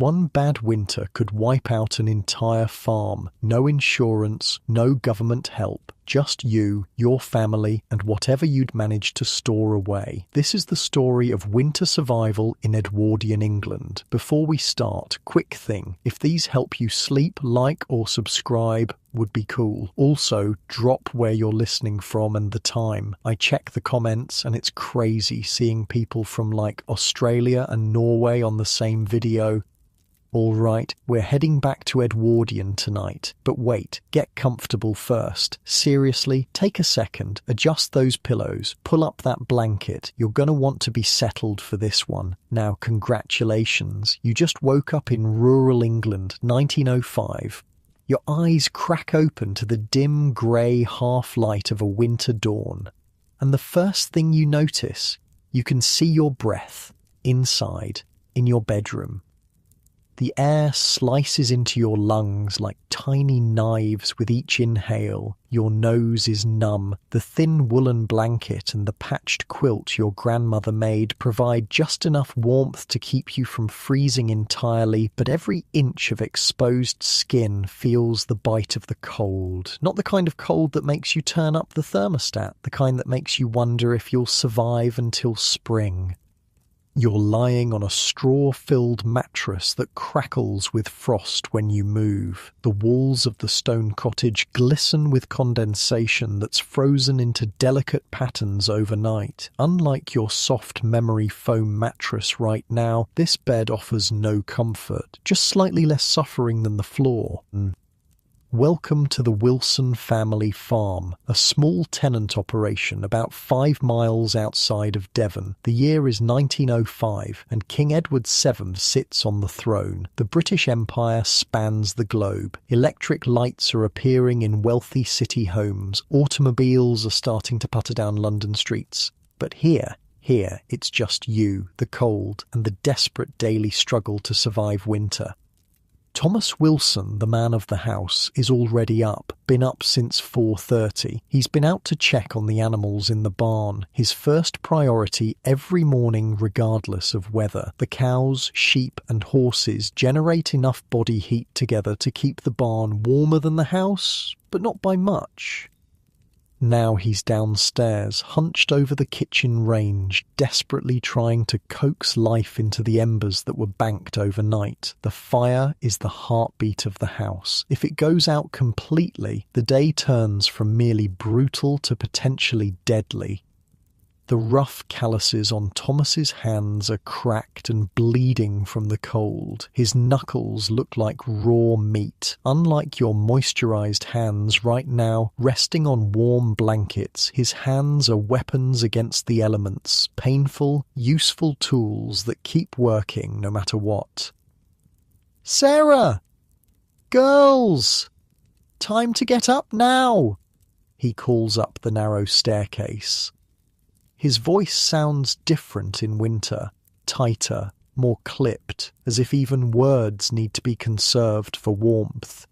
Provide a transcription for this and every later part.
One bad winter could wipe out an entire farm. No insurance, no government help. Just you, your family, and whatever you'd managed to store away. This is the story of winter survival in Edwardian England. Before we start, quick thing. If these help you sleep, like or subscribe would be cool. Also, drop where you're listening from and the time. I check the comments and it's crazy seeing people from like Australia and Norway on the same video. Alright, we're heading back to Edwardian tonight. But wait, get comfortable first. Seriously, take a second, adjust those pillows, pull up that blanket. You're gonna want to be settled for this one. Now, congratulations, you just woke up in rural England, 1905. Your eyes crack open to the dim grey half-light of a winter dawn. And the first thing you notice, you can see your breath, inside, in your bedroom. The air slices into your lungs like tiny knives with each inhale. Your nose is numb. The thin woolen blanket and the patched quilt your grandmother made provide just enough warmth to keep you from freezing entirely, but every inch of exposed skin feels the bite of the cold. Not the kind of cold that makes you turn up the thermostat, the kind that makes you wonder if you'll survive until spring. You're lying on a straw-filled mattress that crackles with frost when you move. The walls of the stone cottage glisten with condensation that's frozen into delicate patterns overnight. Unlike your soft memory foam mattress right now, this bed offers no comfort, just slightly less suffering than the floor. Welcome to the Wilson family farm, a small tenant operation about 5 miles outside of Devon. The year is 1905 and King Edward VII sits on the throne. The British Empire spans the globe. Electric lights are appearing in wealthy city homes. Automobiles are starting to putter down London streets. But here, it's just you, the cold, and the desperate daily struggle to survive winter. Thomas Wilson, the man of the house, is already up, been up since 4:30. He's been out to check on the animals in the barn. His first priority every morning regardless of weather. The cows, sheep and horses generate enough body heat together to keep the barn warmer than the house, but not by much. Now he's downstairs, hunched over the kitchen range, desperately trying to coax life into the embers that were banked overnight. The fire is the heartbeat of the house. If it goes out completely, the day turns from merely brutal to potentially deadly. The rough calluses on Thomas's hands are cracked and bleeding from the cold. His knuckles look like raw meat. Unlike your moisturized hands right now, resting on warm blankets, his hands are weapons against the elements, painful, useful tools that keep working no matter what. "Sarah! Girls! Time to get up now!" He calls up the narrow staircase. His voice sounds different in winter, tighter, more clipped, as if even words need to be conserved for warmth.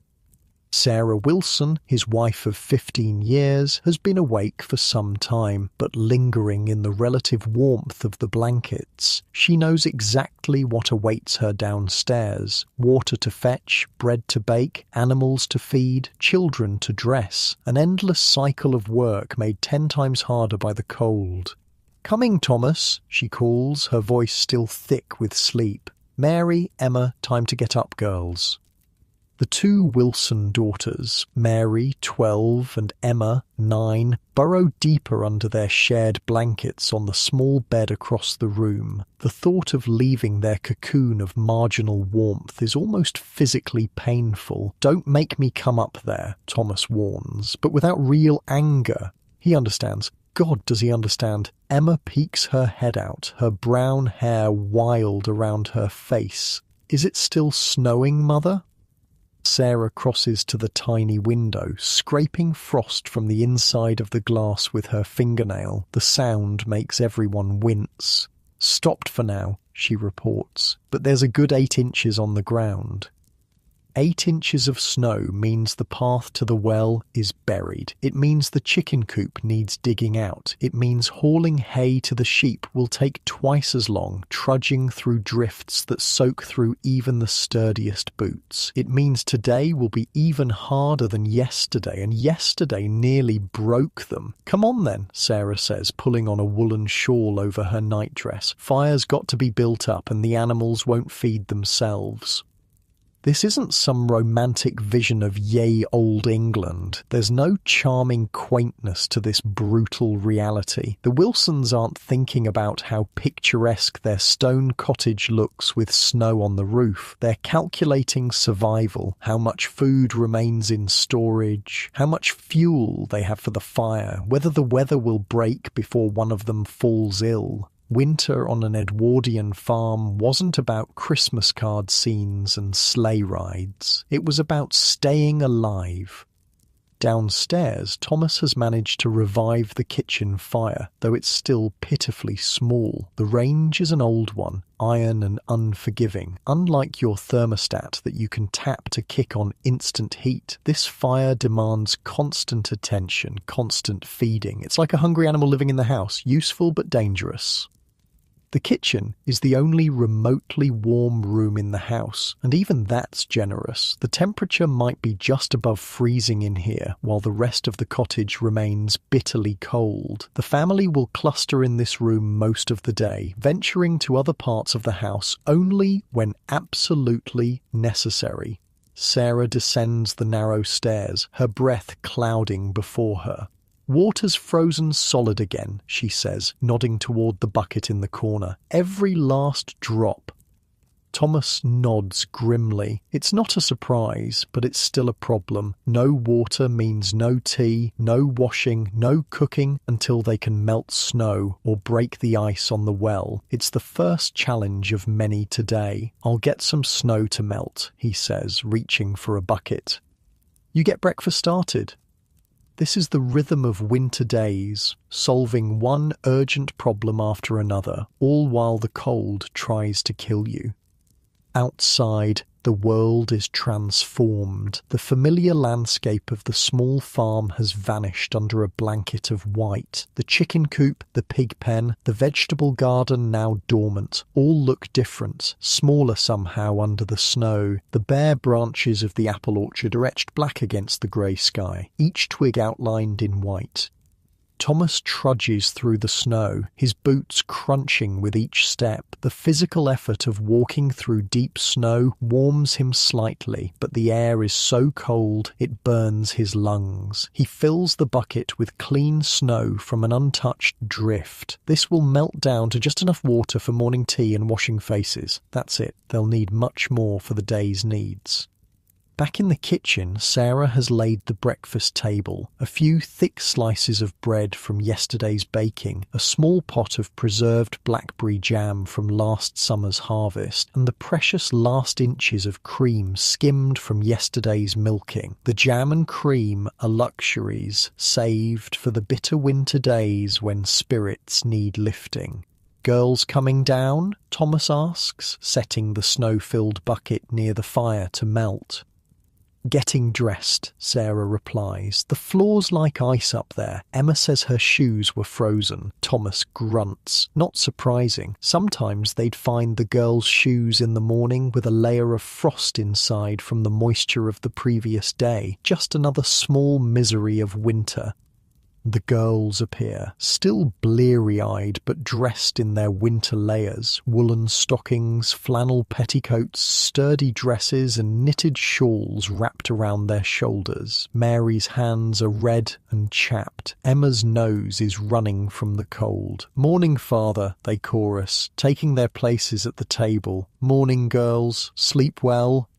Sarah Wilson, his wife of 15 years, has been awake for some time, but lingering in the relative warmth of the blankets. She knows exactly what awaits her downstairs: water to fetch, bread to bake, animals to feed, children to dress, an endless cycle of work made 10 times harder by the cold. "Coming, Thomas," she calls, her voice still thick with sleep. "Mary, Emma, time to get up, girls." The 2 Wilson daughters, Mary, 12, and Emma, 9, burrow deeper under their shared blankets on the small bed across the room. The thought of leaving their cocoon of marginal warmth is almost physically painful. "Don't make me come up there," Thomas warns, but without real anger. He understands. God, does he understand? Emma peeks her head out, her brown hair wild around her face. "Is it still snowing, Mother?" Sarah crosses to the tiny window, scraping frost from the inside of the glass with her fingernail. The sound makes everyone wince. "Stopped for now," she reports, "but there's a good 8 inches on the ground." 8 inches of snow means the path to the well is buried. It means the chicken coop needs digging out. It means hauling hay to the sheep will take twice as long, trudging through drifts that soak through even the sturdiest boots. It means today will be even harder than yesterday, and yesterday nearly broke them. Come on then, Sarah says, pulling on a woolen shawl over her nightdress. Fire's got to be built up and the animals won't feed themselves. This isn't some romantic vision of yay old England. There's no charming quaintness to this brutal reality. The Wilsons aren't thinking about how picturesque their stone cottage looks with snow on the roof. They're calculating survival, how much food remains in storage, how much fuel they have for the fire, whether the weather will break before one of them falls ill. Winter on an Edwardian farm wasn't about Christmas card scenes and sleigh rides. It was about staying alive. Downstairs, Thomas has managed to revive the kitchen fire, though it's still pitifully small. The range is an old one, iron and unforgiving. Unlike your thermostat that you can tap to kick on instant heat, this fire demands constant attention, constant feeding. It's like a hungry animal living in the house, useful but dangerous. The kitchen is the only remotely warm room in the house, and even that's generous. The temperature might be just above freezing in here, while the rest of the cottage remains bitterly cold. The family will cluster in this room most of the day, venturing to other parts of the house only when absolutely necessary. Sarah descends the narrow stairs, her breath clouding before her. "Water's frozen solid again," she says, nodding toward the bucket in the corner. "Every last drop." Thomas nods grimly. It's not a surprise, but it's still a problem. No water means no tea, no washing, no cooking until they can melt snow or break the ice on the well. It's the first challenge of many today. "I'll get some snow to melt," he says, reaching for a bucket. "You get breakfast started." This is the rhythm of winter days, solving one urgent problem after another, all while the cold tries to kill you. Outside, the world is transformed. The familiar landscape of the small farm has vanished under a blanket of white. The chicken coop, the pig pen, the vegetable garden now dormant, all look different, smaller somehow under the snow. The bare branches of the apple orchard are etched black against the grey sky, each twig outlined in white. Thomas trudges through the snow, his boots crunching with each step. The physical effort of walking through deep snow warms him slightly, but the air is so cold it burns his lungs. He fills the bucket with clean snow from an untouched drift. This will melt down to just enough water for morning tea and washing faces. That's it. They'll need much more for the day's needs. Back in the kitchen, Sarah has laid the breakfast table, a few thick slices of bread from yesterday's baking, a small pot of preserved blackberry jam from last summer's harvest, and the precious last inches of cream skimmed from yesterday's milking. The jam and cream are luxuries, saved for the bitter winter days when spirits need lifting. "Girls coming down?" Thomas asks, setting the snow-filled bucket near the fire to melt. "Getting dressed," Sarah replies. "The floor's like ice up there. Emma says her shoes were frozen." Thomas grunts. Not surprising. Sometimes they'd find the girls' shoes in the morning with a layer of frost inside from the moisture of the previous day. Just another small misery of winter. The girls appear, still bleary-eyed but dressed in their winter layers, woolen stockings, flannel petticoats, sturdy dresses and knitted shawls wrapped around their shoulders. Mary's hands are red and chapped. Emma's nose is running from the cold. "Morning, father," they chorus, taking their places at the table. "Morning, girls. Sleep well?"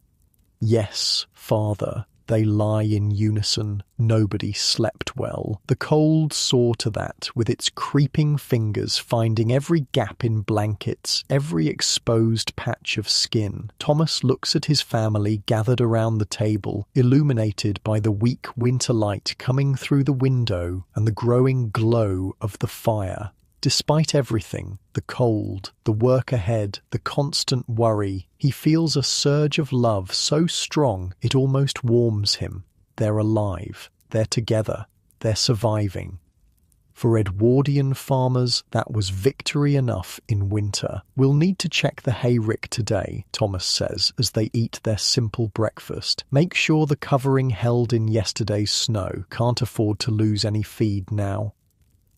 "Yes, father." They lie in unison. Nobody slept well. The cold saw to that, with its creeping fingers finding every gap in blankets, every exposed patch of skin. Thomas looks at his family gathered around the table, illuminated by the weak winter light coming through the window and the growing glow of the fire. Despite everything, the cold, the work ahead, the constant worry, he feels a surge of love so strong it almost warms him. They're alive. They're together. They're surviving. For Edwardian farmers, that was victory enough in winter. We'll need to check the hayrick today, Thomas says, as they eat their simple breakfast. Make sure the covering held in yesterday's snow. Can't afford to lose any feed now.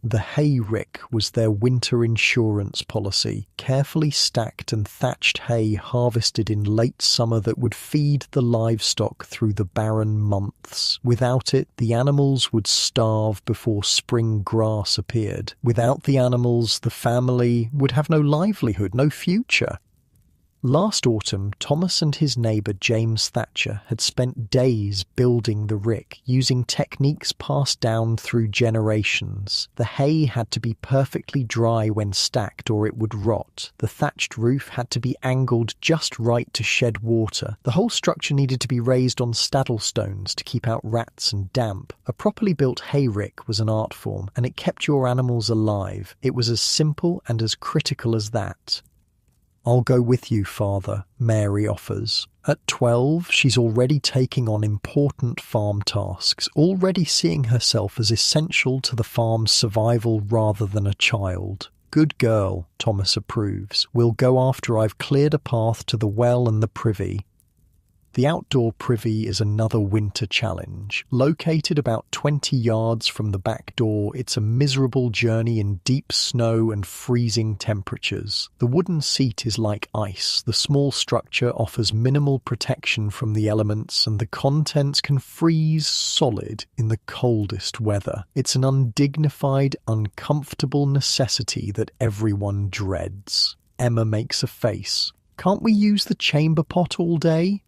The hayrick was their winter insurance policy, carefully stacked and thatched hay harvested in late summer that would feed the livestock through the barren months. Without it, the animals would starve before spring grass appeared. Without the animals, the family would have no livelihood, no future. Last autumn, Thomas and his neighbour James Thatcher had spent days building the rick, using techniques passed down through generations. The hay had to be perfectly dry when stacked or it would rot. The thatched roof had to be angled just right to shed water. The whole structure needed to be raised on staddle stones to keep out rats and damp. A properly built hayrick was an art form, and it kept your animals alive. It was as simple and as critical as that. "I'll go with you, Father," Mary offers. At 12, she's already taking on important farm tasks, already seeing herself as essential to the farm's survival rather than a child. "Good girl," Thomas approves. "We'll go after I've cleared a path to the well and the privy." The outdoor privy is another winter challenge. Located about 20 yards from the back door, it's a miserable journey in deep snow and freezing temperatures. The wooden seat is like ice. The small structure offers minimal protection from the elements, and the contents can freeze solid in the coldest weather. It's an undignified, uncomfortable necessity that everyone dreads. Emma makes a face. "Can't we use the chamber pot all day?"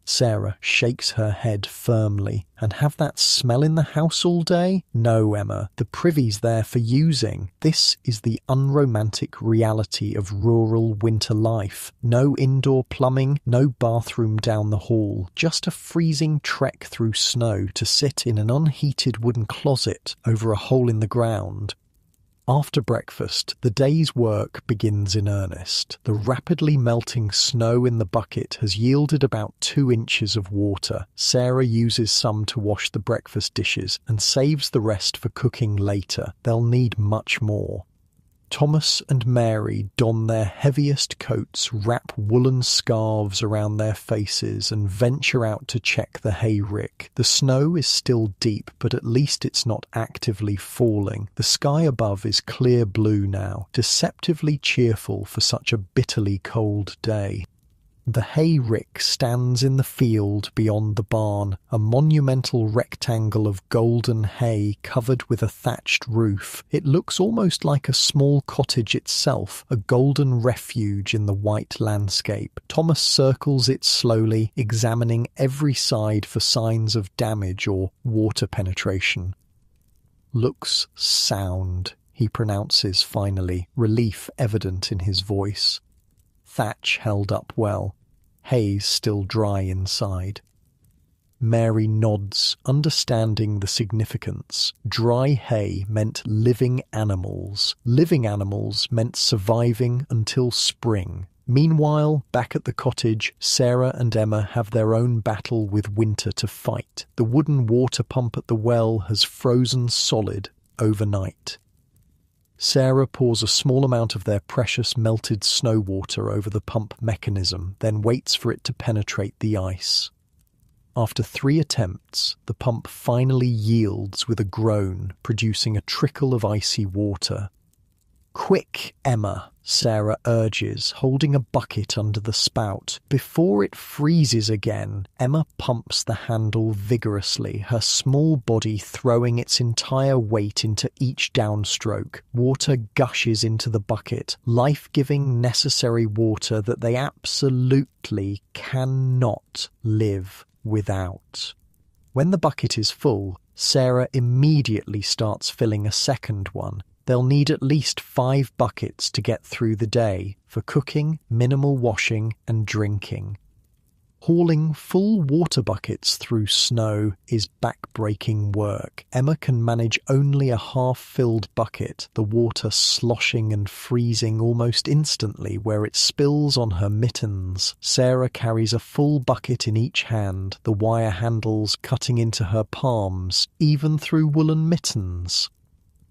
Sarah shakes her head firmly. "And have that smell in the house all day?" "No, Emma, the privy's there for using. This is the unromantic reality of rural winter life. No indoor plumbing, no bathroom down the hall, just a freezing trek through snow to sit in an unheated wooden closet over a hole in the ground." After breakfast, the day's work begins in earnest. The rapidly melting snow in the bucket has yielded about 2 inches of water. Sarah uses some to wash the breakfast dishes and saves the rest for cooking later. They'll need much more. Thomas and Mary don their heaviest coats, wrap woolen scarves around their faces, and venture out to check the hayrick. The snow is still deep, but at least it's not actively falling. The sky above is clear blue now, deceptively cheerful for such a bitterly cold day. The hayrick stands in the field beyond the barn, a monumental rectangle of golden hay covered with a thatched roof. It looks almost like a small cottage itself, a golden refuge in the white landscape. Thomas circles it slowly, examining every side for signs of damage or water penetration. "Looks sound," he pronounces finally, relief evident in his voice. Thatch held up well. Hay's still dry inside. Mary nods, understanding the significance. Dry hay meant living animals. Living animals meant surviving until spring. Meanwhile, back at the cottage, Sarah and Emma have their own battle with winter to fight. The wooden water pump at the well has frozen solid overnight. Sarah pours a small amount of their precious melted snow water over the pump mechanism, then waits for it to penetrate the ice. After 3 attempts, the pump finally yields with a groan, producing a trickle of icy water. "Quick, Emma," Sarah urges, holding a bucket under the spout. Before it freezes again, Emma pumps the handle vigorously, her small body throwing its entire weight into each downstroke. Water gushes into the bucket, life-giving necessary water that they absolutely cannot live without. When the bucket is full, Sarah immediately starts filling a second one. They'll need at least 5 buckets to get through the day for cooking, minimal washing, and drinking. Hauling full water buckets through snow is back-breaking work. Emma can manage only a half-filled bucket, the water sloshing and freezing almost instantly where it spills on her mittens. Sarah carries a full bucket in each hand, the wire handles cutting into her palms, even through woolen mittens.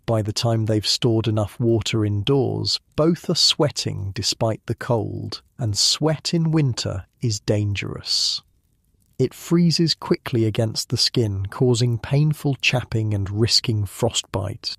By the time they've stored enough water indoors, both are sweating despite the cold, and sweat in winter is dangerous. It freezes quickly against the skin, causing painful chapping and risking frostbite.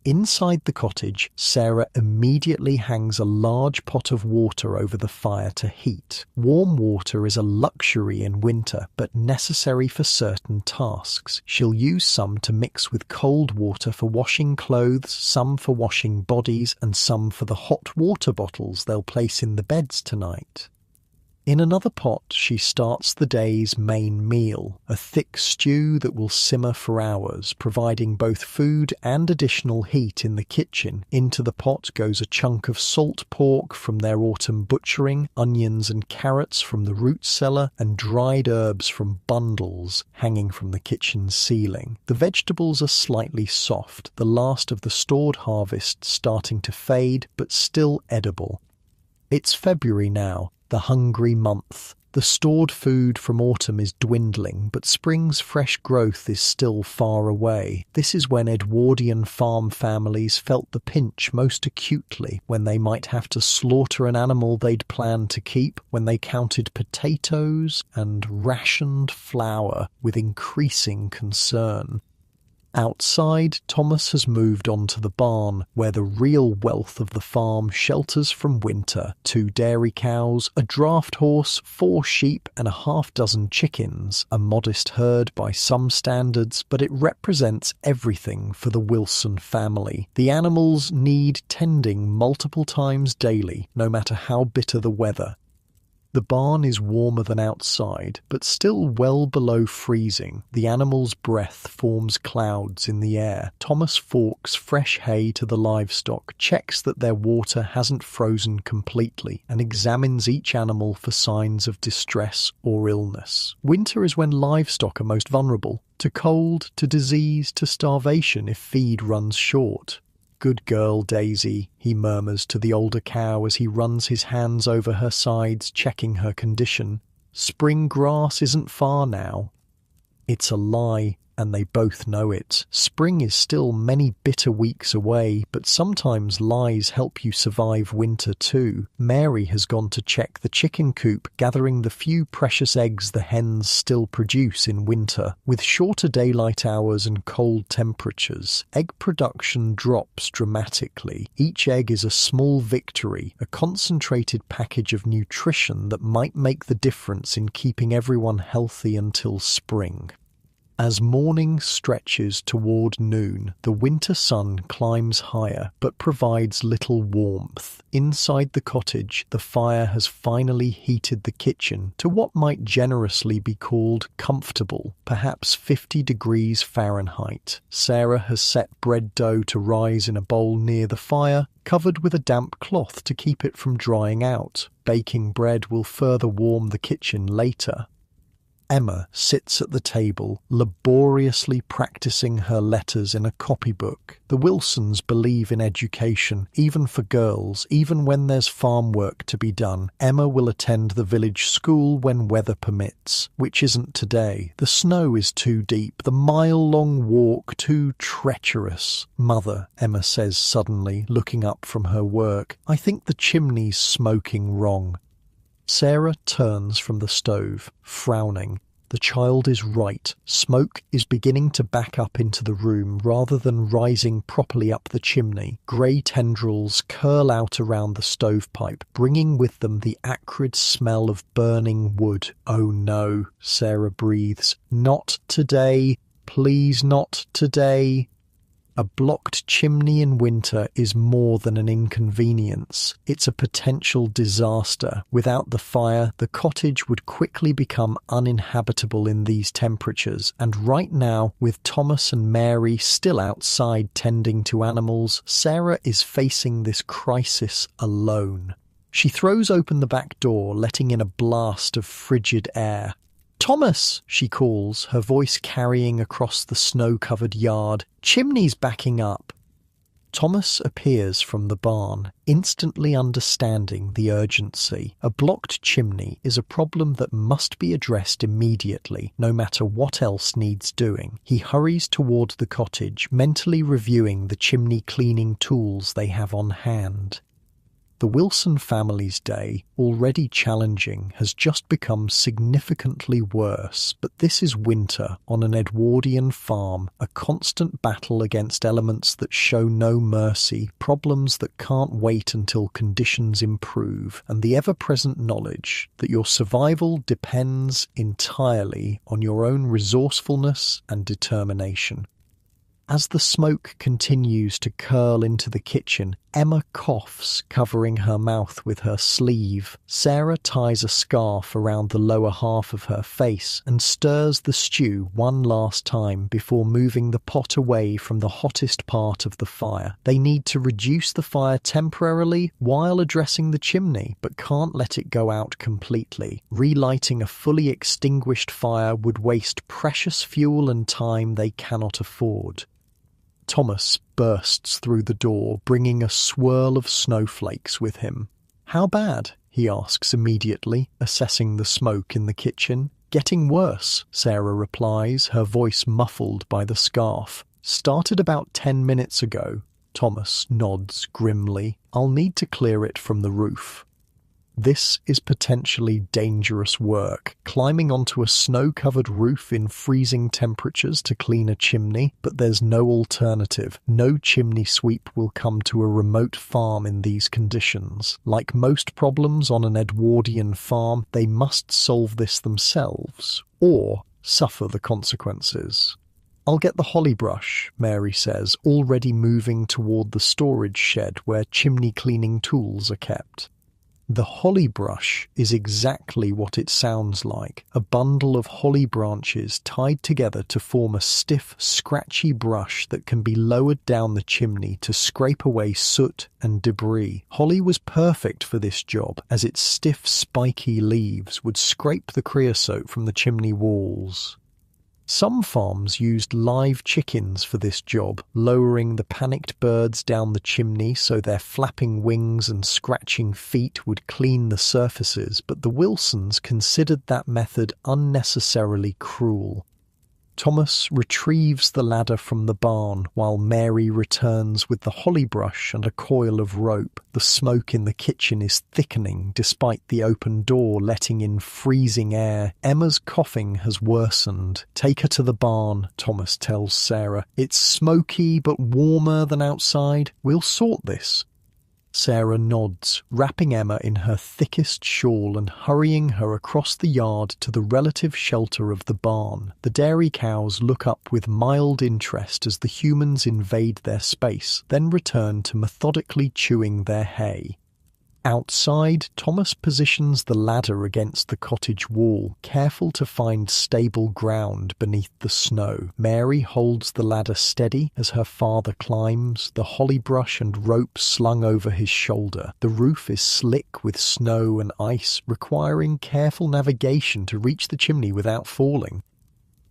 Inside the cottage, Sarah immediately hangs a large pot of water over the fire to heat. Warm water is a luxury in winter, but necessary for certain tasks. She'll use some to mix with cold water for washing clothes, some for washing bodies, and some for the hot water bottles they'll place in the beds tonight. In another pot, she starts the day's main meal, a thick stew that will simmer for hours, providing both food and additional heat in the kitchen. Into the pot goes a chunk of salt pork from their autumn butchering, onions and carrots from the root cellar, and dried herbs from bundles hanging from the kitchen ceiling. The vegetables are slightly soft, the last of the stored harvest starting to fade, but still edible. It's February now, the hungry month. The stored food from autumn is dwindling, but spring's fresh growth is still far away. This is when Edwardian farm families felt the pinch most acutely, when they might have to slaughter an animal they'd planned to keep, when they counted potatoes and rationed flour with increasing concern. Outside, Thomas has moved on to the barn, where the real wealth of the farm shelters from winter. 2 dairy cows, a draft horse, 4 sheep and a half-dozen chickens. A modest herd by some standards, but it represents everything for the Wilson family. The animals need tending multiple times daily, no matter how bitter the weather. The barn is warmer than outside, but still well below freezing. The animal's breath forms clouds in the air. Thomas forks fresh hay to the livestock, checks that their water hasn't frozen completely, and examines each animal for signs of distress or illness. Winter is when livestock are most vulnerable, to cold, to disease, to starvation if feed runs short. "Good girl, Daisy," he murmurs to the older cow as he runs his hands over her sides, checking her condition. "Spring grass isn't far now." It's a lie, and they both know it. Spring is still many bitter weeks away, but sometimes lies help you survive winter too. Mary has gone to check the chicken coop, gathering the few precious eggs the hens still produce in winter. With shorter daylight hours and cold temperatures, egg production drops dramatically. Each egg is a small victory, a concentrated package of nutrition that might make the difference in keeping everyone healthy until spring. As morning stretches toward noon, the winter sun climbs higher, but provides little warmth. Inside the cottage, the fire has finally heated the kitchen to what might generously be called comfortable, perhaps 50 degrees Fahrenheit. Sarah has set bread dough to rise in a bowl near the fire, covered with a damp cloth to keep it from drying out. Baking bread will further warm the kitchen later. Emma sits at the table, laboriously practicing her letters in a copybook. The Wilsons believe in education, even for girls, even when there's farm work to be done. Emma will attend the village school when weather permits, which isn't today. The snow is too deep, the mile-long walk too treacherous. "Mother," Emma says suddenly, looking up from her work, "I think the chimney's smoking wrong." Sarah turns from the stove, frowning. The child is right. Smoke is beginning to back up into the room rather than rising properly up the chimney. Grey tendrils curl out around the stovepipe, bringing with them the acrid smell of burning wood. "Oh no," Sarah breathes. "Not today. Please not today." A blocked chimney in winter is more than an inconvenience. It's a potential disaster. Without the fire, the cottage would quickly become uninhabitable in these temperatures, and right now, with Thomas and Mary still outside tending to animals, Sarah is facing this crisis alone. She throws open the back door, letting in a blast of frigid air. "Thomas!" she calls, her voice carrying across the snow-covered yard. "Chimney's backing up!" Thomas appears from the barn, instantly understanding the urgency. A blocked chimney is a problem that must be addressed immediately, no matter what else needs doing. He hurries toward the cottage, mentally reviewing the chimney cleaning tools they have on hand. The Wilson family's day, already challenging, has just become significantly worse, but this is winter on an Edwardian farm, a constant battle against elements that show no mercy, problems that can't wait until conditions improve, and the ever-present knowledge that your survival depends entirely on your own resourcefulness and determination. As the smoke continues to curl into the kitchen, Emma coughs, covering her mouth with her sleeve. Sarah ties a scarf around the lower half of her face and stirs the stew one last time before moving the pot away from the hottest part of the fire. They need to reduce the fire temporarily while addressing the chimney, but can't let it go out completely. Relighting a fully extinguished fire would waste precious fuel and time they cannot afford. Thomas bursts through the door, bringing a swirl of snowflakes with him. "How bad?" he asks immediately, assessing the smoke in the kitchen. "Getting worse," Sarah replies, her voice muffled by the scarf. "Started about 10 minutes ago." Thomas nods grimly. "I'll need to clear it from the roof." This is potentially dangerous work, climbing onto a snow-covered roof in freezing temperatures to clean a chimney, but there's no alternative. No chimney sweep will come to a remote farm in these conditions. Like most problems on an Edwardian farm, they must solve this themselves, or suffer the consequences. "I'll get the holly brush," Mary says, already moving toward the storage shed where chimney cleaning tools are kept. The holly brush is exactly what it sounds like, a bundle of holly branches tied together to form a stiff, scratchy brush that can be lowered down the chimney to scrape away soot and debris. Holly was perfect for this job, as its stiff, spiky leaves would scrape the creosote from the chimney walls. Some farms used live chickens for this job, lowering the panicked birds down the chimney so their flapping wings and scratching feet would clean the surfaces, but the Wilsons considered that method unnecessarily cruel. Thomas retrieves the ladder from the barn while Mary returns with the holly brush and a coil of rope. The smoke in the kitchen is thickening despite the open door letting in freezing air. Emma's coughing has worsened. "Take her to the barn," Thomas tells Sarah. "It's smoky but warmer than outside. We'll sort this." Sarah nods, wrapping Emma in her thickest shawl and hurrying her across the yard to the relative shelter of the barn. The dairy cows look up with mild interest as the humans invade their space, then return to methodically chewing their hay. Outside, Thomas positions the ladder against the cottage wall, careful to find stable ground beneath the snow. Mary holds the ladder steady as her father climbs, the holly brush and rope slung over his shoulder. The roof is slick with snow and ice, requiring careful navigation to reach the chimney without falling.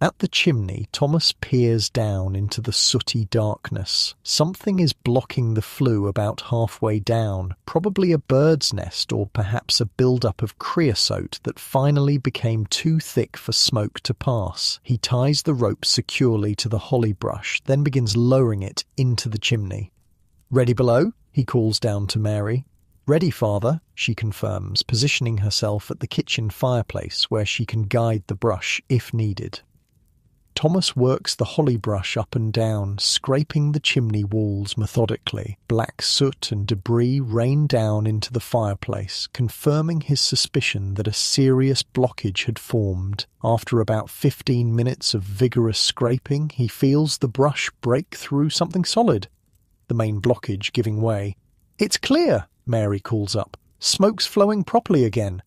At the chimney, Thomas peers down into the sooty darkness. Something is blocking the flue about halfway down, probably a bird's nest or perhaps a build-up of creosote that finally became too thick for smoke to pass. He ties the rope securely to the holly brush, then begins lowering it into the chimney. "Ready below?" he calls down to Mary. "Ready, father," she confirms, positioning herself at the kitchen fireplace where she can guide the brush if needed. Thomas works the holly brush up and down, scraping the chimney walls methodically. Black soot and debris rain down into the fireplace, confirming his suspicion that a serious blockage had formed. After about 15 minutes of vigorous scraping, he feels the brush break through something solid, the main blockage giving way. "It's clear," Mary calls up. "Smoke's flowing properly again."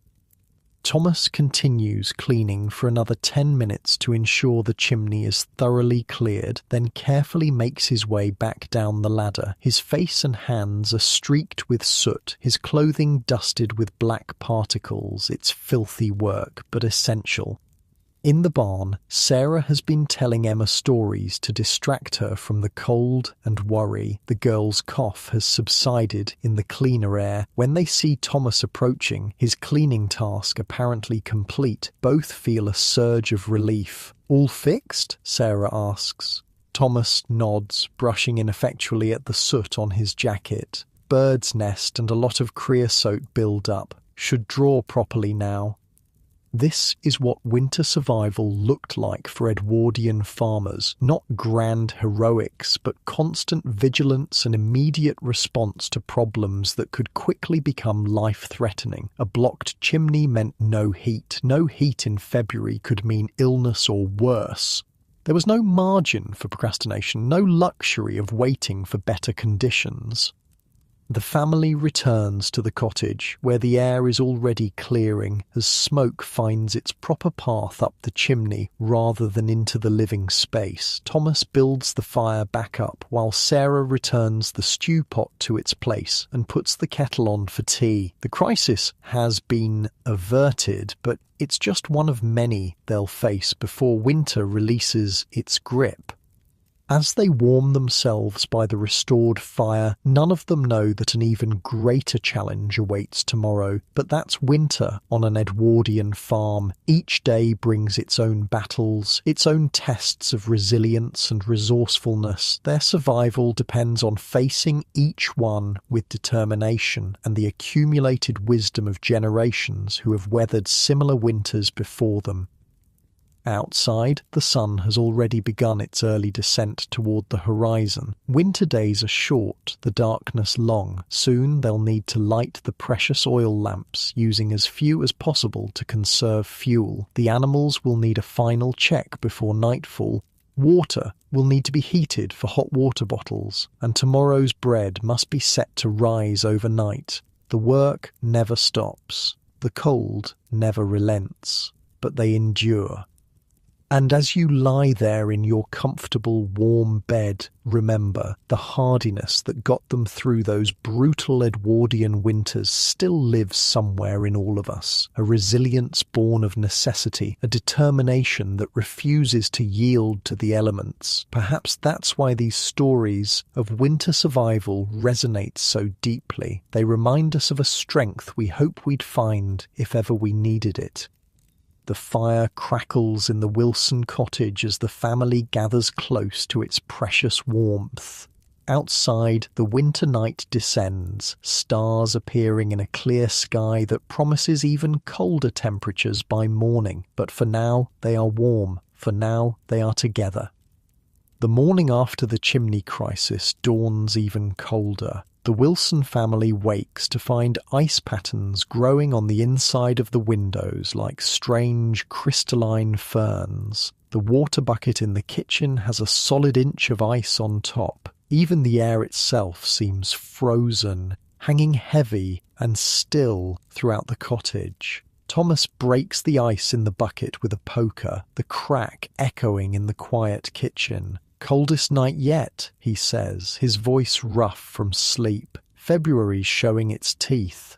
Thomas continues cleaning for another 10 minutes to ensure the chimney is thoroughly cleared, then carefully makes his way back down the ladder. His face and hands are streaked with soot, his clothing dusted with black particles. It's filthy work, but essential. In the barn, Sarah has been telling Emma stories to distract her from the cold and worry. The girl's cough has subsided in the cleaner air. When they see Thomas approaching, his cleaning task apparently complete, both feel a surge of relief. "All fixed?" Sarah asks. Thomas nods, brushing ineffectually at the soot on his jacket. Bird's nest and a lot of creosote build up. Should draw properly now. This is what winter survival looked like for Edwardian farmers, not grand heroics, but constant vigilance and immediate response to problems that could quickly become life-threatening. A blocked chimney meant no heat. No heat in February could mean illness or worse. There was no margin for procrastination, no luxury of waiting for better conditions. The family returns to the cottage, where the air is already clearing as smoke finds its proper path up the chimney rather than into the living space. Thomas builds the fire back up while Sarah returns the stew pot to its place and puts the kettle on for tea. The crisis has been averted, but it's just one of many they'll face before winter releases its grip. As they warm themselves by the restored fire, none of them know that an even greater challenge awaits tomorrow. But that's winter on an Edwardian farm. Each day brings its own battles, its own tests of resilience and resourcefulness. Their survival depends on facing each one with determination and the accumulated wisdom of generations who have weathered similar winters before them. Outside, the sun has already begun its early descent toward the horizon. Winter days are short, the darkness long. Soon they'll need to light the precious oil lamps, using as few as possible to conserve fuel. The animals will need a final check before nightfall. Water will need to be heated for hot water bottles, and tomorrow's bread must be set to rise overnight. The work never stops. The cold never relents, but they endure. And as you lie there in your comfortable, warm bed, remember the hardiness that got them through those brutal Edwardian winters still lives somewhere in all of us. A resilience born of necessity, a determination that refuses to yield to the elements. Perhaps that's why these stories of winter survival resonate so deeply. They remind us of a strength we hope we'd find if ever we needed it. The fire crackles in the Wilson cottage as the family gathers close to its precious warmth. Outside, the winter night descends, stars appearing in a clear sky that promises even colder temperatures by morning. But for now, they are warm. For now, they are together. The morning after the chimney crisis dawns even colder. The Wilson family wakes to find ice patterns growing on the inside of the windows like strange crystalline ferns. The water bucket in the kitchen has a solid inch of ice on top. Even the air itself seems frozen, hanging heavy and still throughout the cottage. Thomas breaks the ice in the bucket with a poker, the crack echoing in the quiet kitchen. "Coldest night yet," he says, his voice rough from sleep. February's showing its teeth.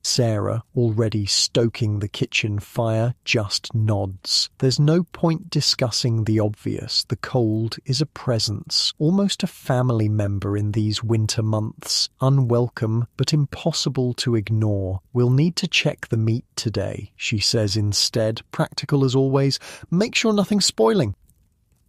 Sarah, already stoking the kitchen fire, just nods. There's no point discussing the obvious. The cold is a presence, almost a family member in these winter months. Unwelcome, but impossible to ignore. "We'll need to check the meat today," she says instead, practical as always. "Make sure nothing's spoiling."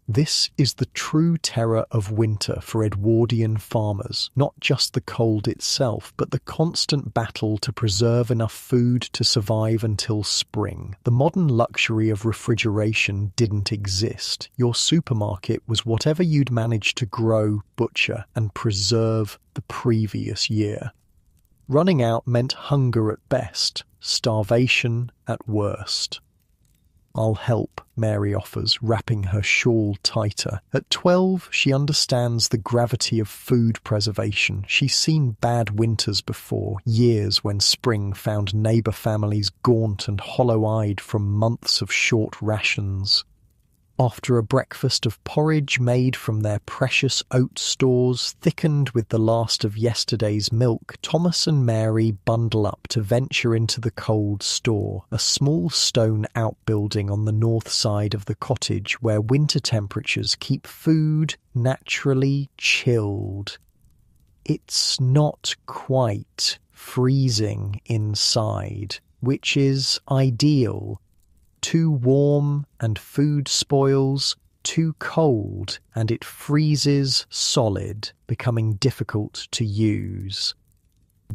This is the true terror of winter for Edwardian farmers, not just the cold itself, but the constant battle to preserve enough food to survive until spring. The modern luxury of refrigeration didn't exist. Your supermarket was whatever you'd managed to grow, butcher, and preserve the previous year. Running out meant hunger at best, starvation at worst. "I'll help," Mary offers, wrapping her shawl tighter. At 12, she understands the gravity of food preservation. She's seen bad winters before, years when spring found neighbour families gaunt and hollow-eyed from months of short rations. After a breakfast of porridge made from their precious oat stores, thickened with the last of yesterday's milk, Thomas and Mary bundle up to venture into the cold store, a small stone outbuilding on the north side of the cottage where winter temperatures keep food naturally chilled. It's not quite freezing inside, which is ideal. Too warm and food spoils, too cold and it freezes solid, becoming difficult to use.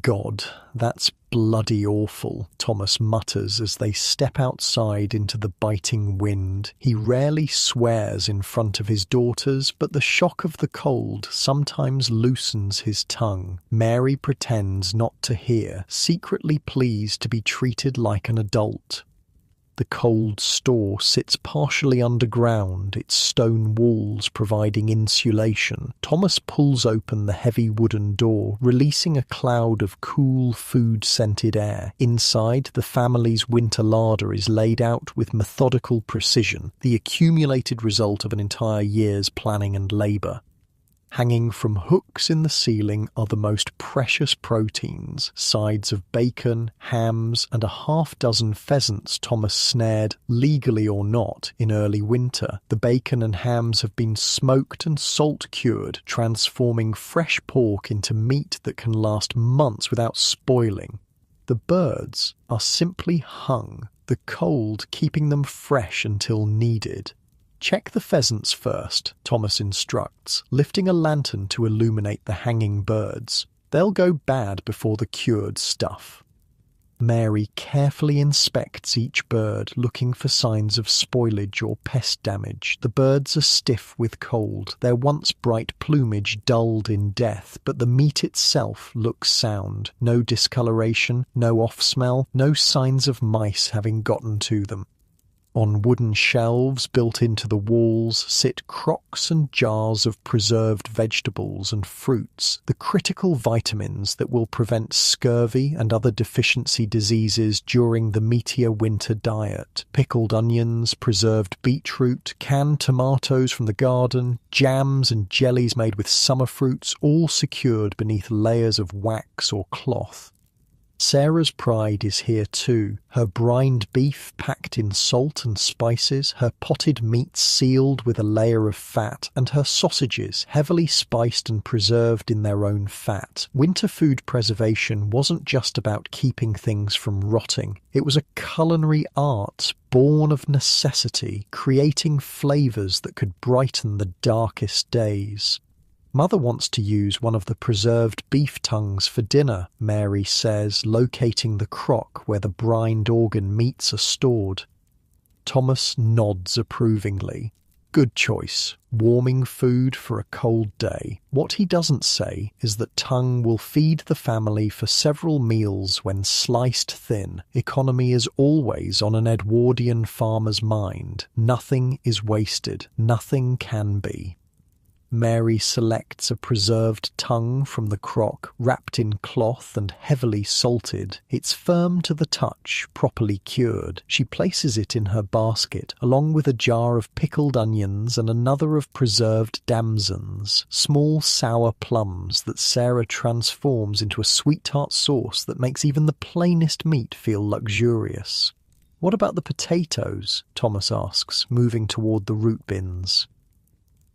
"God, that's bloody awful," Thomas mutters as they step outside into the biting wind. He rarely swears in front of his daughters, but the shock of the cold sometimes loosens his tongue. Mary pretends not to hear, secretly pleased to be treated like an adult. The cold store sits partially underground, its stone walls providing insulation. Thomas pulls open the heavy wooden door, releasing a cloud of cool, food-scented air. Inside, the family's winter larder is laid out with methodical precision, the accumulated result of an entire year's planning and labour. Hanging from hooks in the ceiling are the most precious proteins, sides of bacon, hams, and a half-dozen pheasants Thomas snared, legally or not, in early winter. The bacon and hams have been smoked and salt-cured, transforming fresh pork into meat that can last months without spoiling. The birds are simply hung, the cold keeping them fresh until needed. "Check the pheasants first," Thomas instructs, lifting a lantern to illuminate the hanging birds. "They'll go bad before the cured stuff." Mary carefully inspects each bird, looking for signs of spoilage or pest damage. The birds are stiff with cold, their once bright plumage dulled in death, but the meat itself looks sound. No discoloration, no off-smell, no signs of mice having gotten to them. On wooden shelves built into the walls sit crocks and jars of preserved vegetables and fruits, the critical vitamins that will prevent scurvy and other deficiency diseases during the meatier winter diet. Pickled onions, preserved beetroot, canned tomatoes from the garden, jams and jellies made with summer fruits, all secured beneath layers of wax or cloth. Sarah's pride is here too, her brined beef packed in salt and spices, her potted meats sealed with a layer of fat, and her sausages heavily spiced and preserved in their own fat. Winter food preservation wasn't just about keeping things from rotting, it was a culinary art born of necessity, creating flavours that could brighten the darkest days. "Mother wants to use one of the preserved beef tongues for dinner," Mary says, locating the crock where the brined organ meats are stored. Thomas nods approvingly. Good choice. Warming food for a cold day. What he doesn't say is that tongue will feed the family for several meals when sliced thin. Economy is always on an Edwardian farmer's mind. Nothing is wasted. Nothing can be. Mary selects a preserved tongue from the crock, wrapped in cloth and heavily salted. It's firm to the touch, properly cured. She places it in her basket, along with a jar of pickled onions and another of preserved damsons, small sour plums that Sarah transforms into a sweet tart sauce that makes even the plainest meat feel luxurious. "What about the potatoes?" Thomas asks, moving toward the root bins.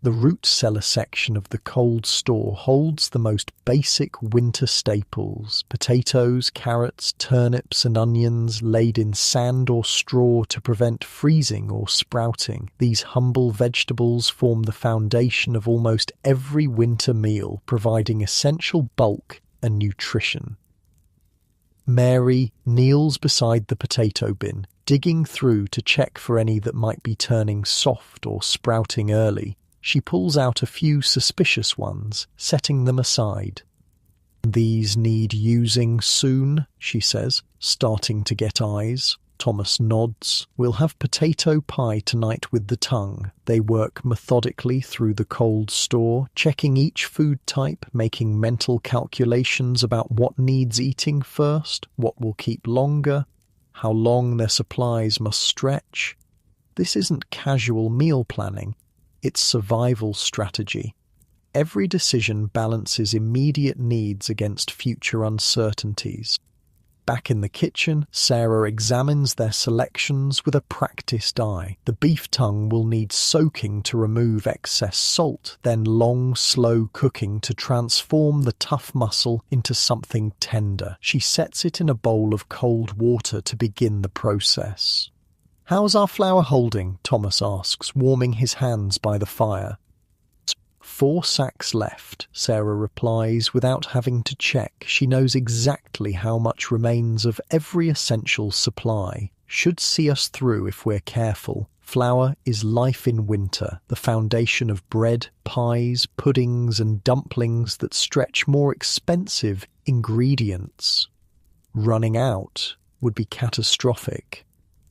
The root cellar section of the cold store holds the most basic winter staples: potatoes, carrots, turnips and onions laid in sand or straw to prevent freezing or sprouting. These humble vegetables form the foundation of almost every winter meal, providing essential bulk and nutrition. Mary kneels beside the potato bin, digging through to check for any that might be turning soft or sprouting early. She pulls out a few suspicious ones, setting them aside. "These need using soon," she says, starting to get eyes. Thomas nods. We'll have potato pie tonight with the tongue. They work methodically through the cold store, checking each food type, making mental calculations about what needs eating first, what will keep longer, how long their supplies must stretch. This isn't casual meal planning, it's survival strategy. Every decision balances immediate needs against future uncertainties. Back in the kitchen, Sarah examines their selections with a practiced eye. The beef tongue will need soaking to remove excess salt, then long, slow cooking to transform the tough muscle into something tender. She sets it in a bowl of cold water to begin the process. "How's our flour holding?" Thomas asks, warming his hands by the fire. 4 sacks left, Sarah replies without having to check. She knows exactly how much remains of every essential supply. Should see us through if we're careful. Flour is life in winter, the foundation of bread, pies, puddings and dumplings that stretch more expensive ingredients. Running out would be catastrophic.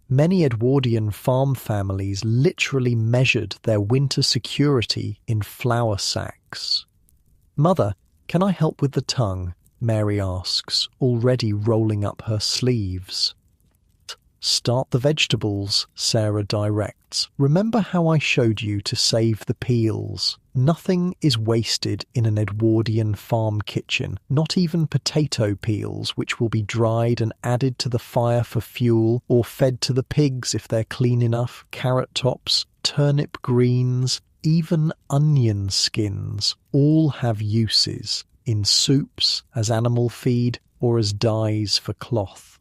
Many Edwardian farm families literally measured their winter security in flour sacks. "Mother, can I help with the tongue?" Mary asks, already rolling up her sleeves. "Start the vegetables," Sarah directs. "Remember how I showed you to save the peels?" Nothing is wasted in an Edwardian farm kitchen, not even potato peels, which will be dried and added to the fire for fuel or fed to the pigs if they're clean enough, carrot tops, turnip greens, even onion skins, all have uses, in soups, as animal feed, or as dyes for cloth.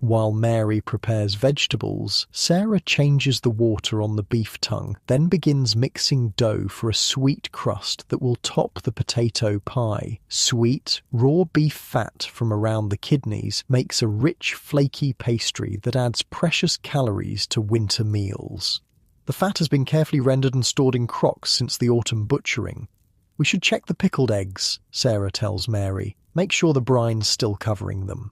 While Mary prepares vegetables, Sarah changes the water on the beef tongue, then begins mixing dough for a sweet crust that will top the potato pie. Sweet, raw beef fat from around the kidneys makes a rich, flaky pastry that adds precious calories to winter meals. The fat has been carefully rendered and stored in crocks since the autumn butchering. "We should check the pickled eggs," Sarah tells Mary. "Make sure the brine's still covering them."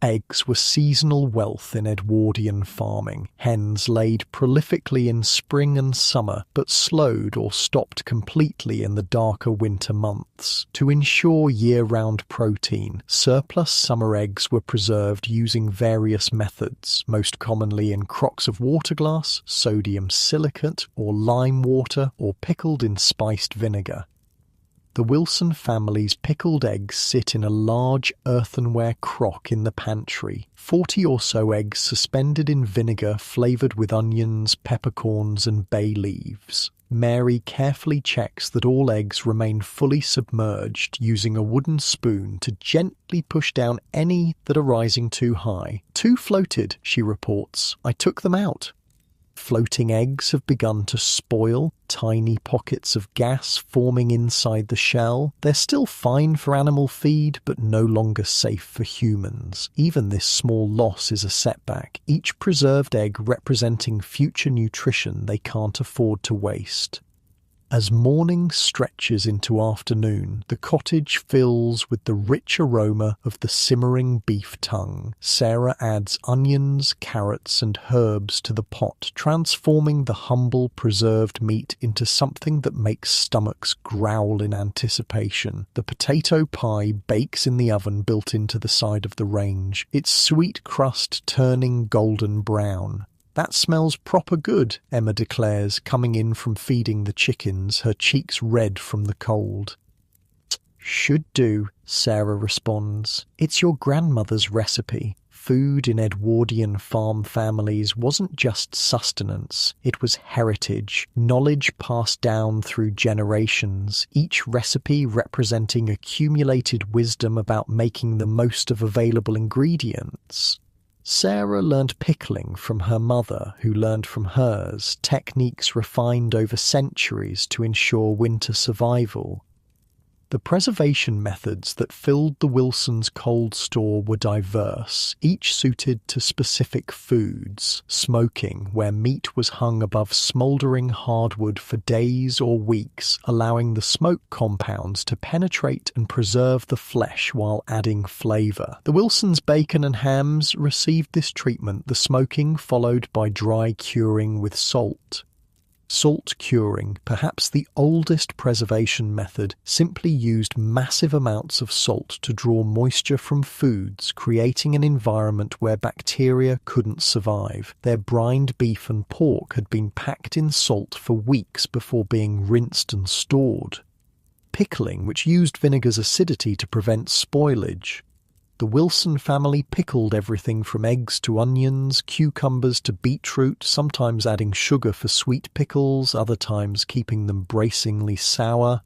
Eggs were seasonal wealth in Edwardian farming. Hens laid prolifically in spring and summer, but slowed or stopped completely in the darker winter months. To ensure year-round protein, surplus summer eggs were preserved using various methods, most commonly in crocks of water glass, sodium silicate, or lime water, or pickled in spiced vinegar. The Wilson family's pickled eggs sit in a large earthenware crock in the pantry, 40 or so eggs suspended in vinegar flavoured with onions, peppercorns and bay leaves. Mary carefully checks that all eggs remain fully submerged, using a wooden spoon to gently push down any that are rising too high. "2 floated," she reports. "I took them out." Floating eggs have begun to spoil, tiny pockets of gas forming inside the shell. They're still fine for animal feed, but no longer safe for humans. Even this small loss is a setback, each preserved egg representing future nutrition they can't afford to waste. As morning stretches into afternoon, the cottage fills with the rich aroma of the simmering beef tongue. Sarah adds onions, carrots and herbs to the pot, transforming the humble preserved meat into something that makes stomachs growl in anticipation. The potato pie bakes in the oven built into the side of the range, its sweet crust turning golden brown. "That smells proper good," Emma declares, coming in from feeding the chickens, her cheeks red from the cold. "Should do," Sarah responds. "It's your grandmother's recipe." Food in Edwardian farm families wasn't just sustenance, it was heritage, knowledge passed down through generations, each recipe representing accumulated wisdom about making the most of available ingredients. Sarah learned pickling from her mother, who learned from hers, techniques refined over centuries to ensure winter survival. The preservation methods that filled the Wilsons' cold store were diverse, each suited to specific foods. Smoking, where meat was hung above smouldering hardwood for days or weeks, allowing the smoke compounds to penetrate and preserve the flesh while adding flavour. The Wilsons' bacon and hams received this treatment, the smoking followed by dry curing with salt. Salt curing, perhaps the oldest preservation method, simply used massive amounts of salt to draw moisture from foods, creating an environment where bacteria couldn't survive. Their brined beef and pork had been packed in salt for weeks before being rinsed and stored. Pickling, which used vinegar's acidity to prevent spoilage. The Wilson family pickled everything from eggs to onions, cucumbers to beetroot, sometimes adding sugar for sweet pickles, other times keeping them bracingly sour.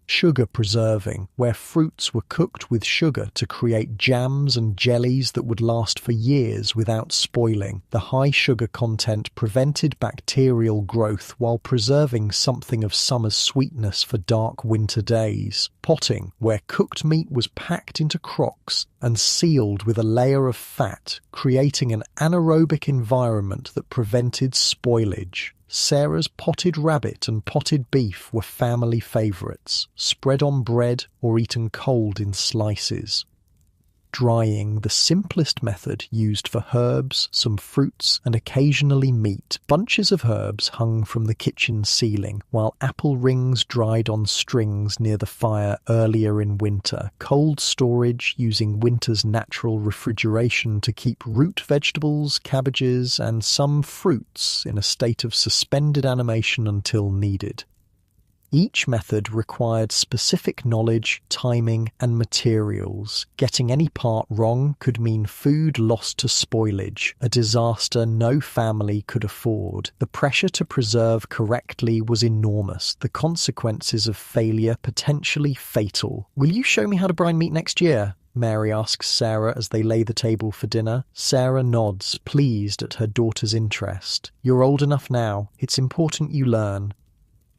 Sugar preserving, where fruits were cooked with sugar to create jams and jellies that would last for years without spoiling. The high sugar content prevented bacterial growth while preserving something of summer's sweetness for dark winter days. Potting, where cooked meat was packed into crocks and sealed with a layer of fat, creating an anaerobic environment that prevented spoilage. Sarah's potted rabbit and potted beef were family favourites, spread on bread or eaten cold in slices. Drying, the simplest method used for herbs, some fruits, and occasionally meat. Bunches of herbs hung from the kitchen ceiling, while apple rings dried on strings near the fire earlier in winter. Cold storage, using winter's natural refrigeration to keep root vegetables, cabbages, and some fruits in a state of suspended animation until needed. Each method required specific knowledge, timing, and materials. Getting any part wrong could mean food lost to spoilage, a disaster no family could afford. The pressure to preserve correctly was enormous, the consequences of failure potentially fatal. "Will you show me how to brine meat next year?" Mary asks Sarah as they lay the table for dinner. Sarah nods, pleased at her daughter's interest. "You're old enough now. It's important you learn."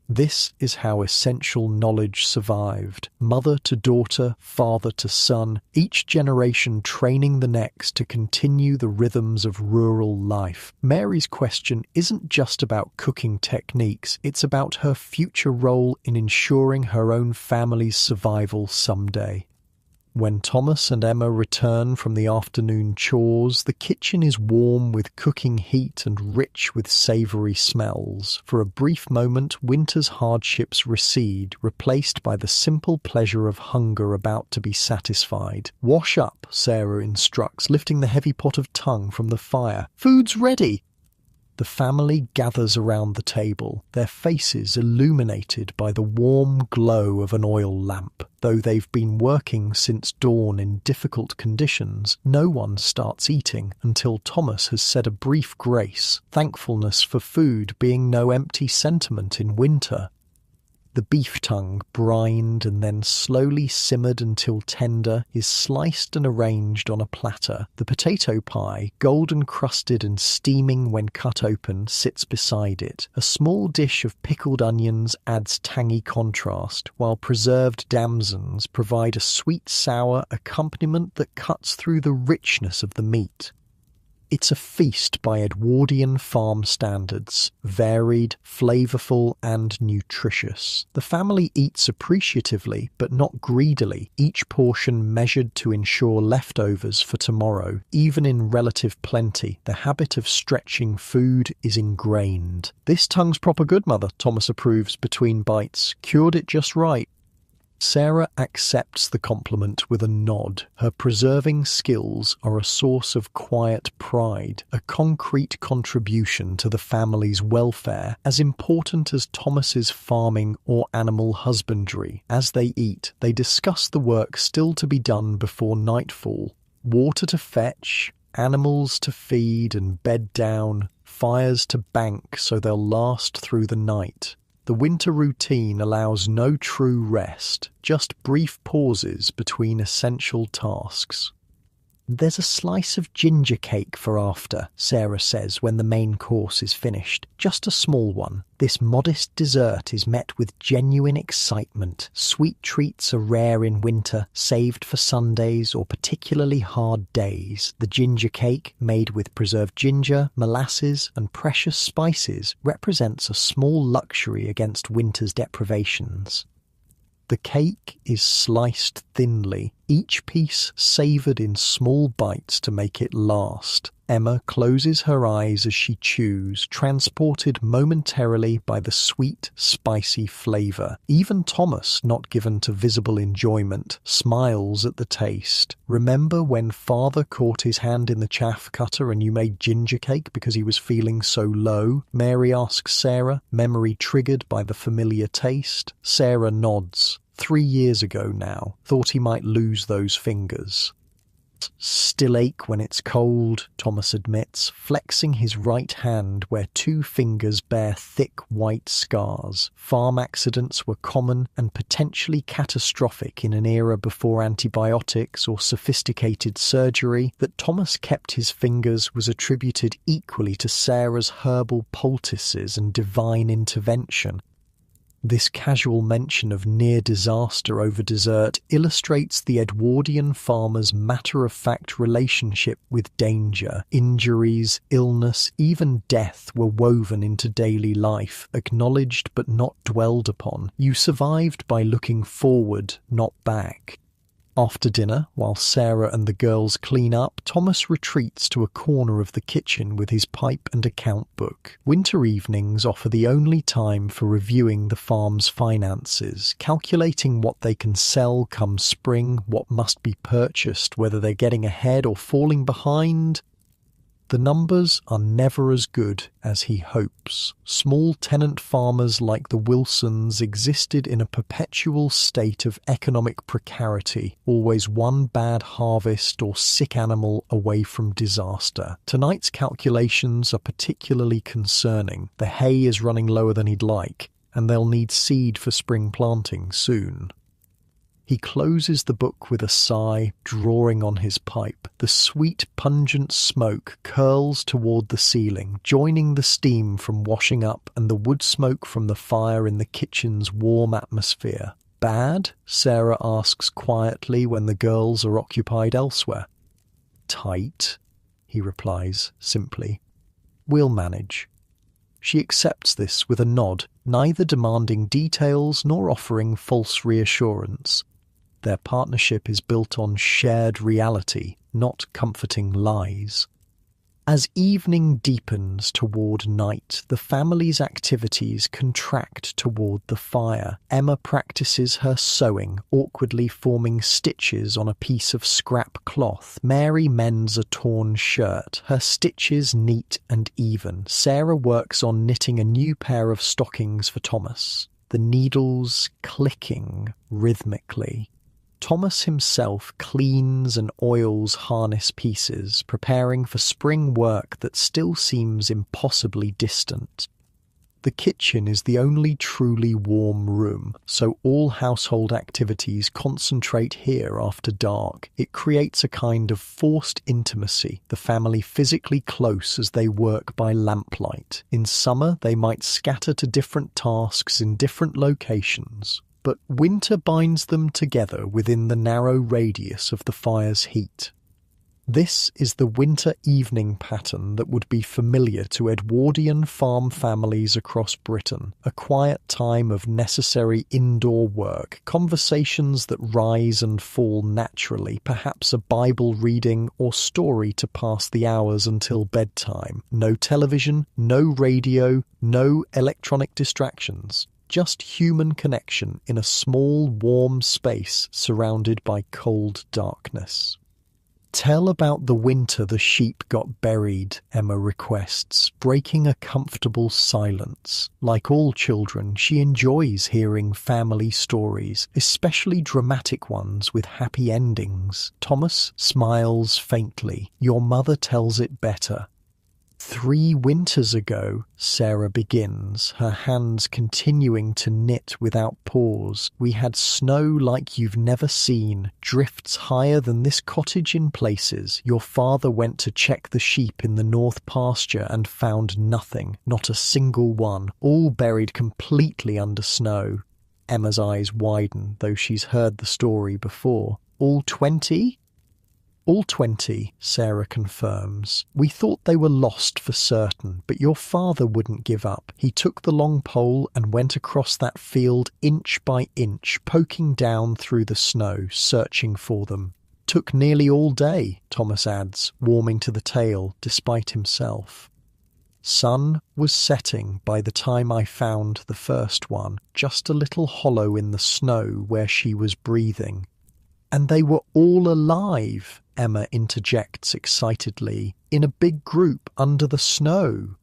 This is how essential knowledge survived. Mother to daughter, father to son, each generation training the next to continue the rhythms of rural life. Mary's question isn't just about cooking techniques, it's about her future role in ensuring her own family's survival someday. When Thomas and Emma return from the afternoon chores, the kitchen is warm with cooking heat and rich with savoury smells. For a brief moment, winter's hardships recede, replaced by the simple pleasure of hunger about to be satisfied. "Wash up," Sarah instructs, lifting the heavy pot of tongue from the fire. "Food's ready." The family gathers around the table, their faces illuminated by the warm glow of an oil lamp. Though they've been working since dawn in difficult conditions, no one starts eating until Thomas has said a brief grace, thankfulness for food being no empty sentiment in winter. The beef tongue, brined and then slowly simmered until tender, is sliced and arranged on a platter. The potato pie, golden crusted and steaming when cut open, sits beside it. A small dish of pickled onions adds tangy contrast, while preserved damsons provide a sweet-sour accompaniment that cuts through the richness of the meat. It's a feast by Edwardian farm standards, varied, flavourful and nutritious. The family eats appreciatively but not greedily, each portion measured to ensure leftovers for tomorrow. Even in relative plenty, the habit of stretching food is ingrained. "This tongue's proper good, Mother," Thomas approves between bites. "Cured it just right." Sarah accepts the compliment with a nod. Her preserving skills are a source of quiet pride, a concrete contribution to the family's welfare, as important as Thomas's farming or animal husbandry. As they eat, they discuss the work still to be done before nightfall. Water to fetch, animals to feed and bed down, fires to bank so they'll last through the night. The winter routine allows no true rest, just brief pauses between essential tasks. "There's a slice of ginger cake for after," Sarah says when the main course is finished. "Just a small one." This modest dessert is met with genuine excitement. Sweet treats are rare in winter, saved for Sundays or particularly hard days. The ginger cake, made with preserved ginger, molasses, and precious spices, represents a small luxury against winter's deprivations. The cake is sliced thinly, each piece savoured in small bites to make it last. Emma closes her eyes as she chews, transported momentarily by the sweet, spicy flavour. Even Thomas, not given to visible enjoyment, smiles at the taste. "Remember when Father caught his hand in the chaff cutter and you made ginger cake because he was feeling so low?" Mary asks Sarah, memory triggered by the familiar taste. Sarah nods. 3 years ago now. Thought he might lose those fingers. "Still ache when it's cold," Thomas admits, flexing his right hand where 2 fingers bear thick white scars. Farm accidents were common and potentially catastrophic in an era before antibiotics or sophisticated surgery. That Thomas kept his fingers was attributed equally to Sarah's herbal poultices and divine intervention. This casual mention of near disaster over dessert illustrates the Edwardian farmer's matter-of-fact relationship with danger. Injuries, illness, even death were woven into daily life, acknowledged but not dwelled upon. You survived by looking forward, not back. After dinner, while Sarah and the girls clean up, Thomas retreats to a corner of the kitchen with his pipe and account book. Winter evenings offer the only time for reviewing the farm's finances, calculating what they can sell come spring, what must be purchased, whether they're getting ahead or falling behind. The numbers are never as good as he hopes. Small tenant farmers like the Wilsons existed in a perpetual state of economic precarity, always one bad harvest or sick animal away from disaster. Tonight's calculations are particularly concerning. The hay is running lower than he'd like, and they'll need seed for spring planting soon. He closes the book with a sigh, drawing on his pipe. The sweet, pungent smoke curls toward the ceiling, joining the steam from washing up and the wood smoke from the fire in the kitchen's warm atmosphere. "Bad?" Sarah asks quietly when the girls are occupied elsewhere. "Tight," he replies simply. "We'll manage." She accepts this with a nod, neither demanding details nor offering false reassurance. Their partnership is built on shared reality, not comforting lies. As evening deepens toward night, the family's activities contract toward the fire. Emma practices her sewing, awkwardly forming stitches on a piece of scrap cloth. Mary mends a torn shirt, her stitches neat and even. Sarah works on knitting a new pair of stockings for Thomas, the needles clicking rhythmically. Thomas himself cleans and oils harness pieces, preparing for spring work that still seems impossibly distant. The kitchen is the only truly warm room, so all household activities concentrate here after dark. It creates a kind of forced intimacy, the family physically close as they work by lamplight. In summer, they might scatter to different tasks in different locations, but winter binds them together within the narrow radius of the fire's heat. This is the winter evening pattern that would be familiar to Edwardian farm families across Britain, a quiet time of necessary indoor work, conversations that rise and fall naturally, perhaps a Bible reading or story to pass the hours until bedtime. No television, no radio, no electronic distractions. Just human connection in a small, warm space surrounded by cold darkness. "Tell about the winter the sheep got buried," Emma requests, breaking a comfortable silence. Like all children, she enjoys hearing family stories, especially dramatic ones with happy endings. Thomas smiles faintly. "Your mother tells it better." 3 winters ago, Sarah begins, her hands continuing to knit without pause. We had snow like you've never seen, drifts higher than this cottage in places. Your father went to check the sheep in the north pasture and found nothing, not a single one, all buried completely under snow. Emma's eyes widen, though she's heard the story before. All 20? All 20, Sarah confirms. We thought they were lost for certain, but your father wouldn't give up. He took the long pole and went across that field inch by inch, poking down through the snow, searching for them. Took nearly all day, Thomas adds, warming to the tale despite himself. Sun was setting by the time I found the first one, just a little hollow in the snow where she was breathing. And they were all alive, Emma interjects excitedly, in a big group under the snow.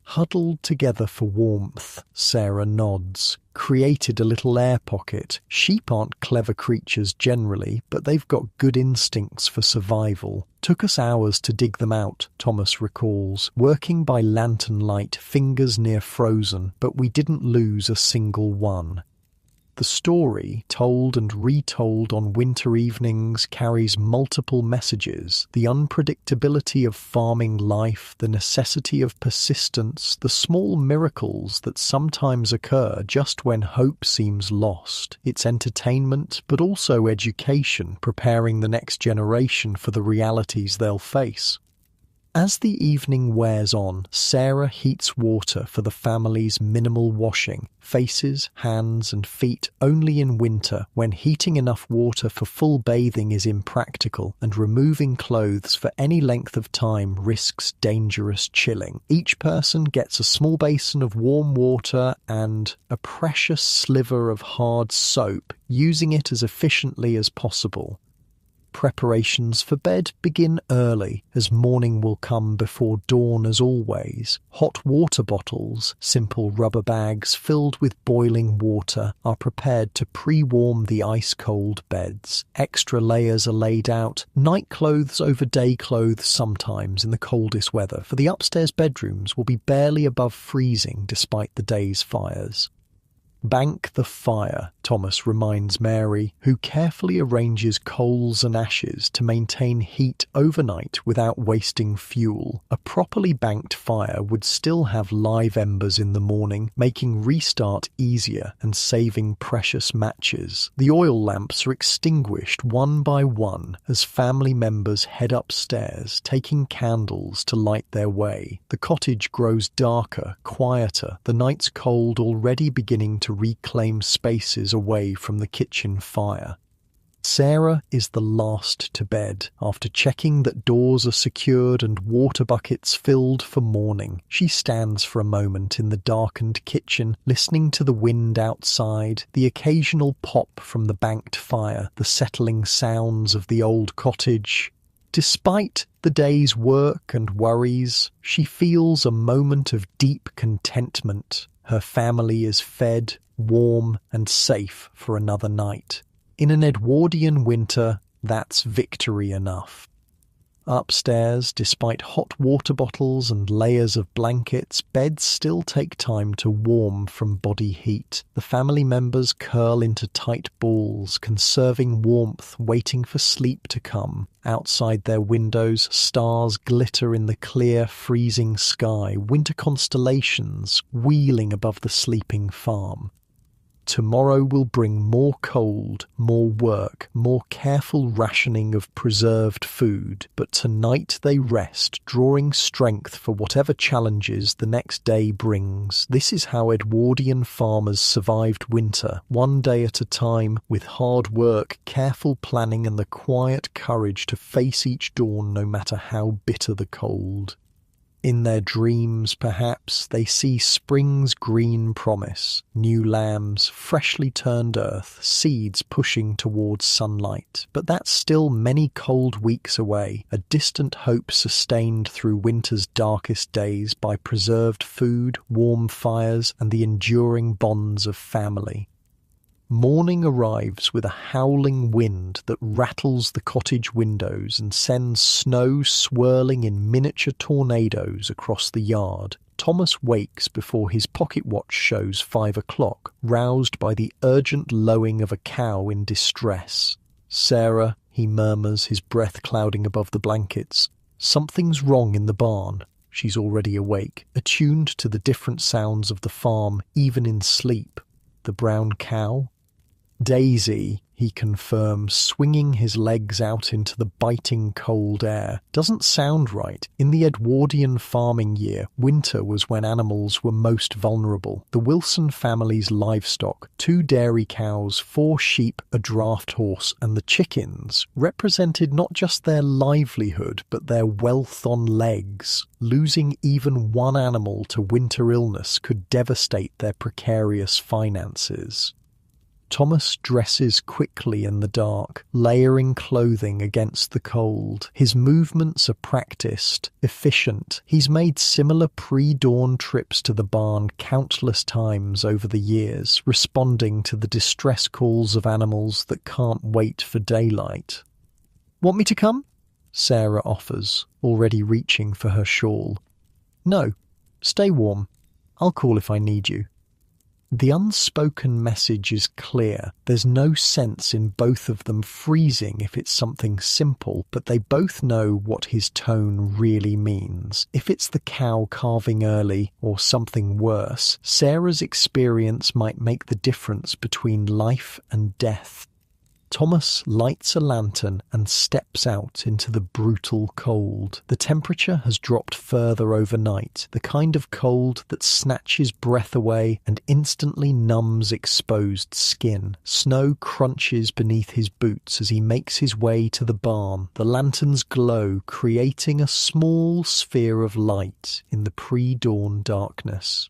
Huddled together for warmth, Sarah nods, created a little air pocket. Sheep aren't clever creatures generally, but they've got good instincts for survival. Took us hours to dig them out, Thomas recalls, working by lantern light, fingers near frozen, but we didn't lose a single one. The story, told and retold on winter evenings, carries multiple messages. The unpredictability of farming life, the necessity of persistence, the small miracles that sometimes occur just when hope seems lost. It's entertainment, but also education, preparing the next generation for the realities they'll face. As the evening wears on, Sarah heats water for the family's minimal washing, faces, hands and feet only in winter, when heating enough water for full bathing is impractical and removing clothes for any length of time risks dangerous chilling. Each person gets a small basin of warm water and a precious sliver of hard soap, using it as efficiently as possible. Preparations for bed begin early, as morning will come before dawn as always. Hot water bottles, simple rubber bags filled with boiling water, are prepared to pre-warm the ice-cold beds. Extra layers are laid out, night clothes over day clothes sometimes in the coldest weather, for the upstairs bedrooms will be barely above freezing despite the day's fires. Bank the fire, Thomas reminds Mary, who carefully arranges coals and ashes to maintain heat overnight without wasting fuel. A properly banked fire would still have live embers in the morning, making restart easier and saving precious matches. The oil lamps are extinguished one by one as family members head upstairs, taking candles to light their way. The cottage grows darker, quieter, the night's cold already beginning to reclaim spaces away from the kitchen fire. Sarah is the last to bed, after checking that doors are secured and water buckets filled for morning. She stands for a moment in the darkened kitchen, listening to the wind outside, the occasional pop from the banked fire, the settling sounds of the old cottage. Despite the day's work and worries, she feels a moment of deep contentment. Her family is fed, warm and safe for another night. In an Edwardian winter, that's victory enough. Upstairs, despite hot water bottles and layers of blankets, beds still take time to warm from body heat. The family members curl into tight balls, conserving warmth, waiting for sleep to come. Outside their windows, stars glitter in the clear, freezing sky, winter constellations wheeling above the sleeping farm. Tomorrow will bring more cold, more work, more careful rationing of preserved food, but tonight they rest, drawing strength for whatever challenges the next day brings. This is how Edwardian farmers survived winter, one day at a time, with hard work, careful planning and the quiet courage to face each dawn no matter how bitter the cold. In their dreams, perhaps, they see spring's green promise, new lambs, freshly turned earth, seeds pushing towards sunlight. But that's still many cold weeks away, a distant hope sustained through winter's darkest days by preserved food, warm fires, and the enduring bonds of family. Morning arrives with a howling wind that rattles the cottage windows and sends snow swirling in miniature tornadoes across the yard. Thomas wakes before his pocket watch shows 5 o'clock, roused by the urgent lowing of a cow in distress. "Sarah," he murmurs, his breath clouding above the blankets. "Something's wrong in the barn." She's already awake, attuned to the different sounds of the farm, even in sleep. The brown cow? "Daisy," he confirms, swinging his legs out into the biting cold air. Doesn't sound right. In the Edwardian farming year, winter was when animals were most vulnerable. The Wilson family's livestock, 2 dairy cows, 4 sheep, a draft horse, and the chickens, represented not just their livelihood, but their wealth on legs. Losing even one animal to winter illness could devastate their precarious finances. Thomas dresses quickly in the dark, layering clothing against the cold. His movements are practiced, efficient. He's made similar pre-dawn trips to the barn countless times over the years, responding to the distress calls of animals that can't wait for daylight. "Want me to come?" Sarah offers, already reaching for her shawl. "No, stay warm. I'll call if I need you." The unspoken message is clear. There's no sense in both of them freezing if it's something simple, but they both know what his tone really means. If it's the cow calving early or something worse, Sarah's experience might make the difference between life and death. Thomas lights a lantern and steps out into the brutal cold. The temperature has dropped further overnight, the kind of cold that snatches breath away and instantly numbs exposed skin. Snow crunches beneath his boots as he makes his way to the barn. The lanterns glow, creating a small sphere of light in the pre-dawn darkness.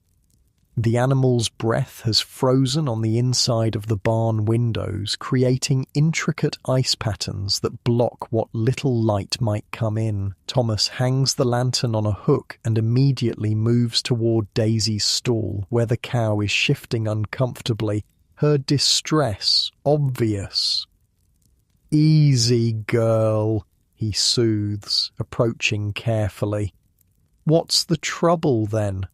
The animal's breath has frozen on the inside of the barn windows, creating intricate ice patterns that block what little light might come in. Thomas hangs the lantern on a hook and immediately moves toward Daisy's stall, where the cow is shifting uncomfortably, her distress obvious. "Easy, girl," he soothes, approaching carefully. "What's the trouble, then?"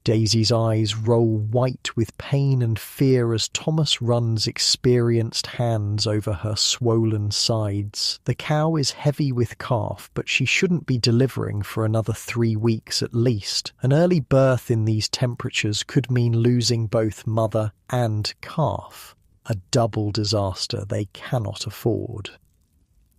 Daisy's eyes roll white with pain and fear as Thomas runs experienced hands over her swollen sides. The cow is heavy with calf, but she shouldn't be delivering for another 3 weeks at least. An early birth in these temperatures could mean losing both mother and calf. A double disaster they cannot afford.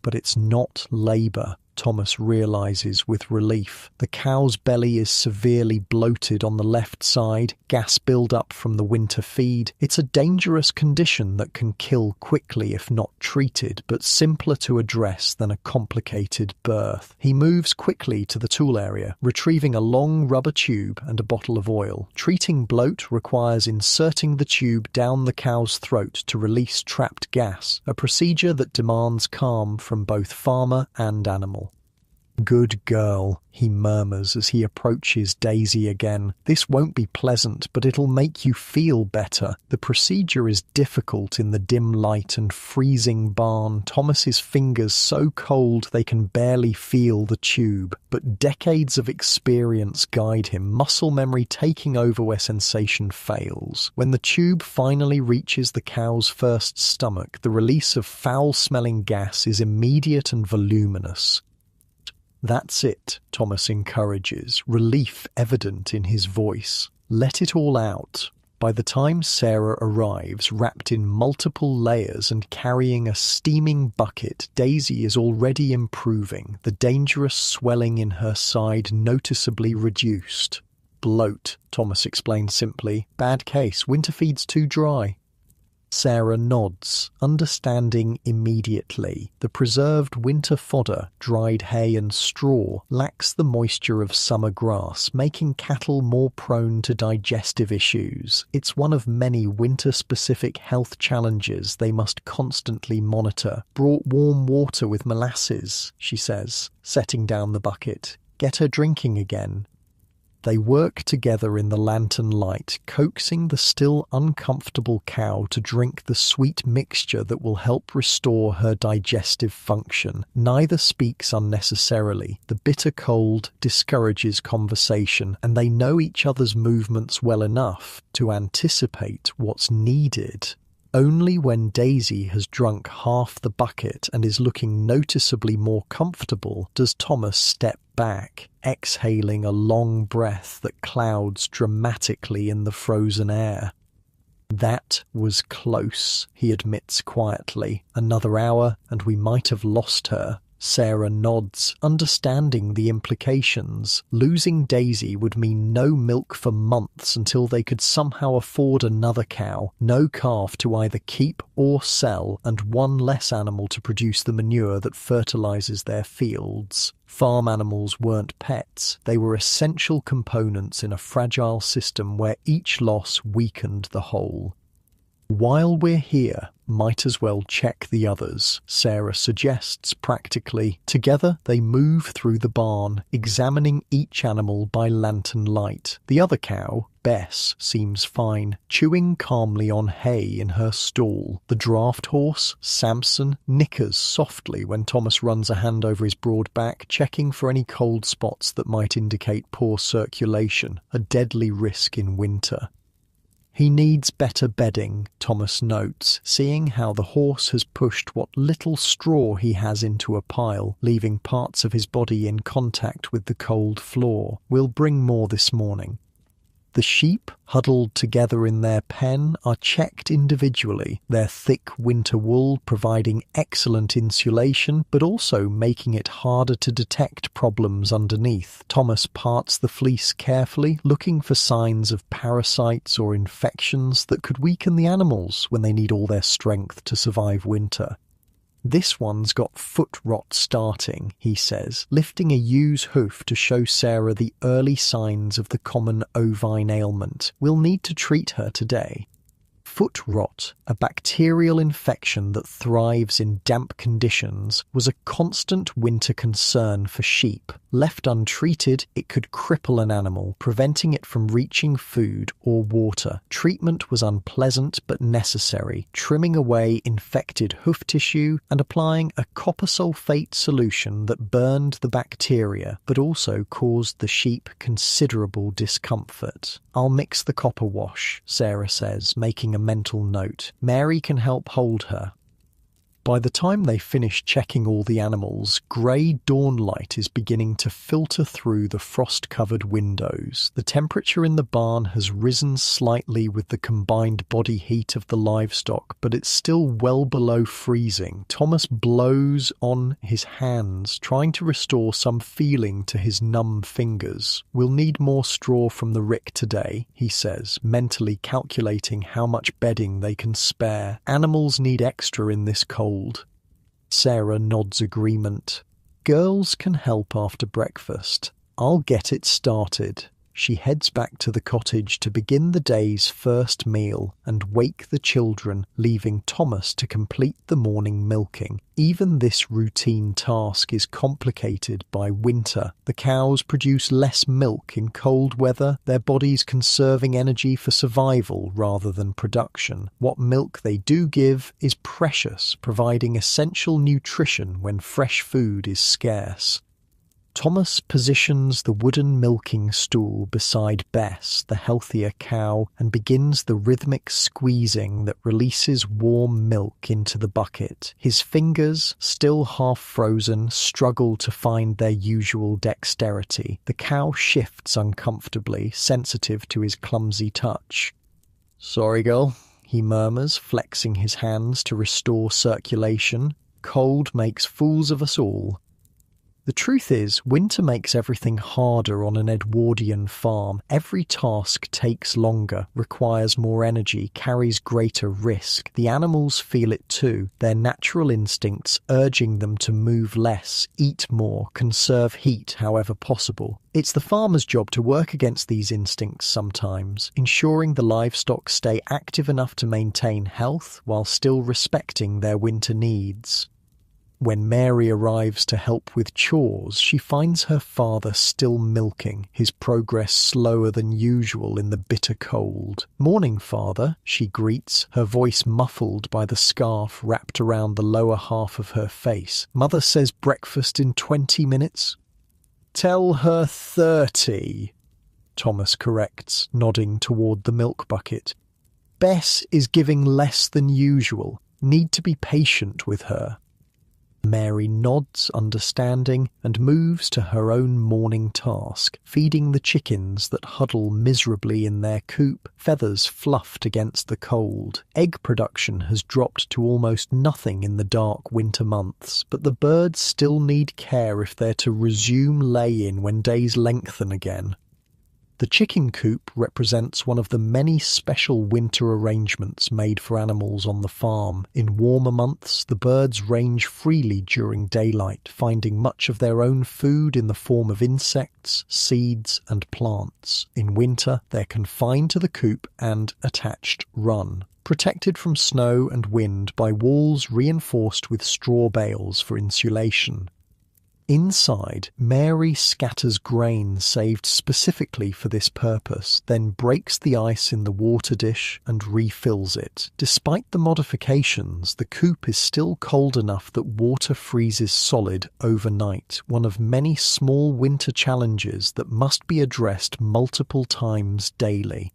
But it's not labour, Thomas realises with relief. The cow's belly is severely bloated on the left side, gas build-up from the winter feed. It's a dangerous condition that can kill quickly if not treated, but simpler to address than a complicated birth. He moves quickly to the tool area, retrieving a long rubber tube and a bottle of oil. Treating bloat requires inserting the tube down the cow's throat to release trapped gas, a procedure that demands calm from both farmer and animal. "Good girl," he murmurs as he approaches Daisy again. "This won't be pleasant, but it'll make you feel better." The procedure is difficult in the dim light and freezing barn, Thomas's fingers so cold they can barely feel the tube. But decades of experience guide him, muscle memory taking over where sensation fails. When the tube finally reaches the cow's first stomach, the release of foul-smelling gas is immediate and voluminous. "That's it," Thomas encourages, relief evident in his voice. "Let it all out." By the time Sarah arrives, wrapped in multiple layers and carrying a steaming bucket, Daisy is already improving, the dangerous swelling in her side noticeably reduced. "Bloat," Thomas explains simply. "Bad case, winter feed's too dry." Sarah nods, understanding immediately. The preserved winter fodder, dried hay and straw, lacks the moisture of summer grass, making cattle more prone to digestive issues. It's one of many winter-specific health challenges they must constantly monitor. "Brought warm water with molasses," she says, setting down the bucket. "Get her drinking again." They work together in the lantern light, coaxing the still uncomfortable cow to drink the sweet mixture that will help restore her digestive function. Neither speaks unnecessarily. The bitter cold discourages conversation, and they know each other's movements well enough to anticipate what's needed. Only when Daisy has drunk half the bucket and is looking noticeably more comfortable does Thomas step back, exhaling a long breath that clouds dramatically in the frozen air. "That was close," he admits quietly. "Another hour and we might have lost her." Sarah nods, understanding the implications. Losing Daisy would mean no milk for months until they could somehow afford another cow, no calf to either keep or sell, and one less animal to produce the manure that fertilizes their fields. Farm animals weren't pets. They were essential components in a fragile system where each loss weakened the whole. "While we're here, might as well check the others," Sarah suggests practically. Together, they move through the barn, examining each animal by lantern light. The other cow, Bess, seems fine, chewing calmly on hay in her stall. The draft horse, Samson, nickers softly when Thomas runs a hand over his broad back, checking for any cold spots that might indicate poor circulation, a deadly risk in winter. He needs better bedding, Thomas notes, seeing how the horse has pushed what little straw he has into a pile, leaving parts of his body in contact with the cold floor. "We'll bring more this morning." The sheep, huddled together in their pen, are checked individually, their thick winter wool providing excellent insulation, but also making it harder to detect problems underneath. Thomas parts the fleece carefully, looking for signs of parasites or infections that could weaken the animals when they need all their strength to survive winter. "This one's got foot rot starting," he says, lifting a ewe's hoof to show Sarah the early signs of the common ovine ailment. "We'll need to treat her today." Foot rot, a bacterial infection that thrives in damp conditions, was a constant winter concern for sheep. Left untreated, it could cripple an animal, preventing it from reaching food or water. Treatment was unpleasant but necessary, trimming away infected hoof tissue and applying a copper sulfate solution that burned the bacteria but also caused the sheep considerable discomfort. "I'll mix the copper wash," Sarah says, making a mental note. "Mary can help hold her." By the time they finish checking all the animals, grey dawnlight is beginning to filter through the frost-covered windows. The temperature in the barn has risen slightly with the combined body heat of the livestock, but it's still well below freezing. Thomas blows on his hands, trying to restore some feeling to his numb fingers. "We'll need more straw from the rick today," he says, mentally calculating how much bedding they can spare. "Animals need extra in this cold." Sarah nods agreement. "Girls can help after breakfast. I'll get it started." She heads back to the cottage to begin the day's first meal and wake the children, leaving Thomas to complete the morning milking. Even this routine task is complicated by winter. The cows produce less milk in cold weather, their bodies conserving energy for survival rather than production. What milk they do give is precious, providing essential nutrition when fresh food is scarce. Thomas positions the wooden milking stool beside Bess, the healthier cow, and begins the rhythmic squeezing that releases warm milk into the bucket. His fingers, still half frozen, struggle to find their usual dexterity. The cow shifts uncomfortably, sensitive to his clumsy touch. "Sorry, girl," he murmurs, flexing his hands to restore circulation. "Cold makes fools of us all." The truth is, winter makes everything harder on an Edwardian farm. Every task takes longer, requires more energy, carries greater risk. The animals feel it too, their natural instincts urging them to move less, eat more, conserve heat however possible. It's the farmer's job to work against these instincts sometimes, ensuring the livestock stay active enough to maintain health while still respecting their winter needs. When Mary arrives to help with chores, she finds her father still milking, his progress slower than usual in the bitter cold. "Morning, father," she greets, her voice muffled by the scarf wrapped around the lower half of her face. "Mother says breakfast in 20 minutes. "Tell her 30, Thomas corrects, nodding toward the milk bucket. "Bess is giving less than usual. Need to be patient with her." Mary nods, understanding, and moves to her own morning task, feeding the chickens that huddle miserably in their coop, feathers fluffed against the cold. Egg production has dropped to almost nothing in the dark winter months, but the birds still need care if they're to resume lay-in when days lengthen again. The chicken coop represents one of the many special winter arrangements made for animals on the farm. In warmer months, the birds range freely during daylight, finding much of their own food in the form of insects, seeds, and plants. In winter, they're confined to the coop and attached run, protected from snow and wind by walls reinforced with straw bales for insulation. Inside, Mary scatters grain saved specifically for this purpose, then breaks the ice in the water dish and refills it. Despite the modifications, the coop is still cold enough that water freezes solid overnight, one of many small winter challenges that must be addressed multiple times daily.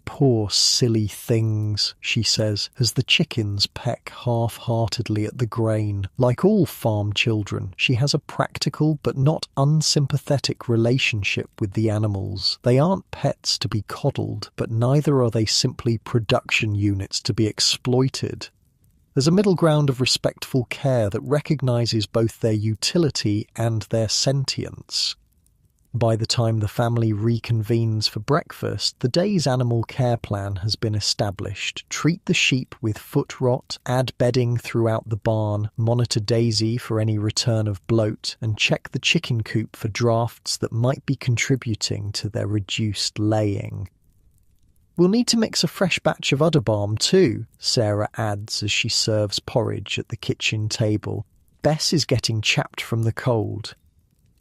"Poor silly things," she says, as the chickens peck half-heartedly at the grain. Like all farm children, she has a practical but not unsympathetic relationship with the animals. They aren't pets to be coddled, but neither are they simply production units to be exploited. There's a middle ground of respectful care that recognizes both their utility and their sentience. By the time the family reconvenes for breakfast, the day's animal care plan has been established. Treat the sheep with foot rot, add bedding throughout the barn, monitor Daisy for any return of bloat, and check the chicken coop for drafts that might be contributing to their reduced laying. "We'll need to mix a fresh batch of udder balm too," Sarah adds as she serves porridge at the kitchen table. "Bess is getting chapped from the cold."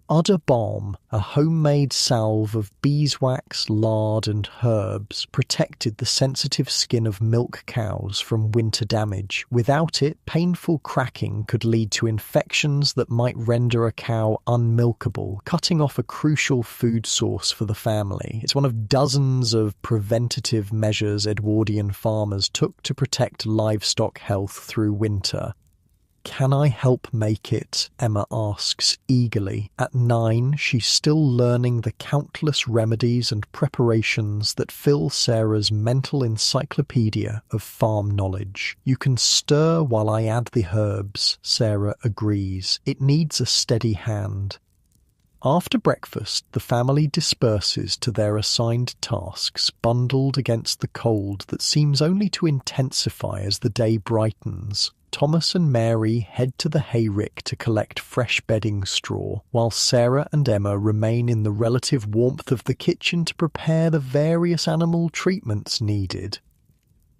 Udder balm, a homemade salve of beeswax, lard and herbs, protected the sensitive skin of milk cows from winter damage. Without it, painful cracking could lead to infections that might render a cow unmilkable, cutting off a crucial food source for the family. It's one of dozens of preventative measures Edwardian farmers took to protect livestock health through winter. "Can I help make it?" Emma asks eagerly. At 9, she's still learning the countless remedies and preparations that fill Sarah's mental encyclopedia of farm knowledge. "You can stir while I add the herbs," Sarah agrees. "It needs a steady hand." After breakfast, the family disperses to their assigned tasks, bundled against the cold that seems only to intensify as the day brightens. Thomas and Mary head to the hayrick to collect fresh bedding straw, while Sarah and Emma remain in the relative warmth of the kitchen to prepare the various animal treatments needed.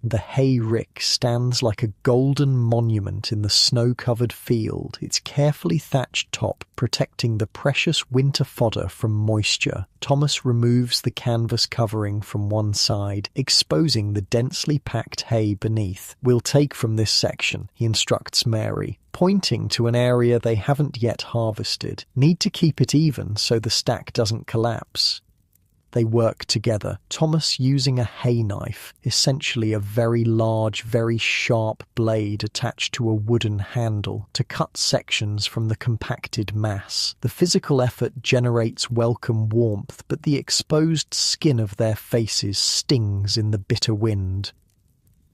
The hayrick stands like a golden monument in the snow-covered field, its carefully thatched top protecting the precious winter fodder from moisture. Thomas removes the canvas covering from one side, exposing the densely packed hay beneath. "We'll take from this section," he instructs Mary, pointing to an area they haven't yet harvested. "Need to keep it even so the stack doesn't collapse." They work together, Thomas using a hay knife, essentially a very large, very sharp blade attached to a wooden handle, to cut sections from the compacted mass. The physical effort generates welcome warmth, but the exposed skin of their faces stings in the bitter wind.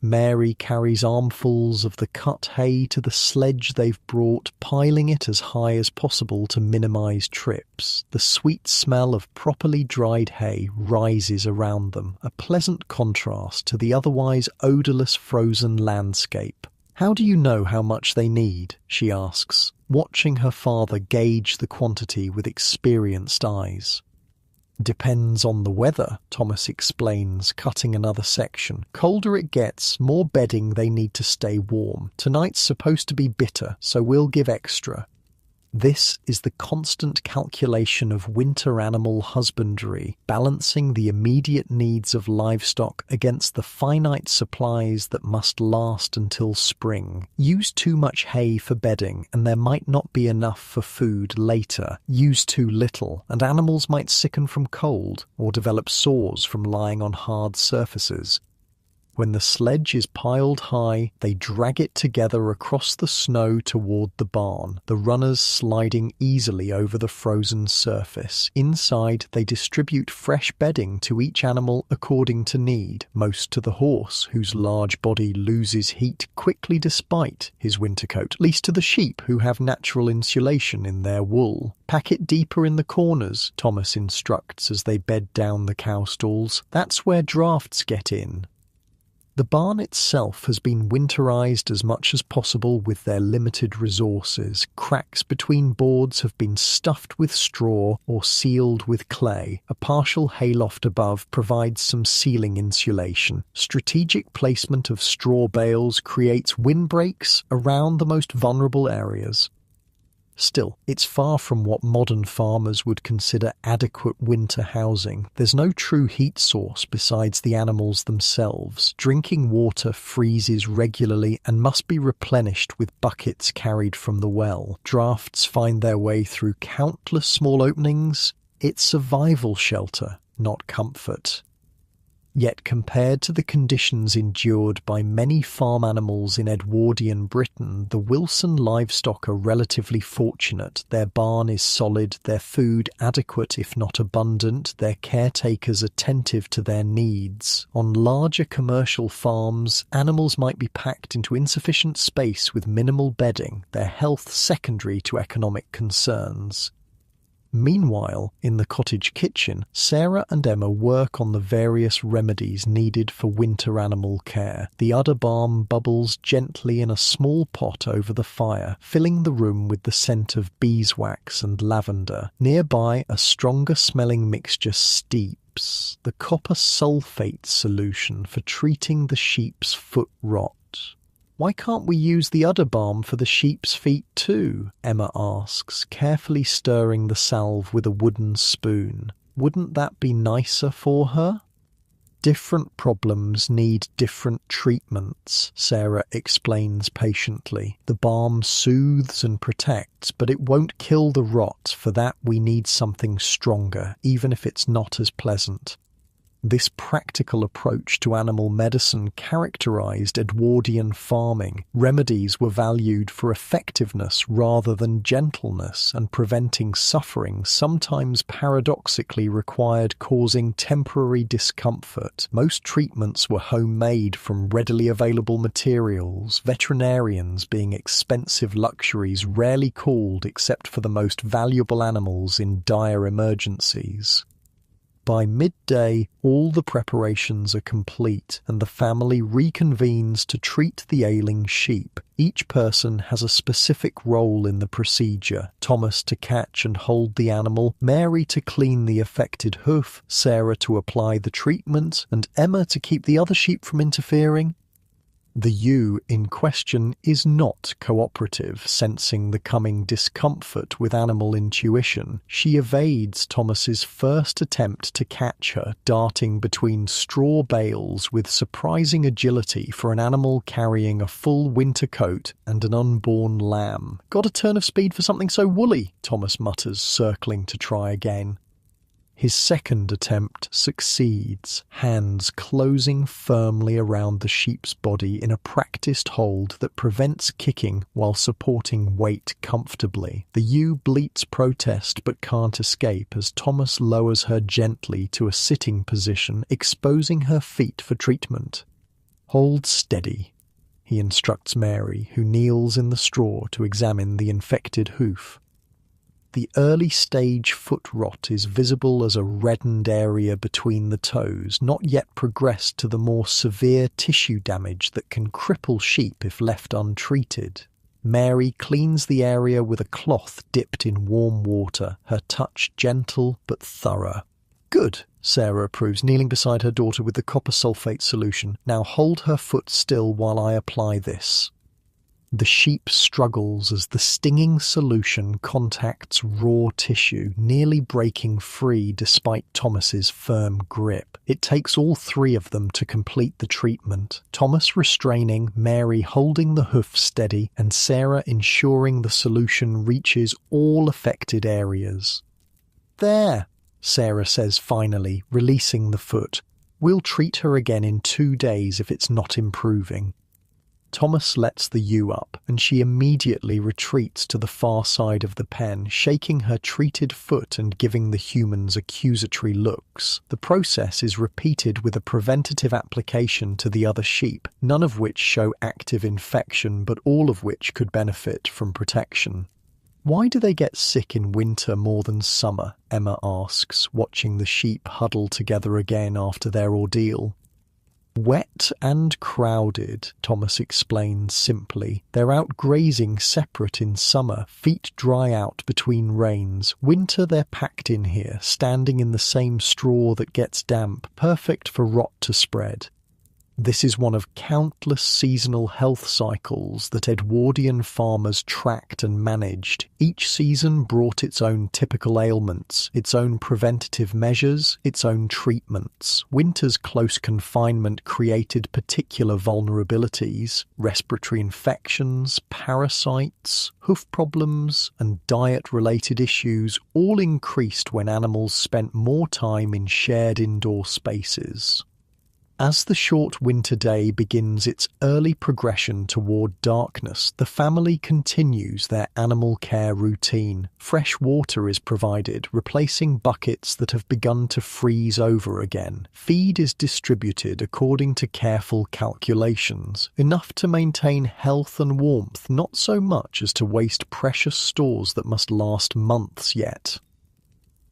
Mary carries armfuls of the cut hay to the sledge they've brought, piling it as high as possible to minimize trips. The sweet smell of properly dried hay rises around them, a pleasant contrast to the otherwise odorless frozen landscape. "How do you know how much they need?" she asks, watching her father gauge the quantity with experienced eyes. Depends on the weather, Thomas explains, cutting another section. Colder it gets, more bedding they need to stay warm. Tonight's supposed to be bitter, so we'll give extra. This is the constant calculation of winter animal husbandry, balancing the immediate needs of livestock against the finite supplies that must last until spring. Use too much hay for bedding, and there might not be enough for food later. Use too little, and animals might sicken from cold or develop sores from lying on hard surfaces. When the sledge is piled high, they drag it together across the snow toward the barn, the runners sliding easily over the frozen surface. Inside, they distribute fresh bedding to each animal according to need, most to the horse, whose large body loses heat quickly despite his winter coat, least to the sheep, who have natural insulation in their wool. Pack it deeper in the corners, Thomas instructs as they bed down the cow stalls. That's where drafts get in. The barn itself has been winterized as much as possible with their limited resources. Cracks between boards have been stuffed with straw or sealed with clay. A partial hayloft above provides some ceiling insulation. Strategic placement of straw bales creates windbreaks around the most vulnerable areas. Still, it's far from what modern farmers would consider adequate winter housing. There's no true heat source besides the animals themselves. Drinking water freezes regularly and must be replenished with buckets carried from the well. Drafts find their way through countless small openings. It's survival shelter, not comfort. Yet compared to the conditions endured by many farm animals in Edwardian Britain, the Wilson livestock are relatively fortunate. Their barn is solid, their food adequate if not abundant, their caretakers attentive to their needs. On larger commercial farms, animals might be packed into insufficient space with minimal bedding, their health secondary to economic concerns. Meanwhile, in the cottage kitchen, Sarah and Emma work on the various remedies needed for winter animal care. The udder balm bubbles gently in a small pot over the fire, filling the room with the scent of beeswax and lavender. Nearby, a stronger-smelling mixture steeps, the copper sulfate solution for treating the sheep's foot rot. "Why can't we use the udder balm for the sheep's feet too?" Emma asks, carefully stirring the salve with a wooden spoon. "Wouldn't that be nicer for her?" "Different problems need different treatments," Sarah explains patiently. "The balm soothes and protects, but it won't kill the rot. For that we need something stronger, even if it's not as pleasant." This practical approach to animal medicine characterized Edwardian farming. Remedies were valued for effectiveness rather than gentleness, and preventing suffering sometimes paradoxically required causing temporary discomfort. Most treatments were homemade from readily available materials, veterinarians being expensive luxuries rarely called except for the most valuable animals in dire emergencies. By midday, all the preparations are complete, and the family reconvenes to treat the ailing sheep. Each person has a specific role in the procedure: Thomas to catch and hold the animal, Mary to clean the affected hoof, Sarah to apply the treatment, and Emma to keep the other sheep from interfering. The ewe in question is not cooperative, sensing the coming discomfort with animal intuition. She evades Thomas's first attempt to catch her, darting between straw bales with surprising agility for an animal carrying a full winter coat and an unborn lamb. "Got a turn of speed for something so woolly," Thomas mutters, circling to try again. His second attempt succeeds, hands closing firmly around the sheep's body in a practiced hold that prevents kicking while supporting weight comfortably. The ewe bleats protest but can't escape as Thomas lowers her gently to a sitting position, exposing her feet for treatment. "Hold steady," he instructs Mary, who kneels in the straw to examine the infected hoof. The early stage foot rot is visible as a reddened area between the toes, not yet progressed to the more severe tissue damage that can cripple sheep if left untreated. Mary cleans the area with a cloth dipped in warm water, her touch gentle but thorough. Good, Sarah approves, kneeling beside her daughter with the copper sulfate solution. Now hold her foot still while I apply this. The sheep struggles as the stinging solution contacts raw tissue, nearly breaking free despite Thomas's firm grip. It takes all three of them to complete the treatment, Thomas restraining, Mary holding the hoof steady, and Sarah ensuring the solution reaches all affected areas. There, Sarah says finally, releasing the foot. We'll treat her again in 2 days if it's not improving. Thomas lets the ewe up, and she immediately retreats to the far side of the pen, shaking her treated foot and giving the humans accusatory looks. The process is repeated with a preventative application to the other sheep, none of which show active infection, but all of which could benefit from protection. Why do they get sick in winter more than summer? Emma asks, watching the sheep huddle together again after their ordeal. Wet and crowded, Thomas explains simply. They're out grazing separate in summer, feet dry out between rains. Winter they're packed in here, standing in the same straw that gets damp, perfect for rot to spread. This is one of countless seasonal health cycles that Edwardian farmers tracked and managed. Each season brought its own typical ailments, its own preventative measures, its own treatments. Winter's close confinement created particular vulnerabilities: respiratory infections, parasites, hoof problems, and diet-related issues all increased when animals spent more time in shared indoor spaces. As the short winter day begins its early progression toward darkness, the family continues their animal care routine. Fresh water is provided, replacing buckets that have begun to freeze over again. Feed is distributed according to careful calculations, enough to maintain health and warmth, not so much as to waste precious stores that must last months yet.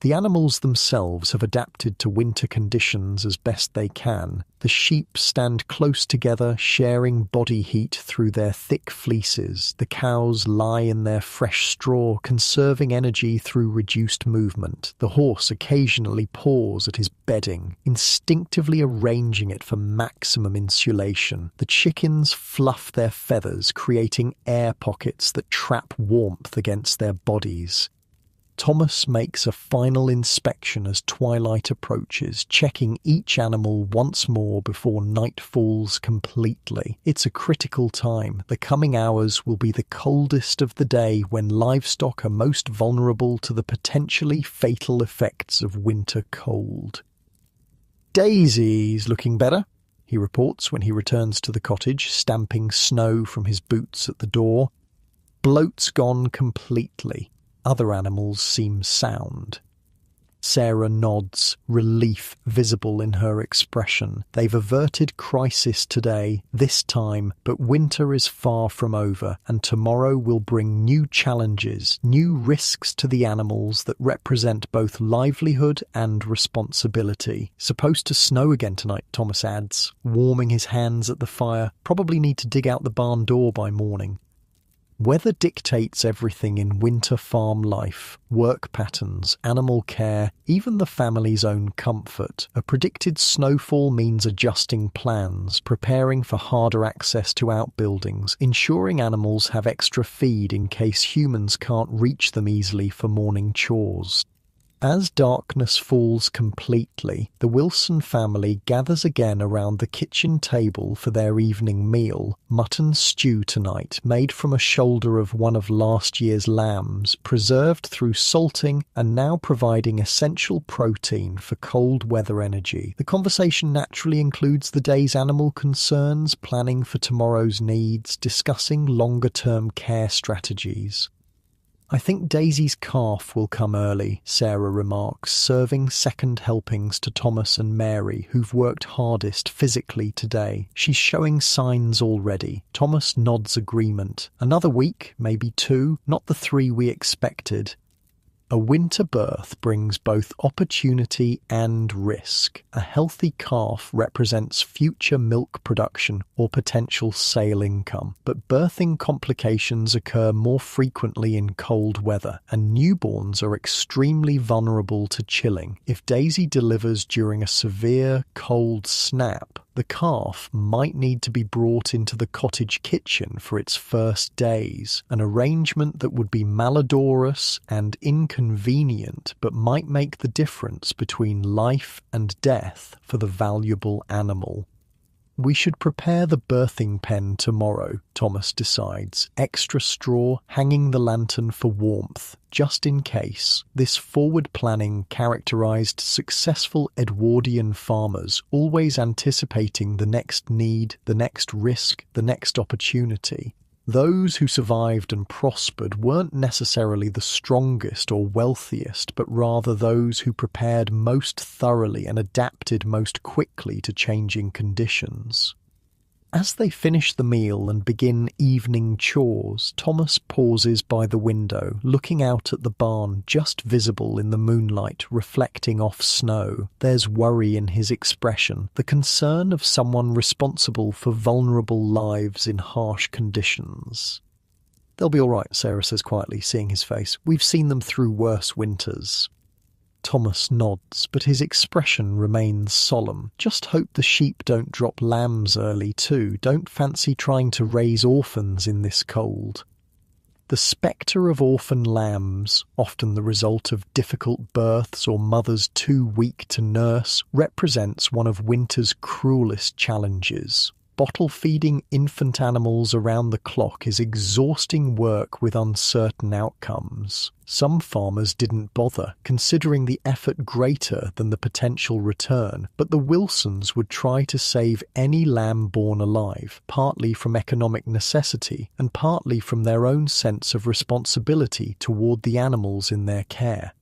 The animals themselves have adapted to winter conditions as best they can. The sheep stand close together, sharing body heat through their thick fleeces. The cows lie in their fresh straw, conserving energy through reduced movement. The horse occasionally paws at his bedding, instinctively arranging it for maximum insulation. The chickens fluff their feathers, creating air pockets that trap warmth against their bodies. Thomas makes a final inspection as twilight approaches, checking each animal once more before night falls completely. It's a critical time. The coming hours will be the coldest of the day, when livestock are most vulnerable to the potentially fatal effects of winter cold. "Daisy's looking better," he reports when he returns to the cottage, stamping snow from his boots at the door. "Bloat's gone completely. Other animals seem sound." Sarah nods, relief visible in her expression. They've averted crisis today, this time, but winter is far from over, and tomorrow will bring new challenges, new risks to the animals that represent both livelihood and responsibility. "Supposed to snow again tonight," Thomas adds, warming his hands at the fire. "Probably need to dig out the barn door by morning." Weather dictates everything in winter farm life: work patterns, animal care, even the family's own comfort. A predicted snowfall means adjusting plans, preparing for harder access to outbuildings, ensuring animals have extra feed in case humans can't reach them easily for morning chores. As darkness falls completely, the Wilson family gathers again around the kitchen table for their evening meal. Mutton stew tonight, made from a shoulder of one of last year's lambs, preserved through salting and now providing essential protein for cold weather energy. The conversation naturally includes the day's animal concerns, planning for tomorrow's needs, discussing longer-term care strategies. "I think Daisy's calf will come early," Sarah remarks, serving second helpings to Thomas and Mary, who've worked hardest physically today. "She's showing signs already." Thomas nods agreement. "Another week, maybe 2, not the 3 we expected." A winter birth brings both opportunity and risk. A healthy calf represents future milk production or potential sale income, but birthing complications occur more frequently in cold weather, and newborns are extremely vulnerable to chilling. If Daisy delivers during a severe cold snap, the calf might need to be brought into the cottage kitchen for its first days, an arrangement that would be malodorous and inconvenient but might make the difference between life and death for the valuable animal. We should prepare the birthing pen tomorrow, Thomas decides. Extra straw, hanging the lantern for warmth, just in case. This forward planning characterized successful Edwardian farmers, always anticipating the next need, the next risk, the next opportunity. Those who survived and prospered weren't necessarily the strongest or wealthiest, but rather those who prepared most thoroughly and adapted most quickly to changing conditions. As they finish the meal and begin evening chores, Thomas pauses by the window, looking out at the barn just visible in the moonlight, reflecting off snow. There's worry in his expression, the concern of someone responsible for vulnerable lives in harsh conditions. "They'll be all right," Sarah says quietly, seeing his face. "We've seen them through worse winters." Thomas nods, but his expression remains solemn. "Just hope the sheep don't drop lambs early too. Don't fancy trying to raise orphans in this cold." The spectre of orphan lambs, often the result of difficult births or mothers too weak to nurse, represents one of winter's cruelest challenges. Bottle-feeding infant animals around the clock is exhausting work with uncertain outcomes. Some farmers didn't bother, considering the effort greater than the potential return, but the Wilsons would try to save any lamb born alive, partly from economic necessity and partly from their own sense of responsibility toward the animals in their care.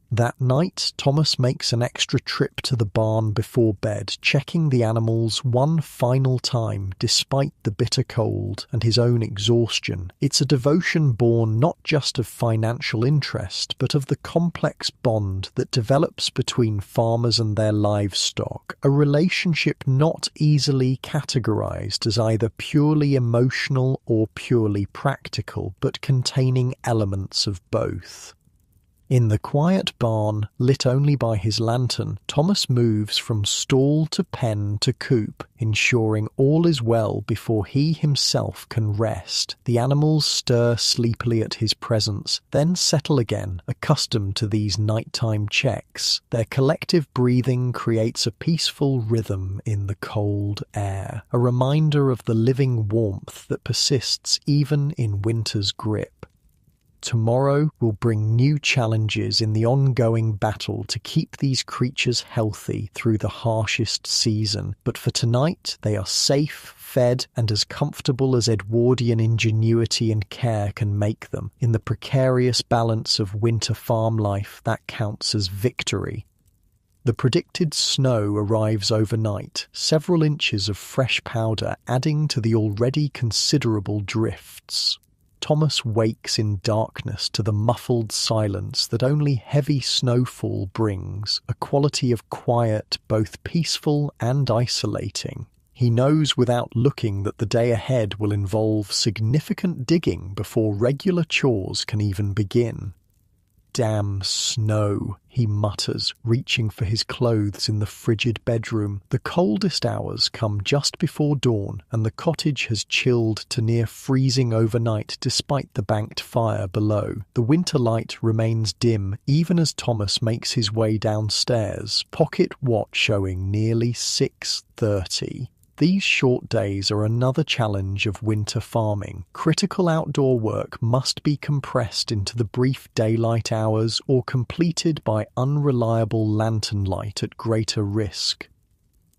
That night, Thomas makes an extra trip to the barn before bed, checking the animals one final time despite the bitter cold and his own exhaustion. It's a devotion born not just of financial interest, but of the complex bond that develops between farmers and their livestock, a relationship not easily categorized as either purely emotional or purely practical, but containing elements of both. In the quiet barn, lit only by his lantern, Thomas moves from stall to pen to coop, ensuring all is well before he himself can rest. The animals stir sleepily at his presence, then settle again, accustomed to these nighttime checks. Their collective breathing creates a peaceful rhythm in the cold air, a reminder of the living warmth that persists even in winter's grip. Tomorrow will bring new challenges in the ongoing battle to keep these creatures healthy through the harshest season, but for tonight they are safe, fed, and as comfortable as Edwardian ingenuity and care can make them. In the precarious balance of winter farm life, that counts as victory. The predicted snow arrives overnight, several inches of fresh powder adding to the already considerable drifts. Thomas wakes in darkness to the muffled silence that only heavy snowfall brings, a quality of quiet both peaceful and isolating. He knows without looking that the day ahead will involve significant digging before regular chores can even begin. "Damn snow," he mutters, reaching for his clothes in the frigid bedroom. The coldest hours come just before dawn, and the cottage has chilled to near freezing overnight despite the banked fire below. The winter light remains dim even as Thomas makes his way downstairs, pocket watch showing nearly 6:30. These short days are another challenge of winter farming. Critical outdoor work must be compressed into the brief daylight hours or completed by unreliable lantern light at greater risk.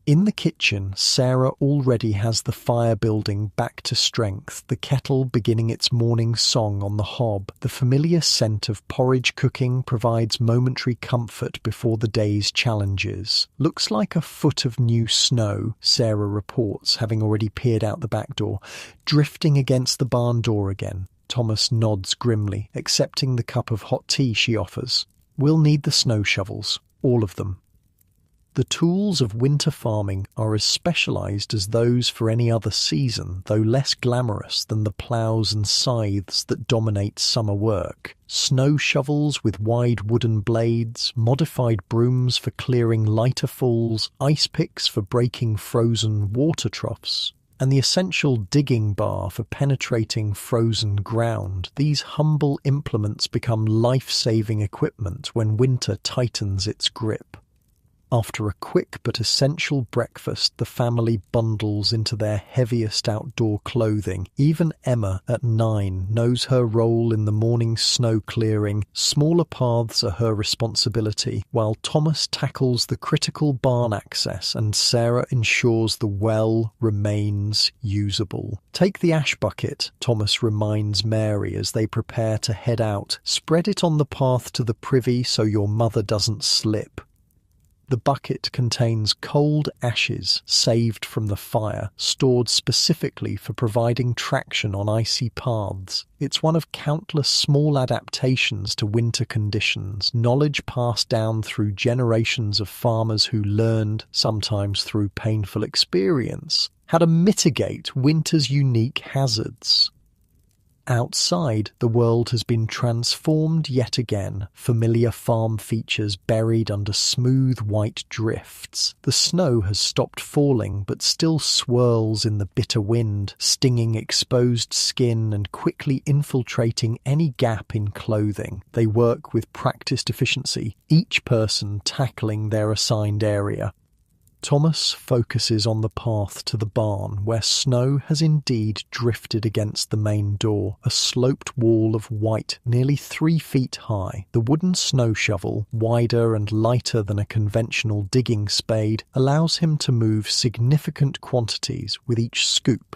In the kitchen, Sarah already has the fire building back to strength, the kettle beginning its morning song on the hob. The familiar scent of porridge cooking provides momentary comfort before the day's challenges. "Looks like a foot of new snow," Sarah reports, having already peered out the back door, "drifting against the barn door again." Thomas nods grimly, accepting the cup of hot tea she offers. We'll need the snow shovels, all of them. The tools of winter farming are as specialised as those for any other season, though less glamorous than the ploughs and scythes that dominate summer work. Snow shovels with wide wooden blades, modified brooms for clearing lighter falls, ice picks for breaking frozen water troughs, and the essential digging bar for penetrating frozen ground. These humble implements become life-saving equipment when winter tightens its grip. After a quick but essential breakfast, the family bundles into their heaviest outdoor clothing. Even Emma, at 9, knows her role in the morning snow clearing. Smaller paths are her responsibility, while Thomas tackles the critical barn access and Sarah ensures the well remains usable. Take the ash bucket, Thomas reminds Mary as they prepare to head out. Spread it on the path to the privy so your mother doesn't slip. The bucket contains cold ashes saved from the fire, stored specifically for providing traction on icy paths. It's one of countless small adaptations to winter conditions, knowledge passed down through generations of farmers who learned, sometimes through painful experience, how to mitigate winter's unique hazards. Outside, the world has been transformed yet again, familiar farm features buried under smooth white drifts. The snow has stopped falling but still swirls in the bitter wind, stinging exposed skin and quickly infiltrating any gap in clothing. They work with practiced efficiency, each person tackling their assigned area. Thomas focuses on the path to the barn, where snow has indeed drifted against the main door, a sloped wall of white nearly 3 feet high. The wooden snow shovel, wider and lighter than a conventional digging spade, allows him to move significant quantities with each scoop.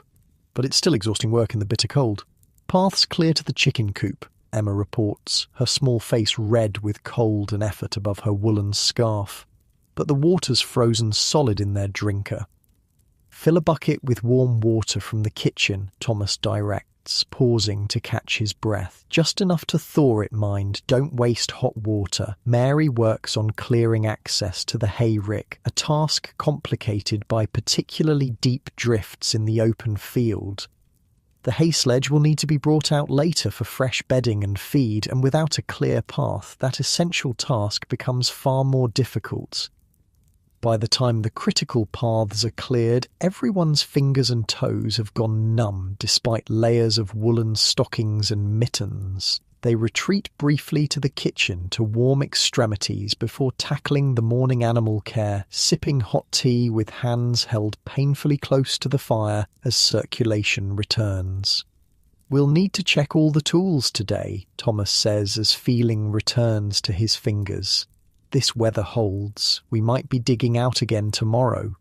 But it's still exhausting work in the bitter cold. Paths clear to the chicken coop, Emma reports, her small face red with cold and effort above her woolen scarf. But the water's frozen solid in their drinker. Fill a bucket with warm water from the kitchen, Thomas directs, pausing to catch his breath. Just enough to thaw it, mind. Don't waste hot water. Mary works on clearing access to the hay rick, a task complicated by particularly deep drifts in the open field. The hay sledge will need to be brought out later for fresh bedding and feed, and without a clear path, that essential task becomes far more difficult. By the time the critical paths are cleared, everyone's fingers and toes have gone numb despite layers of woolen stockings and mittens. They retreat briefly to the kitchen to warm extremities before tackling the morning animal care, sipping hot tea with hands held painfully close to the fire as circulation returns. We'll need to check all the tools today, Thomas says as feeling returns to his fingers. This weather holds. We might be digging out again tomorrow.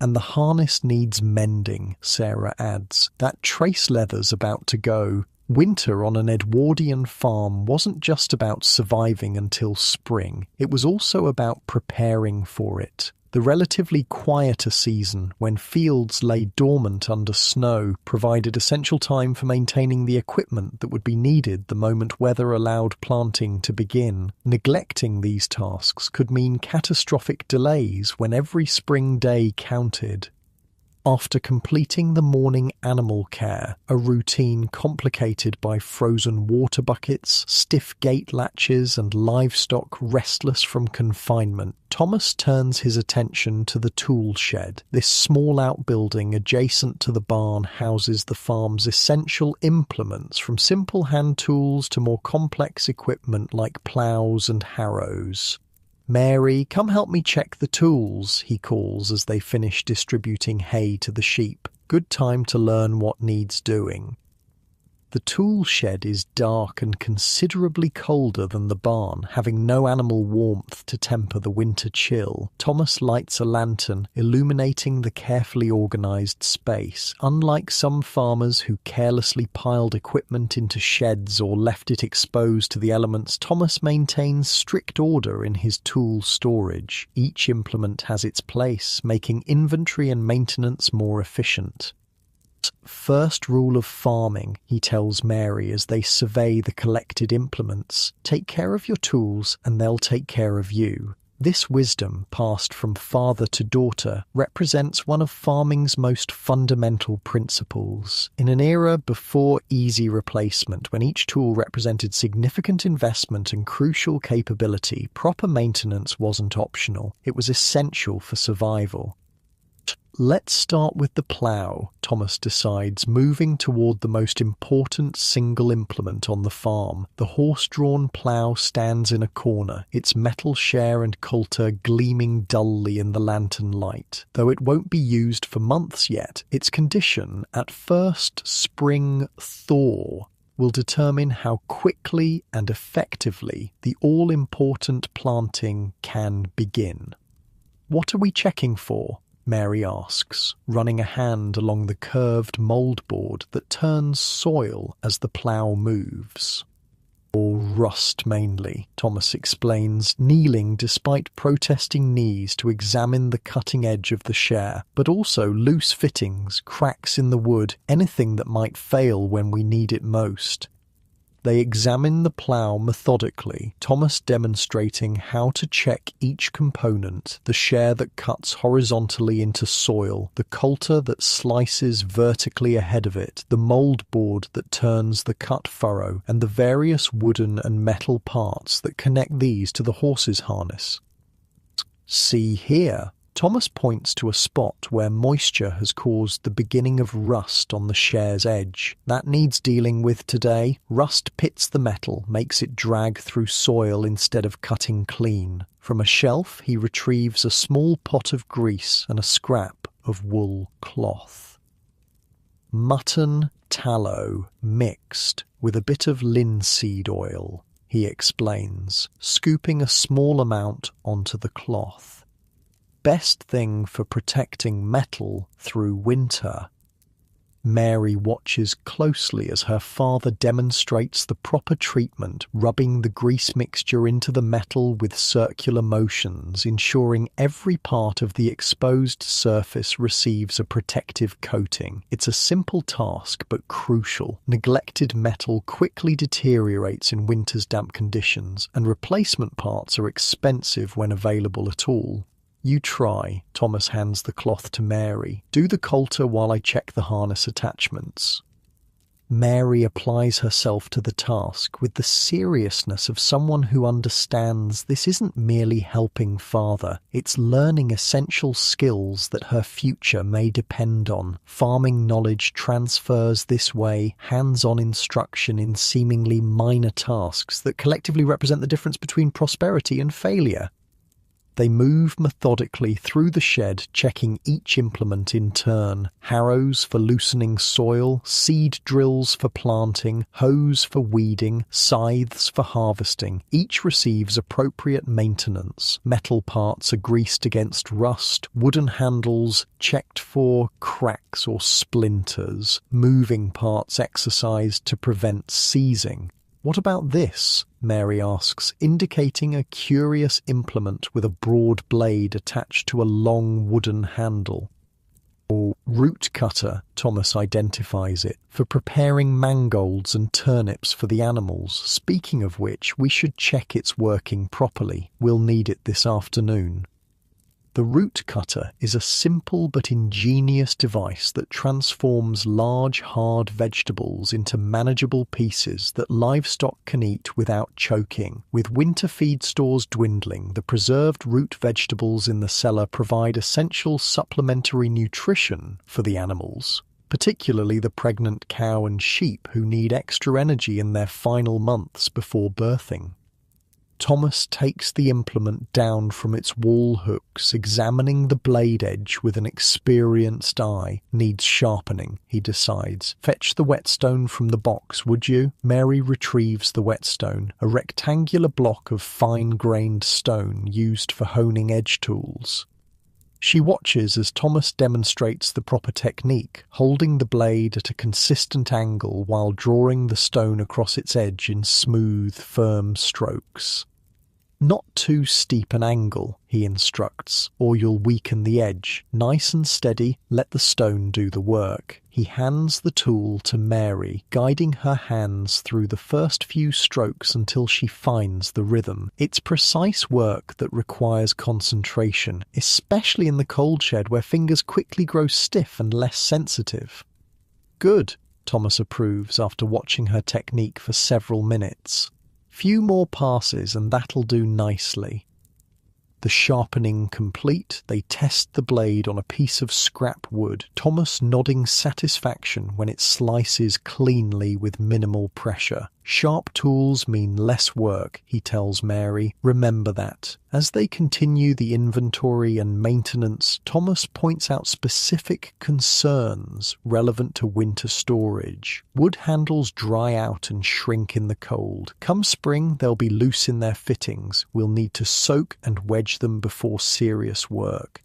And the harness needs mending, Sarah adds. That trace leather's about to go. Winter on an Edwardian farm wasn't just about surviving until spring. It was also about preparing for it. The relatively quieter season, when fields lay dormant under snow, provided essential time for maintaining the equipment that would be needed the moment weather allowed planting to begin. Neglecting these tasks could mean catastrophic delays when every spring day counted. After completing the morning animal care, a routine complicated by frozen water buckets, stiff gate latches, and livestock restless from confinement, Thomas turns his attention to the tool shed. This small outbuilding adjacent to the barn houses the farm's essential implements, from simple hand tools to more complex equipment like ploughs and harrows. "Mary, come help me check the tools," he calls as they finish distributing hay to the sheep. Good time to learn what needs doing. The tool shed is dark and considerably colder than the barn, having no animal warmth to temper the winter chill. Thomas lights a lantern, illuminating the carefully organised space. Unlike some farmers who carelessly piled equipment into sheds or left it exposed to the elements, Thomas maintains strict order in his tool storage. Each implement has its place, making inventory and maintenance more efficient. First rule of farming, he tells Mary as they survey the collected implements. Take care of your tools and they'll take care of you. This wisdom, passed from father to daughter, represents one of farming's most fundamental principles. In an era before easy replacement, when each tool represented significant investment and crucial capability, proper maintenance wasn't optional. It was essential for survival. Let's start with the plough, Thomas decides, moving toward the most important single implement on the farm. The horse-drawn plough stands in a corner, its metal share and coulter gleaming dully in the lantern light. Though it won't be used for months yet, its condition, at first spring thaw, will determine how quickly and effectively the all-important planting can begin. What are we checking for? Mary asks, running a hand along the curved mouldboard that turns soil as the plough moves. Or rust mainly, Thomas explains, kneeling despite protesting knees to examine the cutting edge of the share, but also loose fittings, cracks in the wood, anything that might fail when we need it most. They examine the plough methodically, Thomas demonstrating how to check each component: the share that cuts horizontally into soil, the coulter that slices vertically ahead of it, the mouldboard that turns the cut furrow, and the various wooden and metal parts that connect these to the horse's harness. See here. Thomas points to a spot where moisture has caused the beginning of rust on the share's edge. That needs dealing with today. Rust pits the metal, makes it drag through soil instead of cutting clean. From a shelf, he retrieves a small pot of grease and a scrap of wool cloth. Mutton tallow mixed with a bit of linseed oil, he explains, scooping a small amount onto the cloth. Best thing for protecting metal through winter. Mary watches closely as her father demonstrates the proper treatment, rubbing the grease mixture into the metal with circular motions, ensuring every part of the exposed surface receives a protective coating. It's a simple task, but crucial. Neglected metal quickly deteriorates in winter's damp conditions, and replacement parts are expensive when available at all. You try. Thomas hands the cloth to Mary. Do the coulter while I check the harness attachments. Mary applies herself to the task with the seriousness of someone who understands this isn't merely helping father, it's learning essential skills that her future may depend on. Farming knowledge transfers this way, hands-on instruction in seemingly minor tasks that collectively represent the difference between prosperity and failure. They move methodically through the shed, checking each implement in turn. Harrows for loosening soil, seed drills for planting, hoes for weeding, scythes for harvesting. Each receives appropriate maintenance. Metal parts are greased against rust, wooden handles checked for cracks or splinters, moving parts exercised to prevent seizing. What about this? Mary asks, indicating a curious implement with a broad blade attached to a long wooden handle. Or root cutter, Thomas identifies it, for preparing mangolds and turnips for the animals, speaking of which we should check it's working properly. We'll need it this afternoon. The root cutter is a simple but ingenious device that transforms large, hard vegetables into manageable pieces that livestock can eat without choking. With winter feed stores dwindling, the preserved root vegetables in the cellar provide essential supplementary nutrition for the animals, particularly the pregnant cow and sheep who need extra energy in their final months before birthing. Thomas takes the implement down from its wall hooks, examining the blade edge with an experienced eye. Needs sharpening, he decides. Fetch the whetstone from the box, would you? Mary retrieves the whetstone, a rectangular block of fine-grained stone used for honing edge tools. She watches as Thomas demonstrates the proper technique, holding the blade at a consistent angle while drawing the stone across its edge in smooth, firm strokes. Not too steep an angle, he instructs, or you'll weaken the edge. Nice and steady, let the stone do the work. He hands the tool to Mary, guiding her hands through the first few strokes until she finds the rhythm. It's precise work that requires concentration, especially in the cold shed where fingers quickly grow stiff and less sensitive. Good, Thomas approves after watching her technique for several minutes. Few more passes and that'll do nicely. The sharpening complete, they test the blade on a piece of scrap wood, Thomas nodding satisfaction when it slices cleanly with minimal pressure. Sharp tools mean less work, he tells Mary. Remember that. As they continue the inventory and maintenance, Thomas points out specific concerns relevant to winter storage. Wood handles dry out and shrink in the cold. Come spring, they'll be loose in their fittings. We'll need to soak and wedge them before serious work.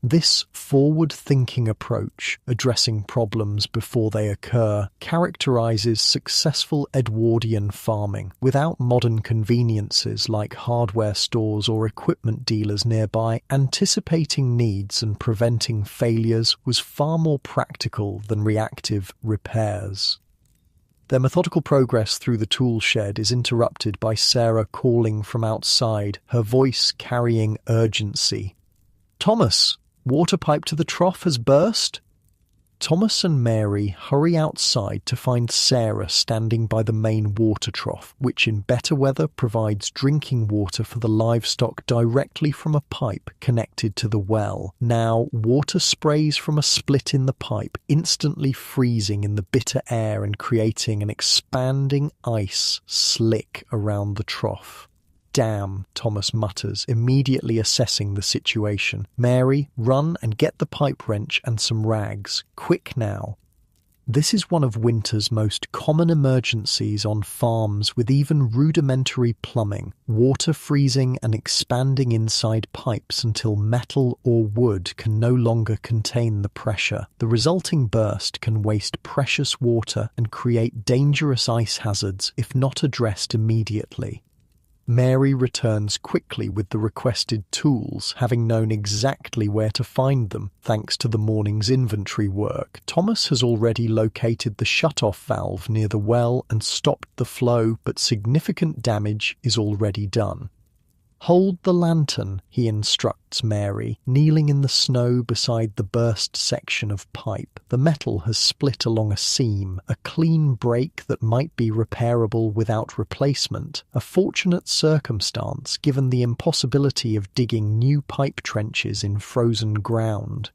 This forward-thinking approach, addressing problems before they occur, characterizes successful Edwardian farming. Without modern conveniences like hardware stores or equipment dealers nearby, anticipating needs and preventing failures was far more practical than reactive repairs. Their methodical progress through the tool shed is interrupted by Sarah calling from outside, her voice carrying urgency. "Thomas! Water pipe to the trough has burst." Thomas and Mary hurry outside to find Sarah standing by the main water trough, which in better weather provides drinking water for the livestock directly from a pipe connected to the well. Now, water sprays from a split in the pipe, instantly freezing in the bitter air and creating an expanding ice slick around the trough. "Damn," Thomas mutters, immediately assessing the situation. "Mary, run and get the pipe wrench and some rags. Quick now." This is one of winter's most common emergencies on farms with even rudimentary plumbing, water freezing and expanding inside pipes until metal or wood can no longer contain the pressure. The resulting burst can waste precious water and create dangerous ice hazards if not addressed immediately. Mary returns quickly with the requested tools, having known exactly where to find them, thanks to the morning's inventory work. Thomas has already located the shut-off valve near the well and stopped the flow, but significant damage is already done. "Hold the lantern," he instructs Mary, kneeling in the snow beside the burst section of pipe. The metal has split along a seam, a clean break that might be repairable without replacement, a fortunate circumstance given the impossibility of digging new pipe trenches in frozen ground.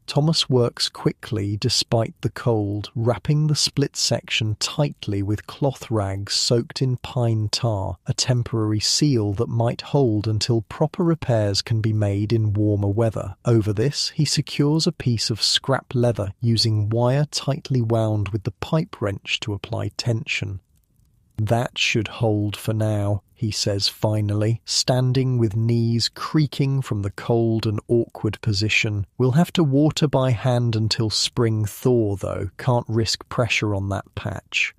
Thomas works quickly despite the cold, wrapping the split section tightly with cloth rags soaked in pine tar, a temporary seal that might hold until proper repairs can be made in warmer weather. Over this, he secures a piece of scrap leather using wire tightly wound with the pipe wrench to apply tension. "That should hold for now," he says finally, standing with knees creaking from the cold and awkward position. "We'll have to water by hand until spring thaw, though. Can't risk pressure on that patch."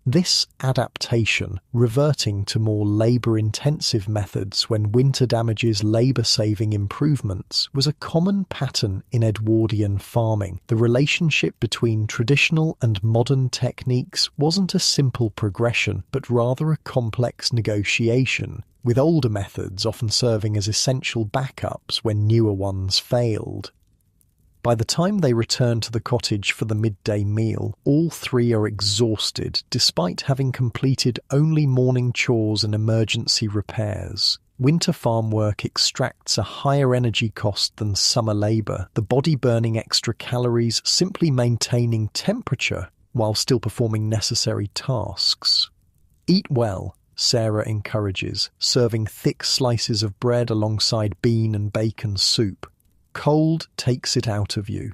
This adaptation, reverting to more labour-intensive methods when winter damages labour-saving improvements, was a common pattern in Edwardian farming. The relationship between traditional and modern techniques wasn't a simple progression, but rather a complex negotiation, with older methods often serving as essential backups when newer ones failed. By the time they return to the cottage for the midday meal, all three are exhausted, despite having completed only morning chores and emergency repairs. Winter farm work extracts a higher energy cost than summer labour, the body burning extra calories simply maintaining temperature while still performing necessary tasks. "Eat well," Sarah encourages, serving thick slices of bread alongside bean and bacon soup. "Cold takes it out of you."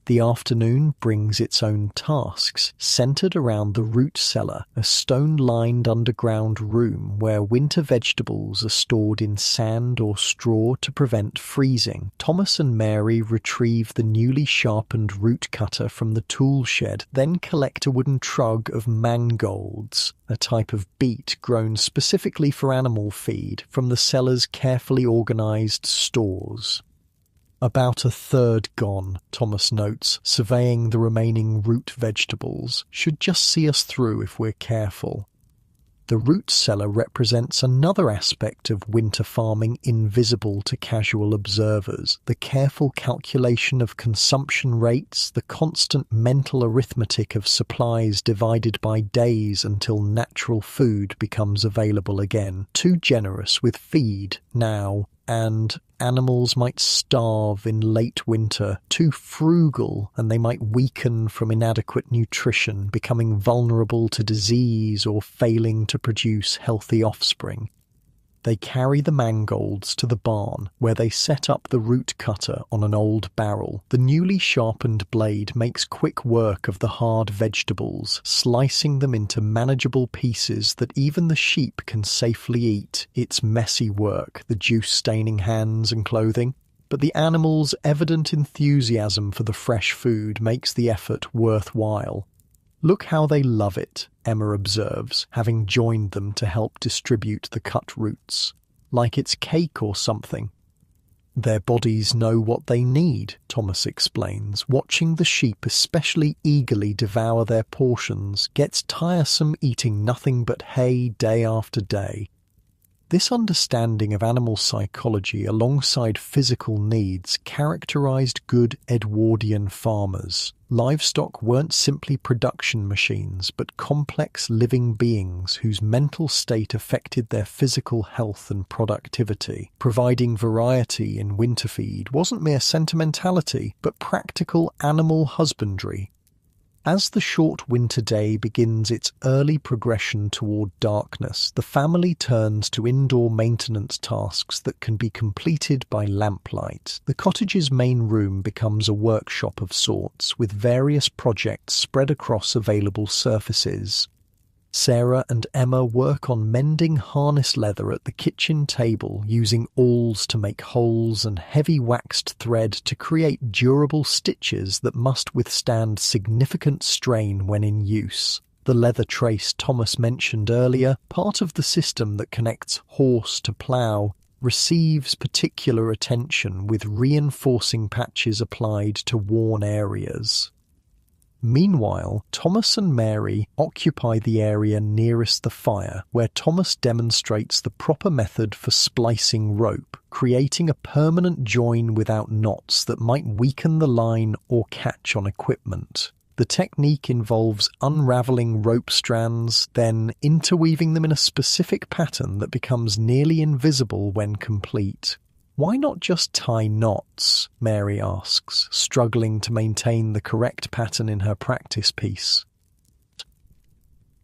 The afternoon brings its own tasks, centered around the root cellar, a stone-lined underground room where winter vegetables are stored in sand or straw to prevent freezing. Thomas and Mary retrieve the newly sharpened root cutter from the tool shed, then collect a wooden trug of mangolds, a type of beet grown specifically for animal feed, from the cellar's carefully organized stores. About a third gone, Thomas notes, surveying the remaining root vegetables. Should just see us through if we're careful. The root cellar represents another aspect of winter farming invisible to casual observers. The careful calculation of consumption rates, the constant mental arithmetic of supplies divided by days until natural food becomes available again. Too generous with feed now, and animals might starve in late winter. Too frugal, and they might weaken from inadequate nutrition, becoming vulnerable to disease or failing to produce healthy offspring. They carry the mangolds to the barn, where they set up the root cutter on an old barrel. The newly sharpened blade makes quick work of the hard vegetables, slicing them into manageable pieces that even the sheep can safely eat. It's messy work, the juice-staining hands and clothing, but the animals' evident enthusiasm for the fresh food makes the effort worthwhile. "Look how they love it," Emma observes, having joined them to help distribute the cut roots. "Like it's cake or something." "Their bodies know what they need," Thomas explains. "Watching the sheep especially eagerly devour their portions gets tiresome eating nothing but hay day after day." This understanding of animal psychology alongside physical needs characterized good Edwardian farmers. Livestock weren't simply production machines, but complex living beings whose mental state affected their physical health and productivity. Providing variety in winter feed wasn't mere sentimentality, but practical animal husbandry. As the short winter day begins its early progression toward darkness, the family turns to indoor maintenance tasks that can be completed by lamplight. The cottage's main room becomes a workshop of sorts, with various projects spread across available surfaces. Sarah and Emma work on mending harness leather at the kitchen table, using awls to make holes and heavy waxed thread to create durable stitches that must withstand significant strain when in use. The leather trace Thomas mentioned earlier, part of the system that connects horse to plough, receives particular attention, with reinforcing patches applied to worn areas. Meanwhile, Thomas and Mary occupy the area nearest the fire, where Thomas demonstrates the proper method for splicing rope, creating a permanent join without knots that might weaken the line or catch on equipment. The technique involves unraveling rope strands, then interweaving them in a specific pattern that becomes nearly invisible when complete. "Why not just tie knots?" Mary asks, struggling to maintain the correct pattern in her practice piece.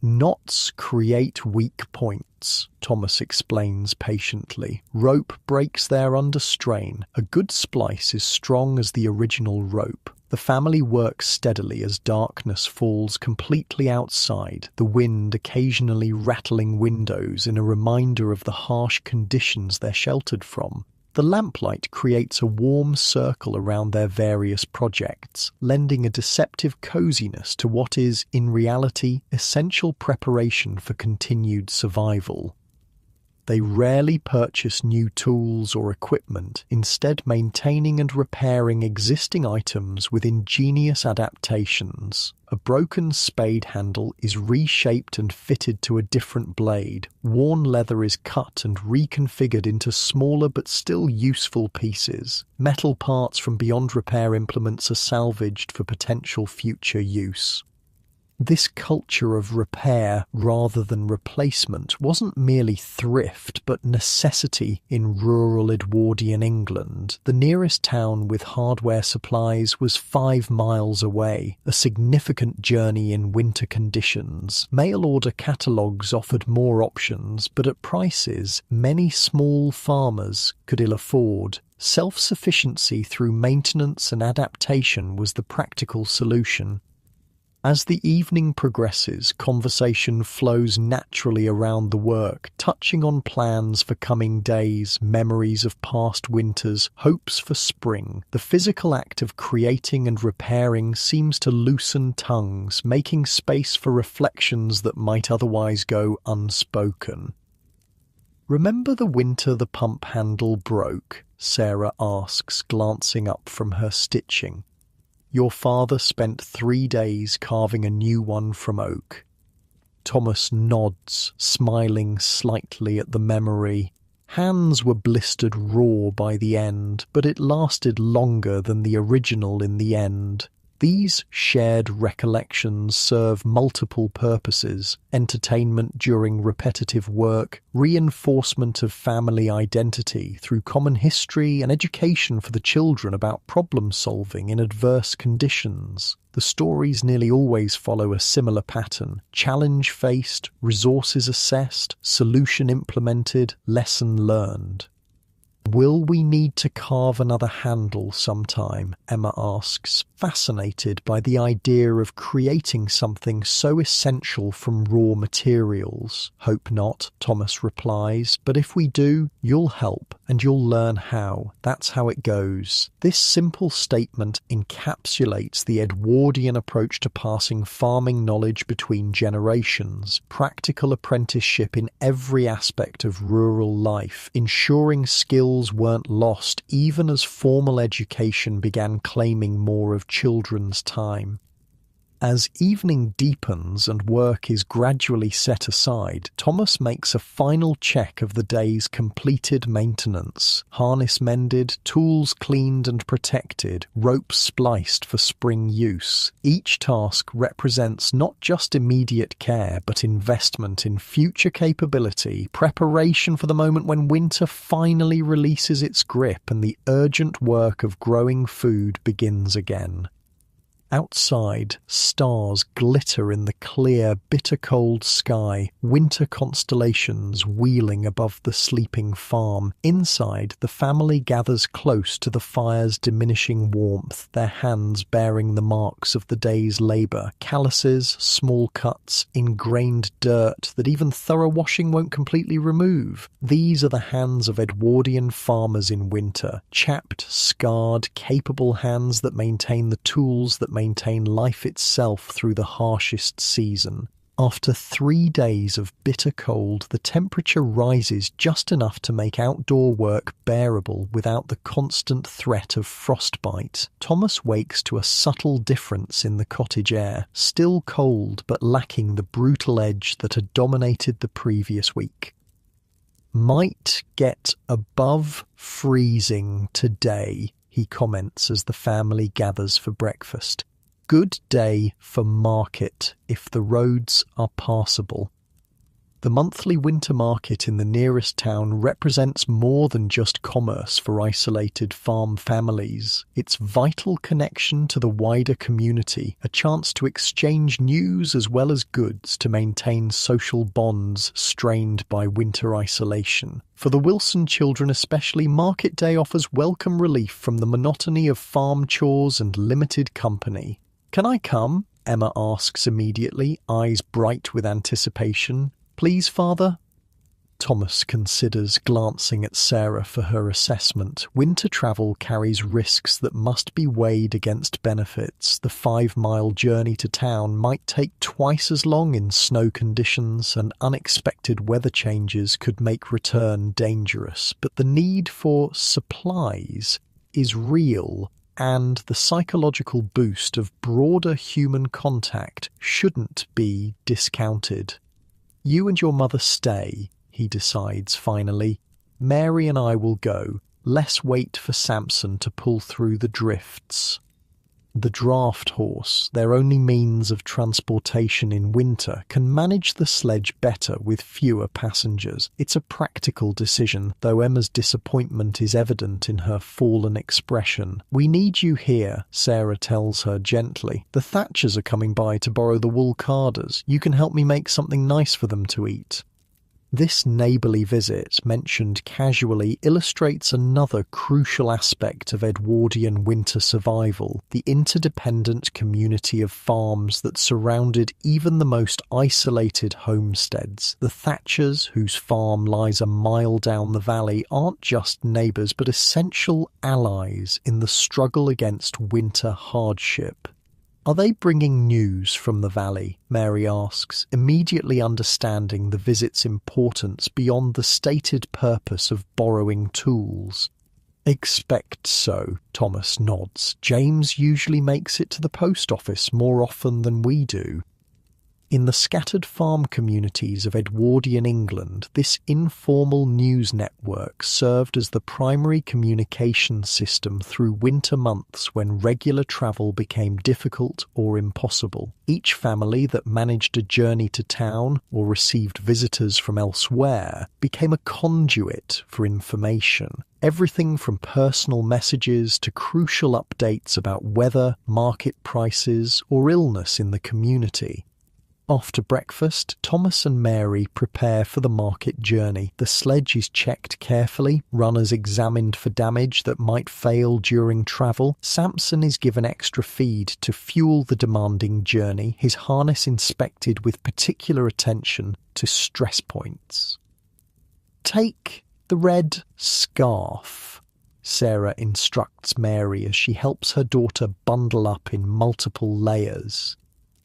"Knots create weak points," Thomas explains patiently. "Rope breaks there under strain. A good splice is strong as the original rope." The family works steadily as darkness falls completely outside, the wind occasionally rattling windows in a reminder of the harsh conditions they're sheltered from. The lamplight creates a warm circle around their various projects, lending a deceptive coziness to what is, in reality, essential preparation for continued survival. They rarely purchase new tools or equipment, instead maintaining and repairing existing items with ingenious adaptations. A broken spade handle is reshaped and fitted to a different blade. Worn leather is cut and reconfigured into smaller but still useful pieces. Metal parts from beyond repair implements are salvaged for potential future use. This culture of repair rather than replacement wasn't merely thrift but necessity in rural Edwardian England. The nearest town with hardware supplies was 5 miles away, a significant journey in winter conditions. Mail-order catalogues offered more options, but at prices many small farmers could ill afford. Self-sufficiency through maintenance and adaptation was the practical solution. As the evening progresses, conversation flows naturally around the work, touching on plans for coming days, memories of past winters, hopes for spring. The physical act of creating and repairing seems to loosen tongues, making space for reflections that might otherwise go unspoken. "Remember the winter the pump handle broke?" Sarah asks, glancing up from her stitching. "Your father spent 3 days carving a new one from oak." Thomas nods, smiling slightly at the memory. Hands were blistered raw by the end, but it lasted longer than the original in the end. These shared recollections serve multiple purposes: entertainment during repetitive work, reinforcement of family identity through common history, and education for the children about problem-solving in adverse conditions. The stories nearly always follow a similar pattern: challenge faced, resources assessed, solution implemented, lesson learned. "Will we need to carve another handle sometime?" Emma asks, fascinated by the idea of creating something so essential from raw materials. "Hope not," Thomas replies, "but if we do, you'll help and you'll learn how. That's how it goes." This simple statement encapsulates the Edwardian approach to passing farming knowledge between generations, practical apprenticeship in every aspect of rural life, ensuring skills weren't lost even as formal education began claiming more of children's time. As evening deepens and work is gradually set aside, Thomas makes a final check of the day's completed maintenance: harness mended, tools cleaned and protected, ropes spliced for spring use. Each task represents not just immediate care, but investment in future capability, preparation for the moment when winter finally releases its grip and the urgent work of growing food begins again. Outside, stars glitter in the clear, bitter-cold sky, winter constellations wheeling above the sleeping farm. Inside, the family gathers close to the fire's diminishing warmth, their hands bearing the marks of the day's labour: calluses, small cuts, ingrained dirt that even thorough washing won't completely remove. These are the hands of Edwardian farmers in winter: chapped, scarred, capable hands that maintain the tools that maintain life itself through the harshest season. After 3 days of bitter cold, the temperature rises just enough to make outdoor work bearable without the constant threat of frostbite. Thomas wakes to a subtle difference in the cottage air, still cold but lacking the brutal edge that had dominated the previous week. "Might get above freezing today," he comments as the family gathers for breakfast. "Good day for market if the roads are passable." The monthly winter market in the nearest town represents more than just commerce for isolated farm families. It's vital connection to the wider community, a chance to exchange news as well as goods to maintain social bonds strained by winter isolation. For the Wilson children especially, market day offers welcome relief from the monotony of farm chores and limited company. "Can I come?" Emma asks immediately, eyes bright with anticipation. "Please, father?" Thomas considers, glancing at Sarah for her assessment. Winter travel carries risks that must be weighed against benefits. The 5-mile journey to town might take twice as long in snow conditions, and unexpected weather changes could make return dangerous. But the need for supplies is real, and the psychological boost of broader human contact shouldn't be discounted. "You and your mother stay," he decides finally. "Mary and I will go. Let's wait for Samson to pull through the drifts." The draft horse, their only means of transportation in winter, can manage the sledge better with fewer passengers. It's a practical decision, though Emma's disappointment is evident in her fallen expression. "We need you here," Sarah tells her gently. "The Thatchers are coming by to borrow the wool carders. You can help me make something nice for them to eat." This neighbourly visit, mentioned casually, illustrates another crucial aspect of Edwardian winter survival, the interdependent community of farms that surrounded even the most isolated homesteads. The Thatchers, whose farm lies a mile down the valley, aren't just neighbours but essential allies in the struggle against winter hardship. "Are they bringing news from the valley?" Mary asks, immediately understanding the visit's importance beyond the stated purpose of borrowing tools. "Expect so," Thomas nods. "James usually makes it to the post office more often than we do." In the scattered farm communities of Edwardian England, this informal news network served as the primary communication system through winter months when regular travel became difficult or impossible. Each family that managed a journey to town or received visitors from elsewhere became a conduit for information. Everything from personal messages to crucial updates about weather, market prices, or illness in the community. After breakfast, Thomas and Mary prepare for the market journey. The sledge is checked carefully, runners examined for damage that might fail during travel. Samson is given extra feed to fuel the demanding journey, his harness inspected with particular attention to stress points. "Take the red scarf," Sarah instructs Mary as she helps her daughter bundle up in multiple layers.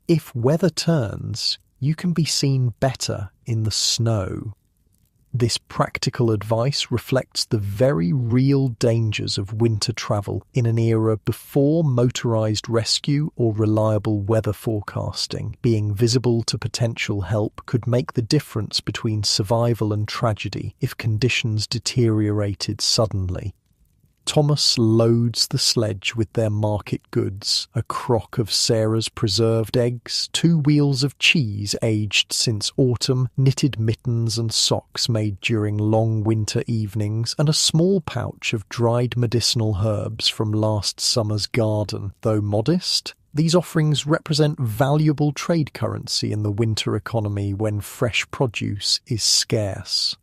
"If weather turns, you can be seen better in the snow." This practical advice reflects the very real dangers of winter travel in an era before motorised rescue or reliable weather forecasting. Being visible to potential help could make the difference between survival and tragedy if conditions deteriorated suddenly. Thomas loads the sledge with their market goods, a crock of Sarah's preserved eggs, 2 wheels of cheese aged since autumn, knitted mittens and socks made during long winter evenings, and a small pouch of dried medicinal herbs from last summer's garden. Though modest, these offerings represent valuable trade currency in the winter economy when fresh produce is scarce.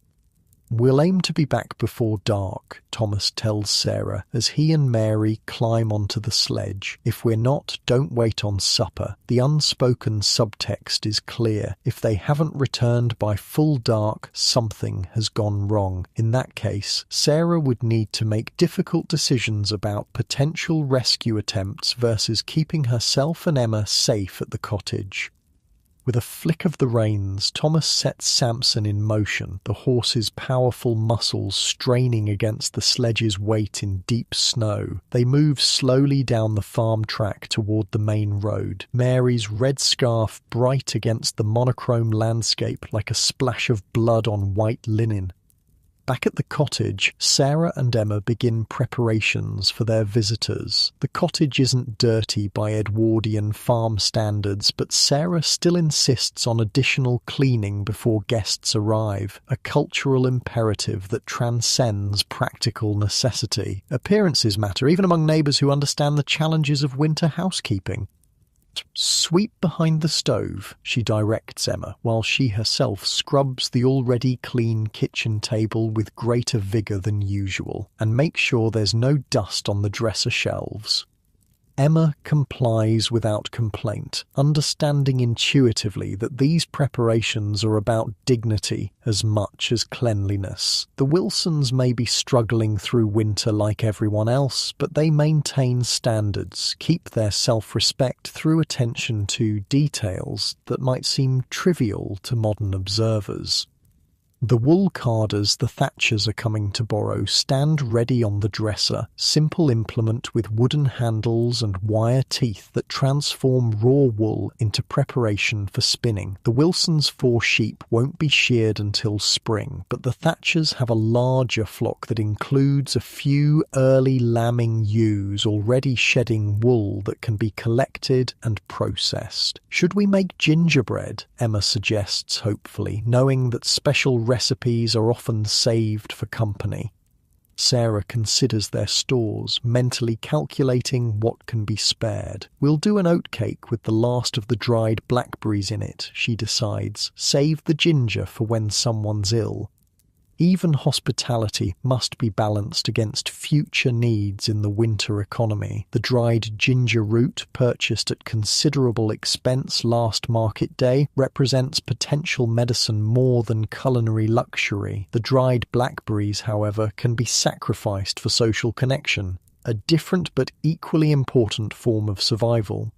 "We'll aim to be back before dark," Thomas tells Sarah as he and Mary climb onto the sledge. "If we're not, don't wait on supper." The unspoken subtext is clear. If they haven't returned by full dark, something has gone wrong. In that case, Sarah would need to make difficult decisions about potential rescue attempts versus keeping herself and Emma safe at the cottage. With a flick of the reins, Thomas sets Samson in motion, the horse's powerful muscles straining against the sledge's weight in deep snow. They move slowly down the farm track toward the main road, Mary's red scarf bright against the monochrome landscape like a splash of blood on white linen. Back at the cottage, Sarah and Emma begin preparations for their visitors. The cottage isn't dirty by Edwardian farm standards, but Sarah still insists on additional cleaning before guests arrive, a cultural imperative that transcends practical necessity. Appearances matter, even among neighbours who understand the challenges of winter housekeeping. "Sweep behind the stove," she directs Emma, while she herself scrubs the already clean kitchen table with greater vigour than usual, and make sure there's no dust on the dresser shelves. Emma complies without complaint, understanding intuitively that these preparations are about dignity as much as cleanliness. The Wilsons may be struggling through winter like everyone else, but they maintain standards, keep their self-respect through attention to details that might seem trivial to modern observers. The wool carders the Thatchers are coming to borrow stand ready on the dresser, simple implement with wooden handles and wire teeth that transform raw wool into preparation for spinning. The Wilsons' 4 sheep won't be sheared until spring, but the Thatchers have a larger flock that includes a few early lambing ewes already shedding wool that can be collected and processed. Should we make gingerbread? Emma suggests hopefully, knowing that special recipes are often saved for company. Sarah considers their stores, mentally calculating what can be spared. We'll do an oatcake with the last of the dried blackberries in it, she decides. Save the ginger for when someone's ill. Even hospitality must be balanced against future needs in the winter economy. The dried ginger root, purchased at considerable expense last market day, represents potential medicine more than culinary luxury. The dried blackberries, however, can be sacrificed for social connection, a different but equally important form of survival.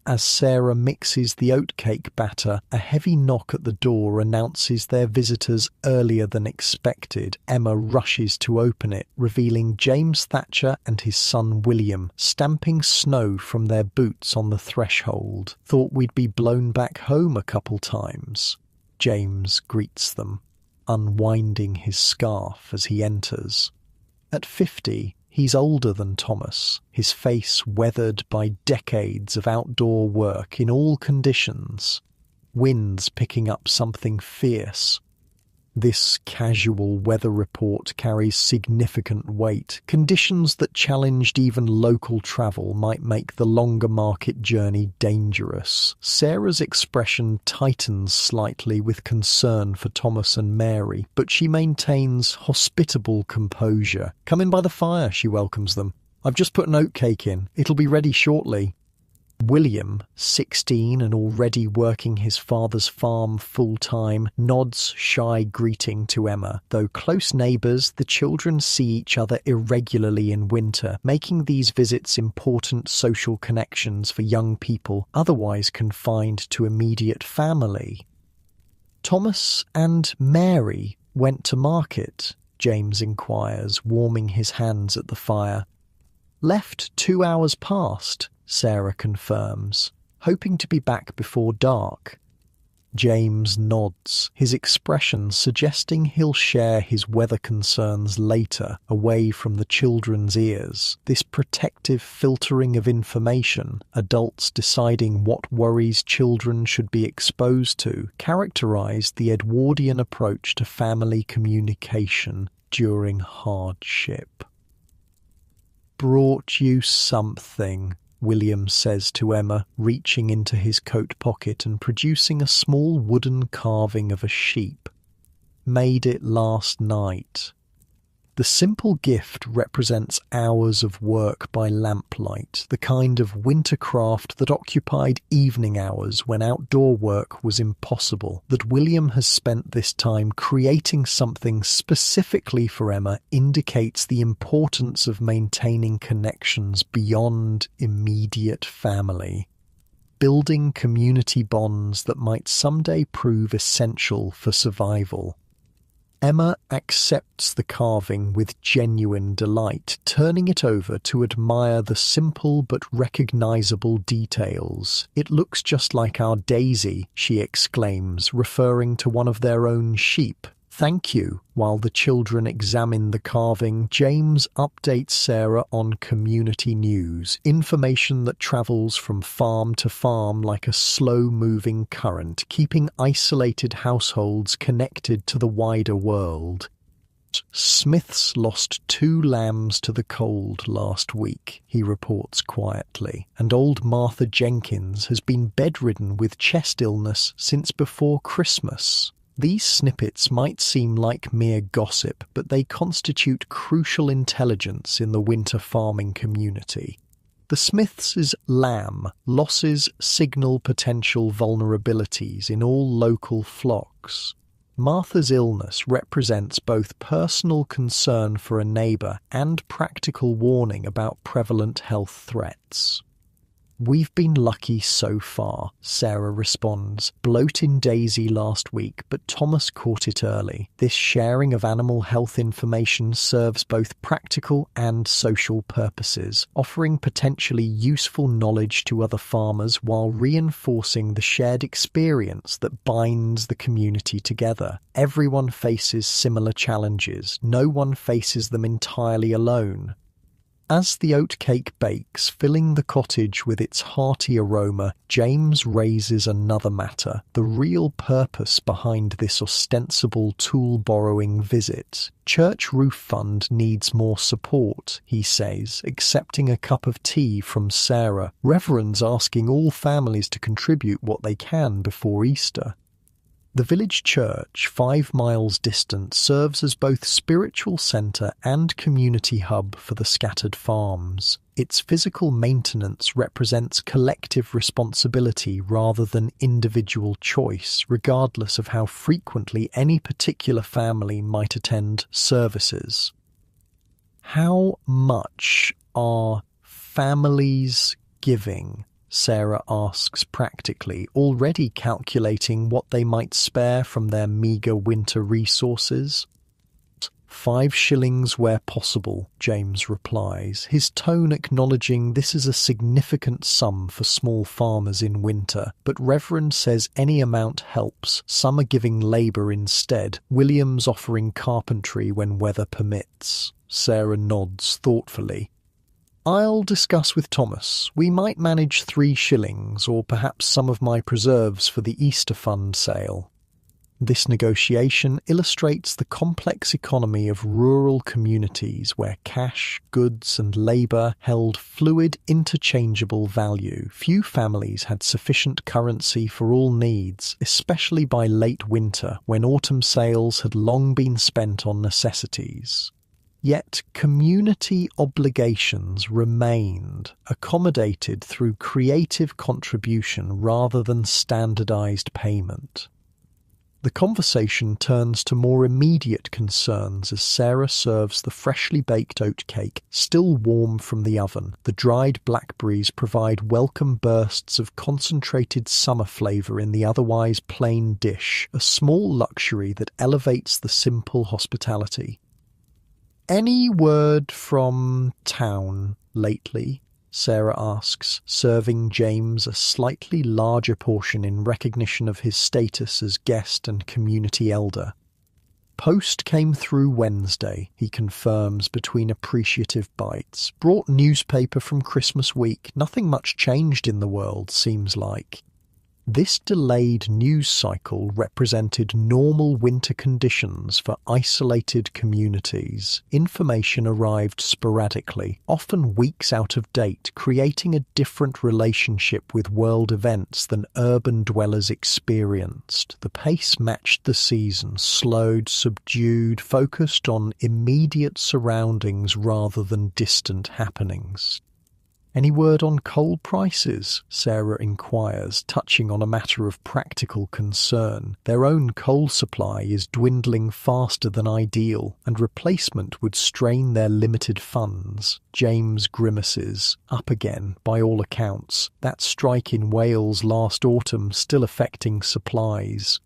As Sarah mixes the oatcake batter, a heavy knock at the door announces their visitors earlier than expected. Emma rushes to open it, revealing James Thatcher and his son William, stamping snow from their boots on the threshold. Thought we'd be blown back home a couple times. James greets them, unwinding his scarf as he enters. At 50, he's older than Thomas, his face weathered by decades of outdoor work in all conditions. Winds picking up something fierce. This casual weather report carries significant weight. Conditions that challenged even local travel might make the longer market journey dangerous. Sarah's expression tightens slightly with concern for Thomas and Mary, but she maintains hospitable composure. "Come in by the fire," she welcomes them. "I've just put an oatcake in. It'll be ready shortly." William, 16 and already working his father's farm full-time, nods shy greeting to Emma. Though close neighbours, the children see each other irregularly in winter, making these visits important social connections for young people otherwise confined to immediate family. "Thomas and Mary went to market," James inquires, warming his hands at the fire. "Left 2 hours past," Sarah confirms, hoping to be back before dark. James nods, his expression suggesting he'll share his weather concerns later, away from the children's ears. This protective filtering of information, adults deciding what worries children should be exposed to, characterized the Edwardian approach to family communication during hardship. "Brought you something," William says to Emma, reaching into his coat pocket and producing a small wooden carving of a sheep. "Made it last night." The simple gift represents hours of work by lamplight, the kind of winter craft that occupied evening hours when outdoor work was impossible. That William has spent this time creating something specifically for Emma indicates the importance of maintaining connections beyond immediate family, building community bonds that might someday prove essential for survival. Emma accepts the carving with genuine delight, turning it over to admire the simple but recognizable details. "It looks just like our Daisy," she exclaims, referring to one of their own sheep. "Thank you." While the children examine the carving, James updates Sarah on community news, information that travels from farm to farm like a slow-moving current, keeping isolated households connected to the wider world. "Smith's lost 2 lambs to the cold last week," he reports quietly, "and old Martha Jenkins has been bedridden with chest illness since before Christmas." These snippets might seem like mere gossip, but they constitute crucial intelligence in the winter farming community. The Smiths' lamb losses signal potential vulnerabilities in all local flocks. Martha's illness represents both personal concern for a neighbour and practical warning about prevalent health threats. "We've been lucky so far," Sarah responds. "Bloat in Daisy last week, but Thomas caught it early. This sharing of animal health information serves both practical and social purposes, offering potentially useful knowledge to other farmers while reinforcing the shared experience that binds the community together. Everyone faces similar challenges. No one faces them entirely alone." As the oatcake bakes, filling the cottage with its hearty aroma, James raises another matter: the real purpose behind this ostensible tool-borrowing visit. "Church Roof Fund needs more support," he says, accepting a cup of tea from Sarah. "Reverend's asking all families to contribute what they can before Easter." The village church, 5 miles distant, serves as both spiritual centre and community hub for the scattered farms. Its physical maintenance represents collective responsibility rather than individual choice, regardless of how frequently any particular family might attend services. How much are families giving? Sarah asks practically, already calculating what they might spare from their meagre winter resources. 5 shillings where possible, James replies, his tone acknowledging this is a significant sum for small farmers in winter, but Reverend says any amount helps. Some are giving labour instead, William's offering carpentry when weather permits. Sarah nods thoughtfully. "I'll discuss with Thomas. We might manage 3 shillings, or perhaps some of my preserves for the Easter fund sale." This negotiation illustrates the complex economy of rural communities where cash, goods and labour held fluid, interchangeable value. Few families had sufficient currency for all needs, especially by late winter, when autumn sales had long been spent on necessities. Yet community obligations remained, accommodated through creative contribution rather than standardized payment. The conversation turns to more immediate concerns as Sarah serves the freshly baked oatcake, still warm from the oven. The dried blackberries provide welcome bursts of concentrated summer flavour in the otherwise plain dish, a small luxury that elevates the simple hospitality. "Any word from town lately?" Sarah asks, serving James a slightly larger portion in recognition of his status as guest and community elder. "Post came through Wednesday," he confirms between appreciative bites. "Brought newspaper from Christmas week. Nothing much changed in the world, seems like." This delayed news cycle represented normal winter conditions for isolated communities. Information arrived sporadically, often weeks out of date, creating a different relationship with world events than urban dwellers experienced. The pace matched the season, slowed, subdued, focused on immediate surroundings rather than distant happenings. "Any word on coal prices?" Sarah inquires, touching on a matter of practical concern. Their own coal supply is dwindling faster than ideal, and replacement would strain their limited funds. James grimaces. Up again, by all accounts. That strike in Wales last autumn still affecting supplies.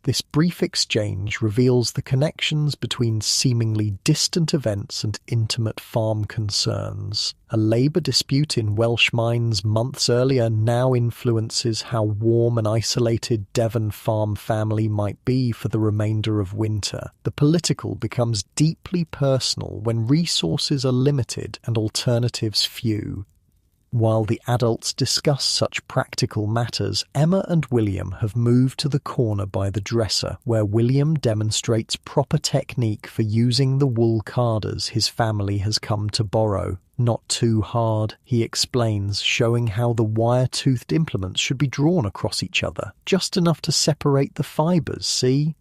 This brief exchange reveals the connections between seemingly distant events and intimate farm concerns. A labour dispute in Welsh mines months earlier now influences how warm an isolated Devon farm family might be for the remainder of winter. The political becomes deeply personal when resources are limited and alternatives few. While the adults discuss such practical matters, Emma and William have moved to the corner by the dresser, where William demonstrates proper technique for using the wool carders his family has come to borrow. "Not too hard," he explains, showing how the wire-toothed implements should be drawn across each other. "Just enough to separate the fibres, see?"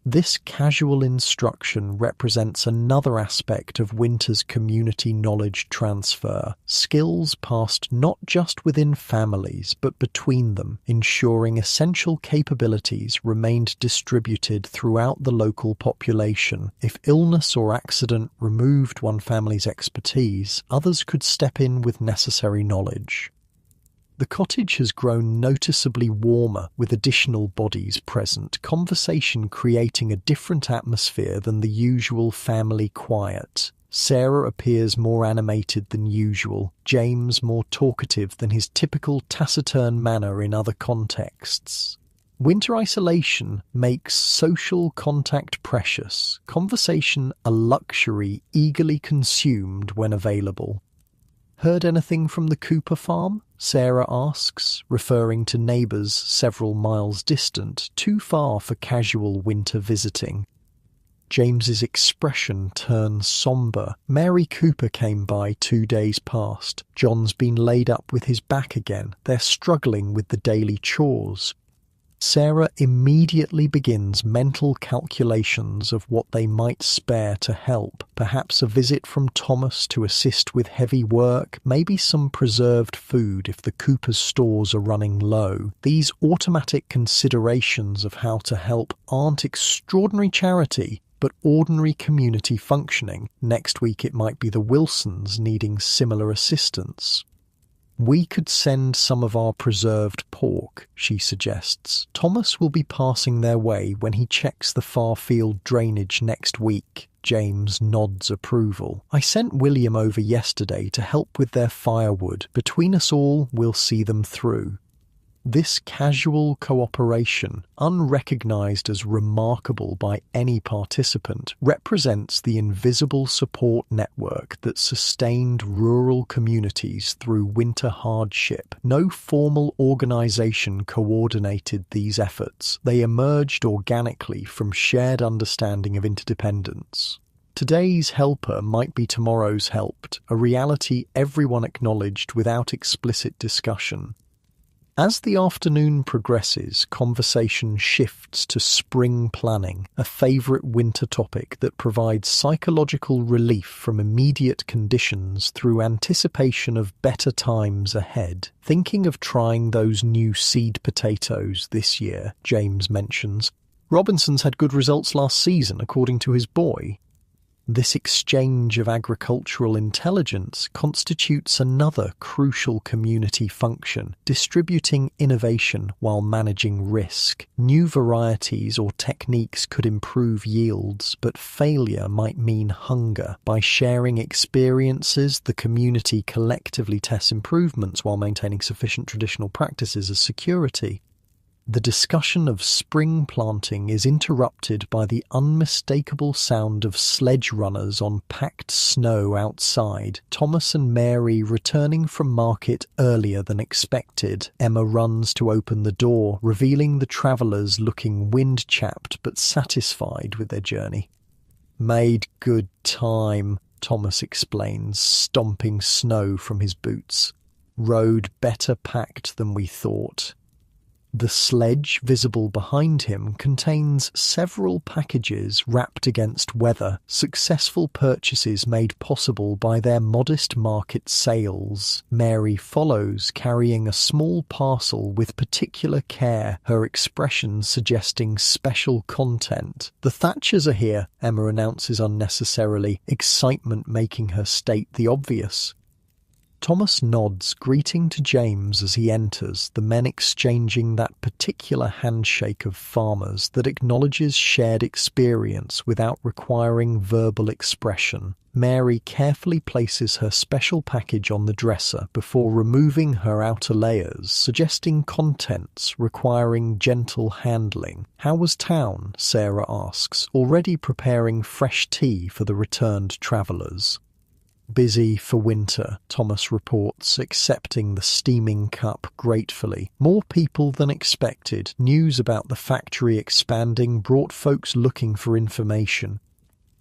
This casual instruction represents another aspect of winter's community knowledge transfer, skills passed not just within families but between them, ensuring essential capabilities remained distributed throughout the local population. If illness or accident removed one family's expertise, others could step in with necessary knowledge. The cottage has grown noticeably warmer with additional bodies present, conversation creating a different atmosphere than the usual family quiet. Sarah appears more animated than usual, James more talkative than his typical taciturn manner in other contexts. Winter isolation makes social contact precious, conversation a luxury eagerly consumed when available. "Heard anything from the Cooper farm?" Sarah asks, referring to neighbours several miles distant, too far for casual winter visiting. James's expression turns sombre. "Mary Cooper came by 2 days past. John's been laid up with his back again. They're struggling with the daily chores." Sarah immediately begins mental calculations of what they might spare to help. Perhaps a visit from Thomas to assist with heavy work, maybe some preserved food if the Cooper's stores are running low. These automatic considerations of how to help aren't extraordinary charity, but ordinary community functioning. Next week it might be the Wilsons needing similar assistance. "We could send some of our preserved pork," she suggests. "Thomas will be passing their way when he checks the far field drainage next week." James nods approval. "I sent William over yesterday to help with their firewood. Between us all, we'll see them through." This casual cooperation, unrecognised as remarkable by any participant, represents the invisible support network that sustained rural communities through winter hardship. No formal organisation coordinated these efforts. They emerged organically from shared understanding of interdependence. Today's helper might be tomorrow's helped, a reality everyone acknowledged without explicit discussion. As the afternoon progresses, conversation shifts to spring planning, a favourite winter topic that provides psychological relief from immediate conditions through anticipation of better times ahead. "Thinking of trying those new seed potatoes this year," James mentions. "Robinson's had good results last season, according to his boy." This exchange of agricultural intelligence constitutes another crucial community function, distributing innovation while managing risk. New varieties or techniques could improve yields, but failure might mean hunger. By sharing experiences, the community collectively tests improvements while maintaining sufficient traditional practices as security. The discussion of spring planting is interrupted by the unmistakable sound of sledge runners on packed snow outside. Thomas and Mary returning from market earlier than expected. Emma runs to open the door, revealing the travellers looking wind-chapped but satisfied with their journey. "Made good time," Thomas explains, stomping snow from his boots. "Road better packed than we thought." The sledge, visible behind him, contains several packages wrapped against weather, successful purchases made possible by their modest market sales. Mary follows, carrying a small parcel with particular care, her expression suggesting special content. "The Thatchers are here," Emma announces unnecessarily, excitement making her state the obvious. Thomas nods, greeting to James as he enters, the men exchanging that particular handshake of farmers that acknowledges shared experience without requiring verbal expression. Mary carefully places her special package on the dresser before removing her outer layers, suggesting contents requiring gentle handling. "How was town?" Sarah asks, already preparing fresh tea for the returned travellers. "Busy for winter," Thomas reports, accepting the steaming cup gratefully. "More people than expected. News about the factory expanding brought folks looking for information."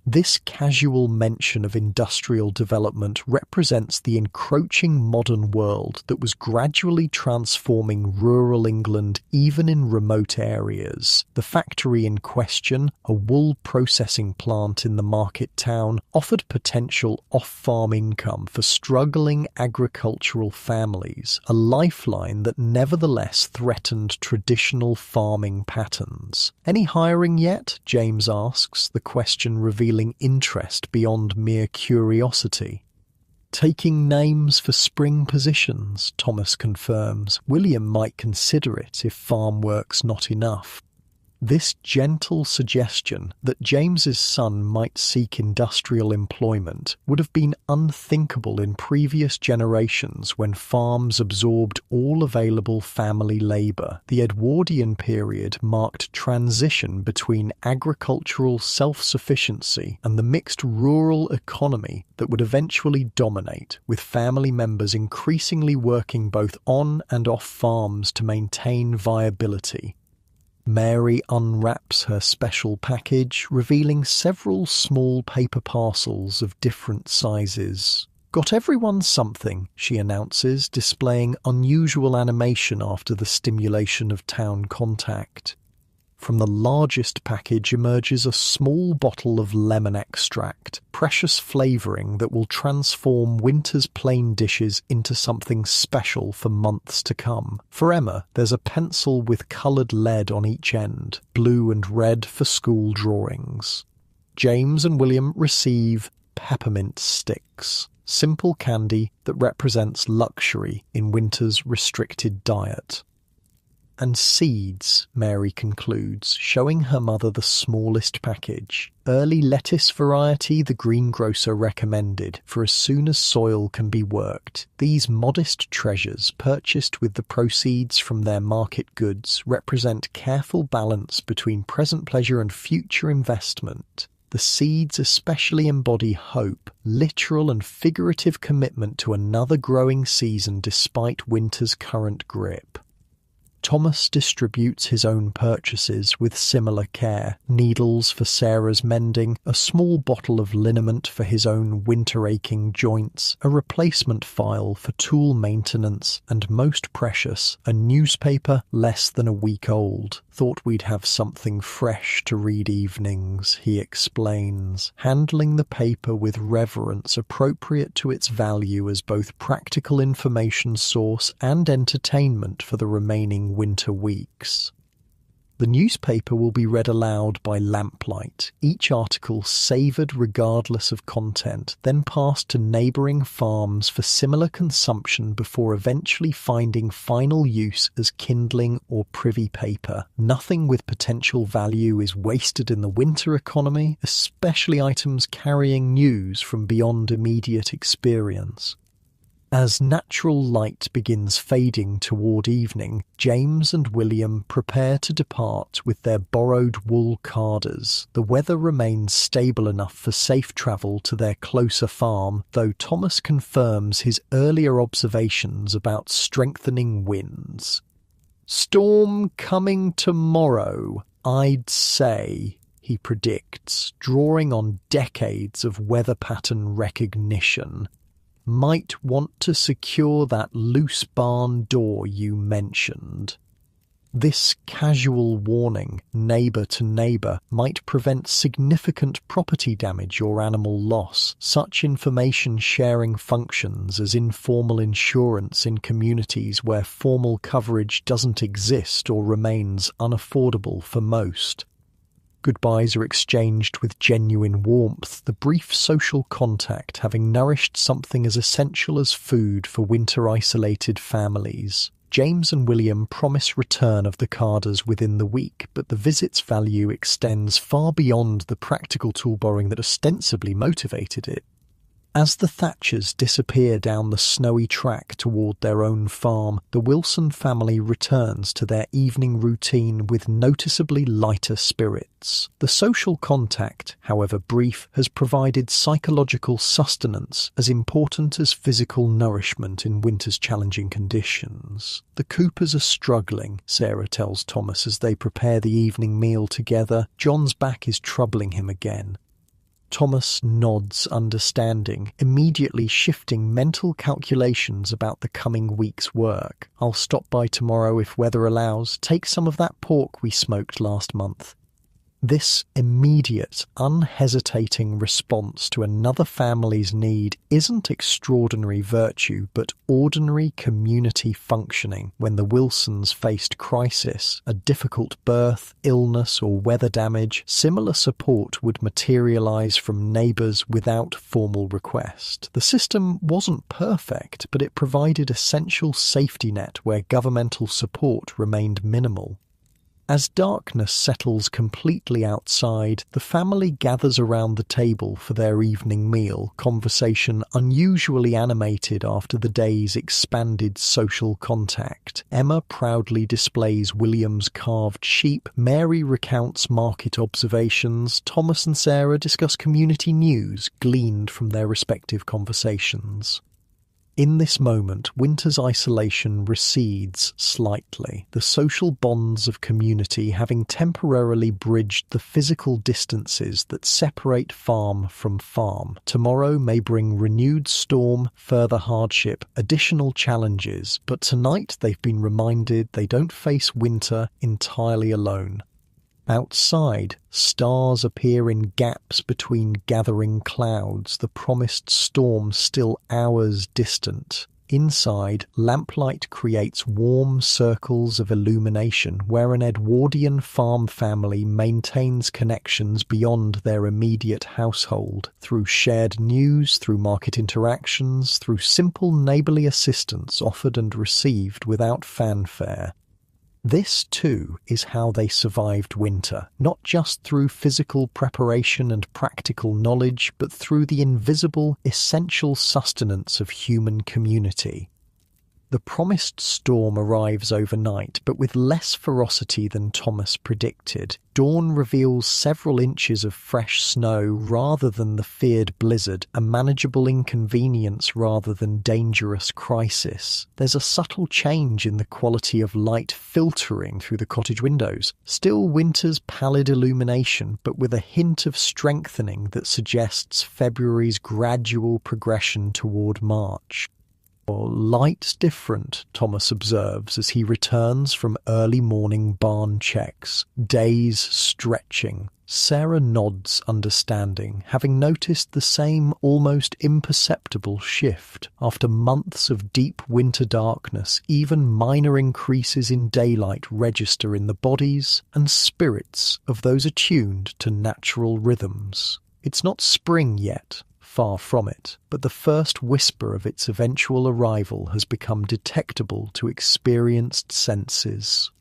This casual mention of industrial development represents the encroaching modern world that was gradually transforming rural England even in remote areas. The factory in question, a wool processing plant in the market town, offered potential off-farm income for struggling agricultural families, a lifeline that nevertheless threatened traditional farming patterns. "Any hiring yet?" James asks, the question revealing interest beyond mere curiosity. Taking names for spring positions, Thomas confirms. William might consider it if farm work's not enough. This gentle suggestion that James's son might seek industrial employment would have been unthinkable in previous generations when farms absorbed all available family labour. The Edwardian period marked transition between agricultural self-sufficiency and the mixed rural economy that would eventually dominate, with family members increasingly working both on and off farms to maintain viability. Mary unwraps her special package, revealing several small paper parcels of different sizes. "Got everyone something," she announces, displaying unusual animation after the stimulation of town contact. From the largest package emerges a small bottle of lemon extract, precious flavouring that will transform winter's plain dishes into something special for months to come. For Emma, there's a pencil with coloured lead on each end, blue and red for school drawings. James and William receive peppermint sticks, simple candy that represents luxury in winter's restricted diet. "And seeds," Mary concludes, showing her mother the smallest package. Early lettuce variety the greengrocer recommended, for as soon as soil can be worked. These modest treasures, purchased with the proceeds from their market goods, represent careful balance between present pleasure and future investment. The seeds especially embody hope, literal and figurative commitment to another growing season despite winter's current grip. Thomas distributes his own purchases with similar care. Needles for Sarah's mending, a small bottle of liniment for his own winter-aching joints, a replacement file for tool maintenance, and most precious, a newspaper less than a week old. "Thought we'd have something fresh to read evenings," he explains, handling the paper with reverence appropriate to its value as both practical information source and entertainment for the remaining winter weeks. The newspaper will be read aloud by lamplight, each article savoured regardless of content, then passed to neighbouring farms for similar consumption before eventually finding final use as kindling or privy paper. Nothing with potential value is wasted in the winter economy, especially items carrying news from beyond immediate experience. As natural light begins fading toward evening, James and William prepare to depart with their borrowed wool carders. The weather remains stable enough for safe travel to their closer farm, though Thomas confirms his earlier observations about strengthening winds. "Storm coming tomorrow, I'd say," he predicts, drawing on decades of weather pattern recognition. "Might want to secure that loose barn door you mentioned." This casual warning, neighbour to neighbour, might prevent significant property damage or animal loss. Such information sharing functions as informal insurance in communities where formal coverage doesn't exist or remains unaffordable for most. Goodbyes are exchanged with genuine warmth, the brief social contact having nourished something as essential as food for winter-isolated families. James and William promise return of the carders within the week, but the visit's value extends far beyond the practical tool borrowing that ostensibly motivated it. As the Thatchers disappear down the snowy track toward their own farm, the Wilson family returns to their evening routine with noticeably lighter spirits. The social contact, however brief, has provided psychological sustenance as important as physical nourishment in winter's challenging conditions. "The Coopers are struggling," Sarah tells Thomas as they prepare the evening meal together. "John's back is troubling him again." Thomas nods understanding, immediately shifting mental calculations about the coming week's work. "I'll stop by tomorrow if weather allows. Take some of that pork we smoked last month." This immediate, unhesitating response to another family's need isn't extraordinary virtue, but ordinary community functioning. When the Wilsons faced crisis, a difficult birth, illness, or weather damage, similar support would materialize from neighbors without formal request. The system wasn't perfect, but it provided essential safety net where governmental support remained minimal. As darkness settles completely outside, the family gathers around the table for their evening meal, conversation unusually animated after the day's expanded social contact. Emma proudly displays William's carved sheep, Mary recounts market observations, Thomas and Sarah discuss community news gleaned from their respective conversations. In this moment, Winter's isolation recedes slightly, the social bonds of community having temporarily bridged the physical distances that separate farm from farm. Tomorrow may bring renewed storm, further hardship, additional challenges, but tonight they've been reminded they don't face winter entirely alone. Outside, stars appear in gaps between gathering clouds, the promised storm still hours distant. Inside, lamplight creates warm circles of illumination where an Edwardian farm family maintains connections beyond their immediate household, through shared news, through market interactions, through simple neighbourly assistance offered and received without fanfare. This, too, is how they survived winter, not just through physical preparation and practical knowledge, but through the invisible, essential sustenance of human community. The promised storm arrives overnight, but with less ferocity than Thomas predicted. Dawn reveals several inches of fresh snow rather than the feared blizzard, a manageable inconvenience rather than dangerous crisis. There's a subtle change in the quality of light filtering through the cottage windows. Still winter's pallid illumination, but with a hint of strengthening that suggests February's gradual progression toward March. Light's different, Thomas observes as he returns from early morning barn checks, days stretching. Sarah nods understanding, having noticed the same almost imperceptible shift. After months of deep winter darkness, even minor increases in daylight register in the bodies and spirits of those attuned to natural rhythms. It's not spring yet. Far from it, but the first whisper of its eventual arrival has become detectable to experienced senses.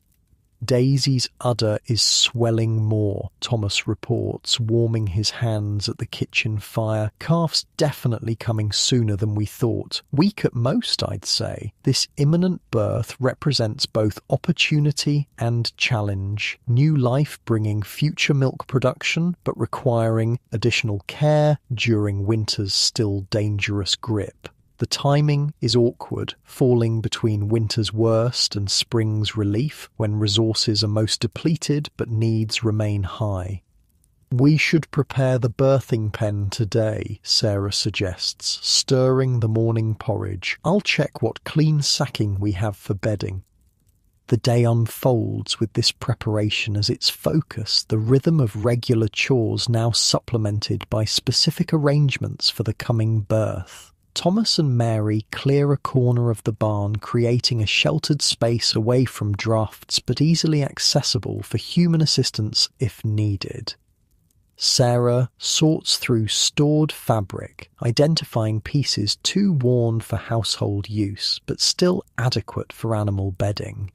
Daisy's udder is swelling more, Thomas reports, warming his hands at the kitchen fire. Calf's definitely coming sooner than we thought. Week at most, I'd say. This imminent birth represents both opportunity and challenge. New life bringing future milk production, but requiring additional care during winter's still dangerous grip. The timing is awkward, falling between winter's worst and spring's relief, when resources are most depleted but needs remain high. We should prepare the birthing pen today, Sarah suggests, stirring the morning porridge. I'll check what clean sacking we have for bedding. The day unfolds with this preparation as its focus, the rhythm of regular chores now supplemented by specific arrangements for the coming birth. Thomas and Mary clear a corner of the barn, creating a sheltered space away from drafts but easily accessible for human assistance if needed. Sarah sorts through stored fabric, identifying pieces too worn for household use but still adequate for animal bedding.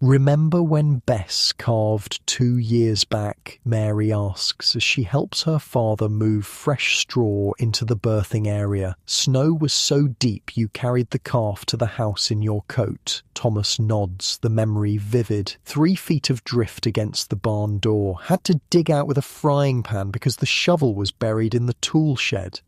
"Remember when Bess calved 2 years back?" Mary asks as she helps her father move fresh straw into the birthing area. "Snow was so deep you carried the calf to the house in your coat." Thomas nods, the memory vivid. 3 feet of drift against the barn door. Had to dig out with a frying pan because the shovel was buried in the tool shed.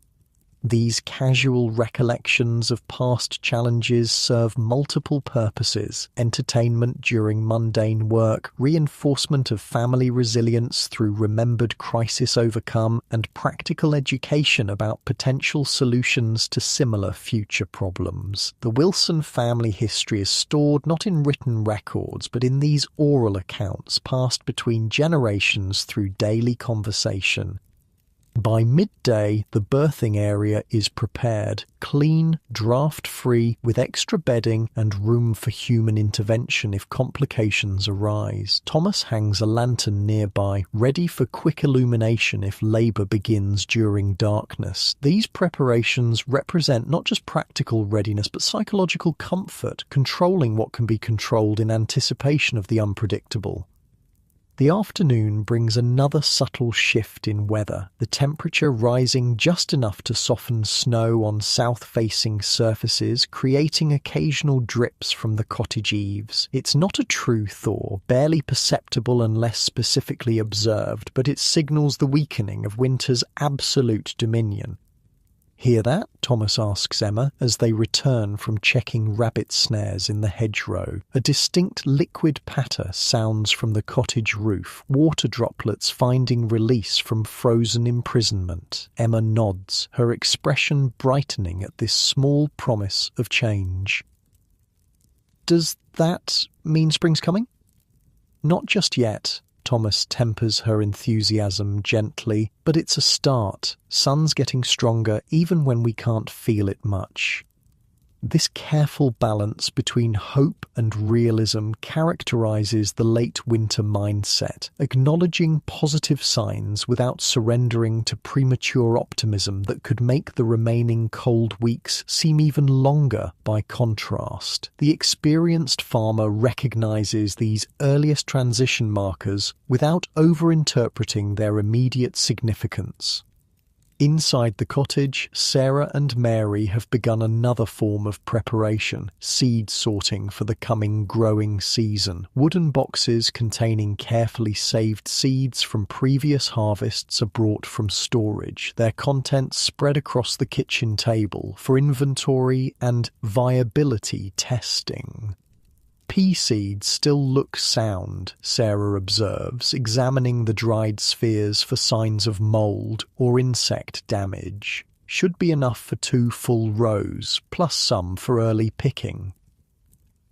These casual recollections of past challenges serve multiple purposes: entertainment during mundane work, reinforcement of family resilience through remembered crisis overcome, and practical education about potential solutions to similar future problems. The Wilson family history is stored not in written records, but in these oral accounts passed between generations through daily conversation. By midday, the birthing area is prepared, clean, draft-free, with extra bedding and room for human intervention if complications arise. Thomas hangs a lantern nearby, ready for quick illumination if labour begins during darkness. These preparations represent not just practical readiness, but psychological comfort, controlling what can be controlled in anticipation of the unpredictable. The afternoon brings another subtle shift in weather, the temperature rising just enough to soften snow on south-facing surfaces, creating occasional drips from the cottage eaves. It's not a true thaw, barely perceptible unless specifically observed, but it signals the weakening of winter's absolute dominion. "Hear that?" Thomas asks Emma as they return from checking rabbit snares in the hedgerow. A distinct liquid patter sounds from the cottage roof, water droplets finding release from frozen imprisonment. Emma nods, her expression brightening at this small promise of change. "Does that mean spring's coming?" "Not just yet." Thomas tempers her enthusiasm gently, but it's a start. Sun's getting stronger even when we can't feel it much. This careful balance between hope and realism characterizes the late winter mindset, acknowledging positive signs without surrendering to premature optimism that could make the remaining cold weeks seem even longer by contrast. The experienced farmer recognizes these earliest transition markers without overinterpreting their immediate significance. Inside the cottage, Sarah and Mary have begun another form of preparation, seed sorting for the coming growing season. Wooden boxes containing carefully saved seeds from previous harvests are brought from storage, their contents spread across the kitchen table for inventory and viability testing. Pea seeds still look sound, Sarah observes, examining the dried spheres for signs of mould or insect damage. Should be enough for 2 full rows, plus some for early picking.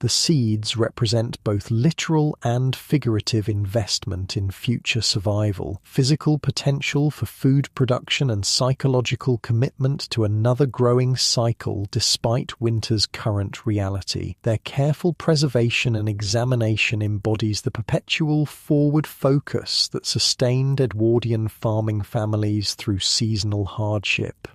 The seeds represent both literal and figurative investment in future survival, physical potential for food production and psychological commitment to another growing cycle despite winter's current reality. Their careful preservation and examination embodies the perpetual forward focus that sustained Edwardian farming families through seasonal hardship.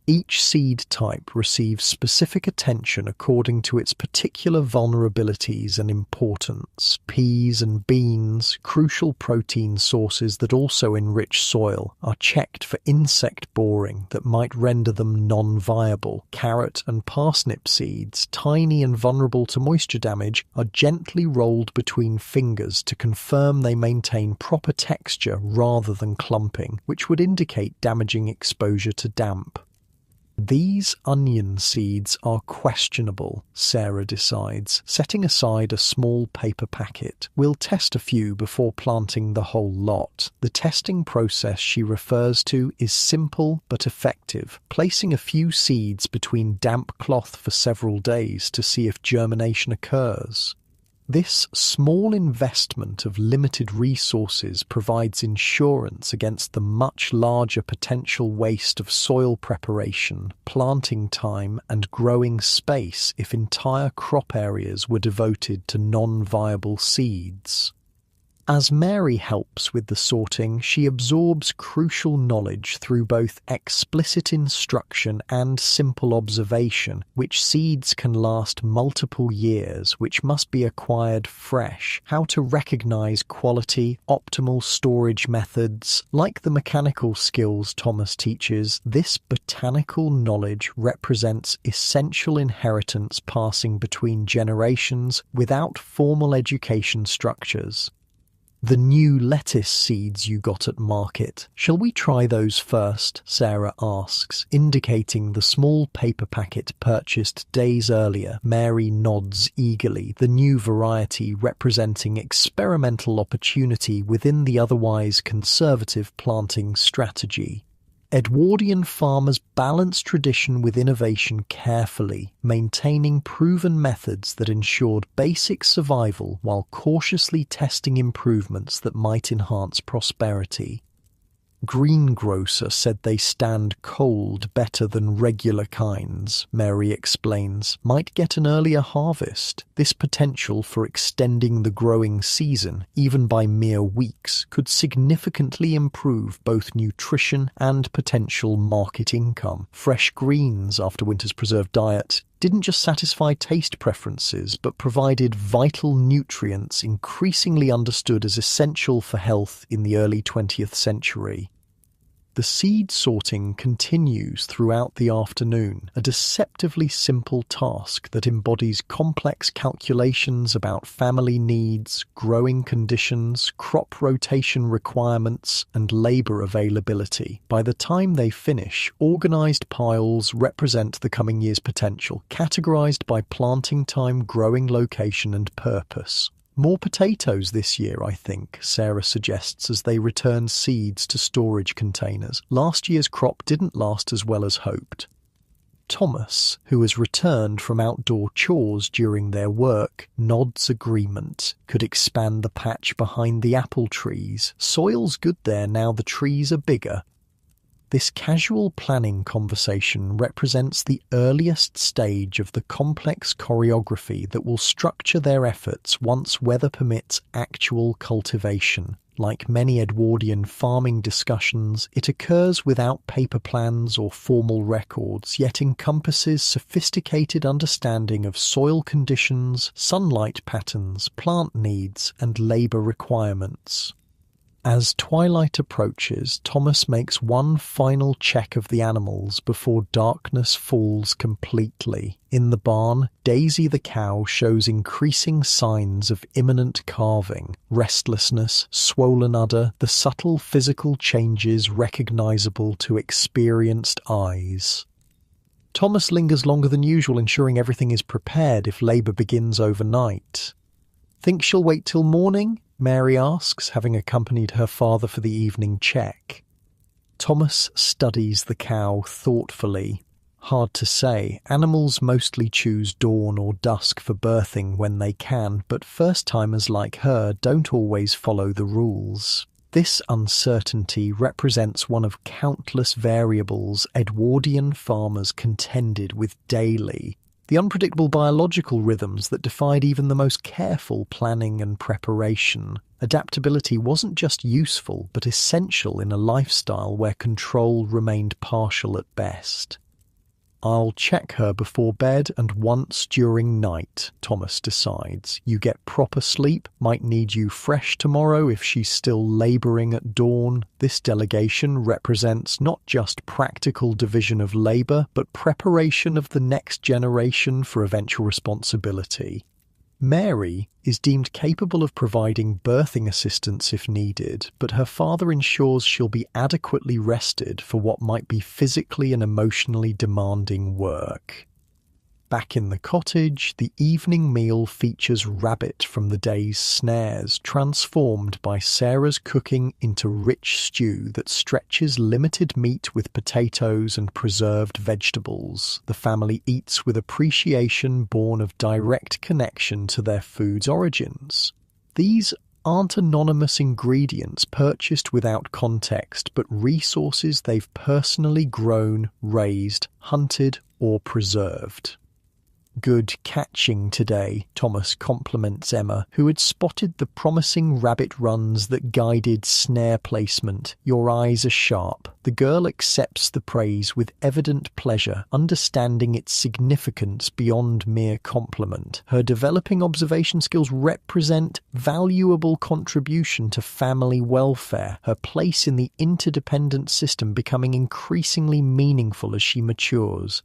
Each seed type receives specific attention according to its particular vulnerabilities and importance. Peas and beans, crucial protein sources that also enrich soil, are checked for insect boring that might render them non-viable. Carrot and parsnip seeds, tiny and vulnerable to moisture damage, are gently rolled between fingers to confirm they maintain proper texture rather than clumping, which would indicate damaging exposure to damp. These onion seeds are questionable, Sarah decides, setting aside a small paper packet. We'll test a few before planting the whole lot. The testing process she refers to is simple but effective, placing a few seeds between damp cloth for several days to see if germination occurs. This small investment of limited resources provides insurance against the much larger potential waste of soil preparation, planting time, and growing space if entire crop areas were devoted to non-viable seeds. As Mary helps with the sorting, she absorbs crucial knowledge through both explicit instruction and simple observation, which seeds can last multiple years, which must be acquired fresh, how to recognize quality, optimal storage methods. Like the mechanical skills Thomas teaches, this botanical knowledge represents essential inheritance passing between generations without formal education structures. "The new lettuce seeds you got at market. Shall we try those first?" Sarah asks, indicating the small paper packet purchased days earlier. Mary nods eagerly, the new variety representing experimental opportunity within the otherwise conservative planting strategy. Edwardian farmers balance tradition with innovation carefully, maintaining proven methods that ensured basic survival while cautiously testing improvements that might enhance prosperity. Greengrocer said they stand cold better than regular kinds, Mary explains, might get an earlier harvest. This potential for extending the growing season, even by mere weeks, could significantly improve both nutrition and potential market income. Fresh greens after winter's preserved diet didn't just satisfy taste preferences, but provided vital nutrients increasingly understood as essential for health in the early 20th century. The seed sorting continues throughout the afternoon, a deceptively simple task that embodies complex calculations about family needs, growing conditions, crop rotation requirements, and labor availability. By the time they finish, organized piles represent the coming year's potential, categorized by planting time, growing location, and purpose. "More potatoes this year, I think," Sarah suggests as they return seeds to storage containers. Last year's crop didn't last as well as hoped. Thomas, who has returned from outdoor chores during their work, nods agreement. "Could expand the patch behind the apple trees. Soil's good there now the trees are bigger." This casual planning conversation represents the earliest stage of the complex choreography that will structure their efforts once weather permits actual cultivation. Like many Edwardian farming discussions, it occurs without paper plans or formal records, yet encompasses sophisticated understanding of soil conditions, sunlight patterns, plant needs, and labor requirements. As twilight approaches, Thomas makes one final check of the animals before darkness falls completely. In the barn, Daisy the cow shows increasing signs of imminent calving, restlessness, swollen udder, the subtle physical changes recognizable to experienced eyes. Thomas lingers longer than usual, ensuring everything is prepared if labor begins overnight. "Think she'll wait till morning?" Mary asks, having accompanied her father for the evening check. Thomas studies the cow thoughtfully. "Hard to say. Animals mostly choose dawn or dusk for birthing when they can, but first-timers like her don't always follow the rules." This uncertainty represents one of countless variables Edwardian farmers contended with daily. The unpredictable biological rhythms that defied even the most careful planning and preparation. Adaptability wasn't just useful, but essential in a lifestyle where control remained partial at best. "I'll check her before bed and once during night," Thomas decides. "You get proper sleep, might need you fresh tomorrow if she's still laboring at dawn." This delegation represents not just practical division of labor, but preparation of the next generation for eventual responsibility. Mary is deemed capable of providing birthing assistance if needed, but her father ensures she'll be adequately rested for what might be physically and emotionally demanding work. Back in the cottage, the evening meal features rabbit from the day's snares, transformed by Sarah's cooking into rich stew that stretches limited meat with potatoes and preserved vegetables. The family eats with appreciation born of direct connection to their food's origins. These aren't anonymous ingredients purchased without context, but resources they've personally grown, raised, hunted, or preserved. "Good catching today," Thomas compliments Emma, who had spotted the promising rabbit runs that guided snare placement. "Your eyes are sharp." The girl accepts the praise with evident pleasure, understanding its significance beyond mere compliment. Her developing observation skills represent valuable contribution to family welfare, her place in the interdependent system becoming increasingly meaningful as she matures.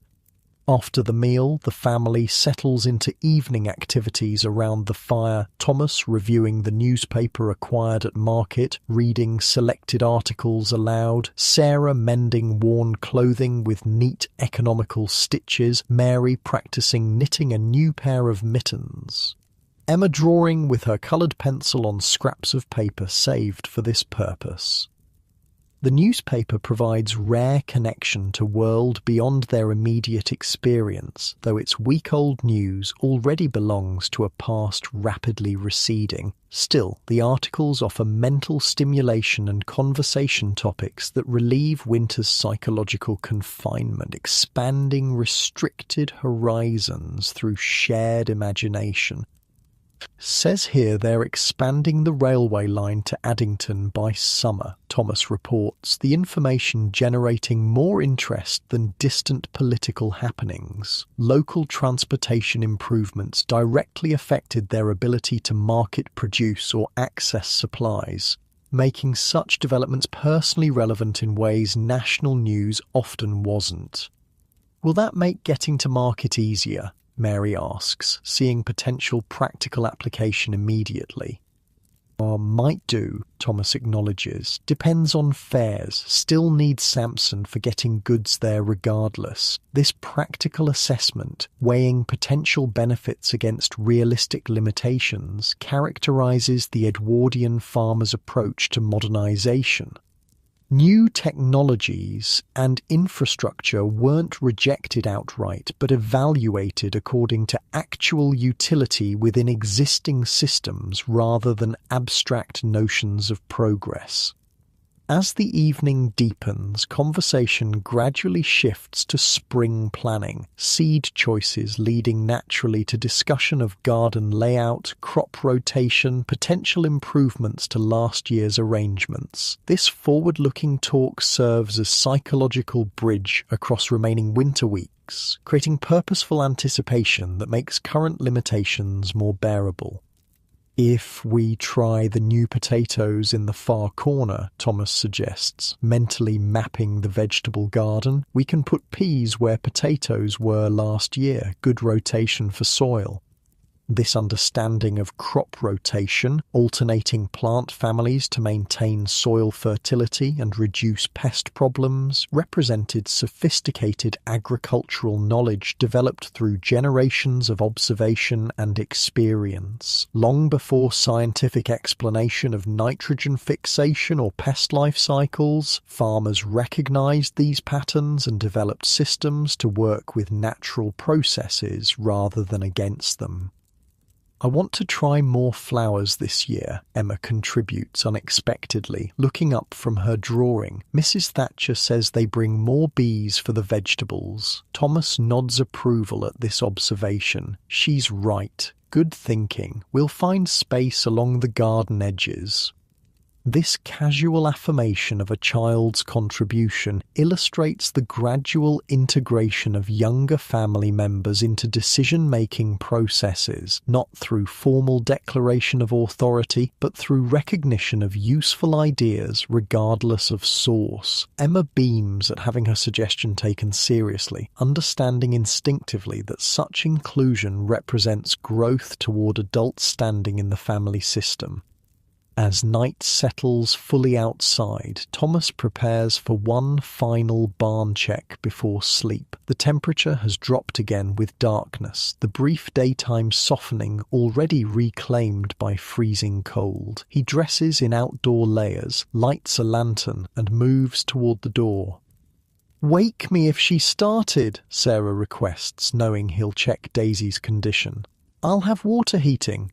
After the meal, the family settles into evening activities around the fire, Thomas reviewing the newspaper acquired at market, reading selected articles aloud, Sarah mending worn clothing with neat economical stitches, Mary practicing knitting a new pair of mittens. Emma drawing with her coloured pencil on scraps of paper saved for this purpose. The newspaper provides rare connection to world beyond their immediate experience, though its week-old news already belongs to a past rapidly receding. Still, the articles offer mental stimulation and conversation topics that relieve Winter's psychological confinement, expanding restricted horizons through shared imagination. Says here they're expanding the railway line to Addington by summer, Thomas reports, the information generating more interest than distant political happenings. Local transportation improvements directly affected their ability to market produce or access supplies, making such developments personally relevant in ways national news often wasn't. Will that make getting to market easier? Mary asks, seeing potential practical application immediately. Might do, Thomas acknowledges. Depends on fares. Still needs Samson for getting goods there regardless. This practical assessment, weighing potential benefits against realistic limitations, characterises the Edwardian farmer's approach to modernisation. New technologies and infrastructure weren't rejected outright, but evaluated according to actual utility within existing systems rather than abstract notions of progress. As the evening deepens, conversation gradually shifts to spring planning, seed choices leading naturally to discussion of garden layout, crop rotation, potential improvements to last year's arrangements. This forward-looking talk serves as psychological bridge across remaining winter weeks, creating purposeful anticipation that makes current limitations more bearable. If we try the new potatoes in the far corner, Thomas suggests, mentally mapping the vegetable garden, we can put peas where potatoes were last year, good rotation for soil. This understanding of crop rotation, alternating plant families to maintain soil fertility and reduce pest problems, represented sophisticated agricultural knowledge developed through generations of observation and experience. Long before scientific explanation of nitrogen fixation or pest life cycles, farmers recognized these patterns and developed systems to work with natural processes rather than against them. I want to try more flowers this year, Emma contributes unexpectedly, looking up from her drawing. Mrs. Thatcher says they bring more bees for the vegetables. Thomas nods approval at this observation. She's right. Good thinking. We'll find space along the garden edges. This casual affirmation of a child's contribution illustrates the gradual integration of younger family members into decision-making processes, not through formal declaration of authority, but through recognition of useful ideas regardless of source. Emma beams at having her suggestion taken seriously, understanding instinctively that such inclusion represents growth toward adult standing in the family system. As night settles fully outside, Thomas prepares for one final barn check before sleep. The temperature has dropped again with darkness, the brief daytime softening already reclaimed by freezing cold. He dresses in outdoor layers, lights a lantern, and moves toward the door. "Wake me if she started," Sarah requests, knowing he'll check Daisy's condition. "I'll have water heating."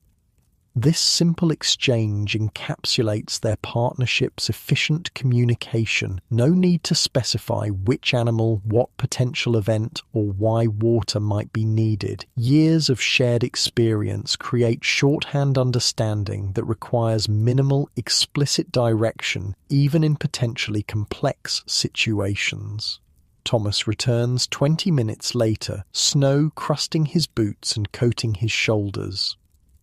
This simple exchange encapsulates their partnership's efficient communication. No need to specify which animal, what potential event, or why water might be needed. Years of shared experience create shorthand understanding that requires minimal, explicit direction, even in potentially complex situations. Thomas returns 20 minutes later, snow crusting his boots and coating his shoulders.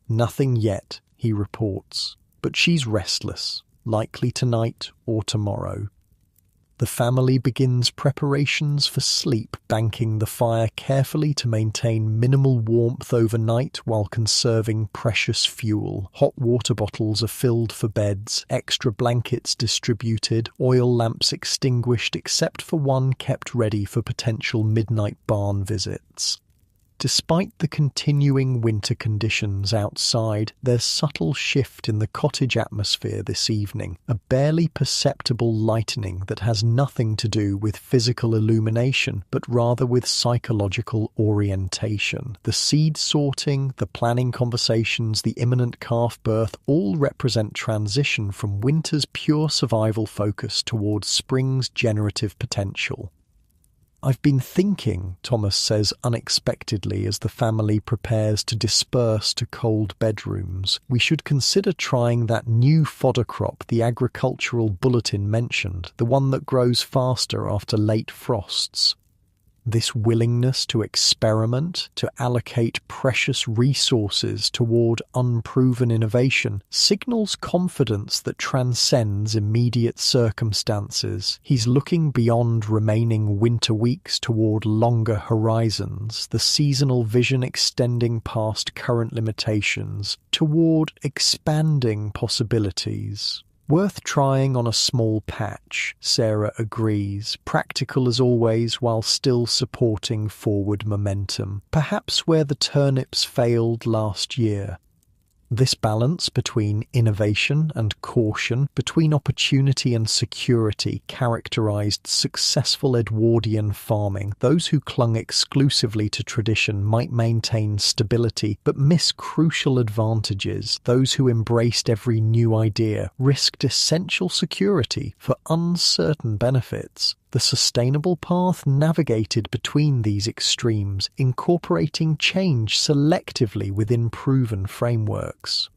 "Nothing yet," he reports, "but she's restless, likely tonight or tomorrow." The family begins preparations for sleep, banking the fire carefully to maintain minimal warmth overnight while conserving precious fuel. Hot water bottles are filled for beds, extra blankets distributed, oil lamps extinguished except for one kept ready for potential midnight barn visits. Despite the continuing winter conditions outside, there's subtle shift in the cottage atmosphere this evening, a barely perceptible lightening that has nothing to do with physical illumination, but rather with psychological orientation. The seed sorting, the planning conversations, the imminent calf birth all represent transition from winter's pure survival focus towards spring's generative potential. "I've been thinking," Thomas says unexpectedly as the family prepares to disperse to cold bedrooms, "we should consider trying that new fodder crop the agricultural bulletin mentioned, the one that grows faster after late frosts." This willingness to experiment, to allocate precious resources toward unproven innovation, signals confidence that transcends immediate circumstances. He's looking beyond remaining winter weeks toward longer horizons, the seasonal vision extending past current limitations, toward expanding possibilities. "Worth trying on a small patch," Sarah agrees, practical as always while still supporting forward momentum, perhaps where the turnips failed last year. This balance between innovation and caution, between opportunity and security, characterized successful Edwardian farming. Those who clung exclusively to tradition might maintain stability, but miss crucial advantages. Those who embraced every new idea risked essential security for uncertain benefits. The sustainable path navigated between these extremes, incorporating change selectively within proven frameworks.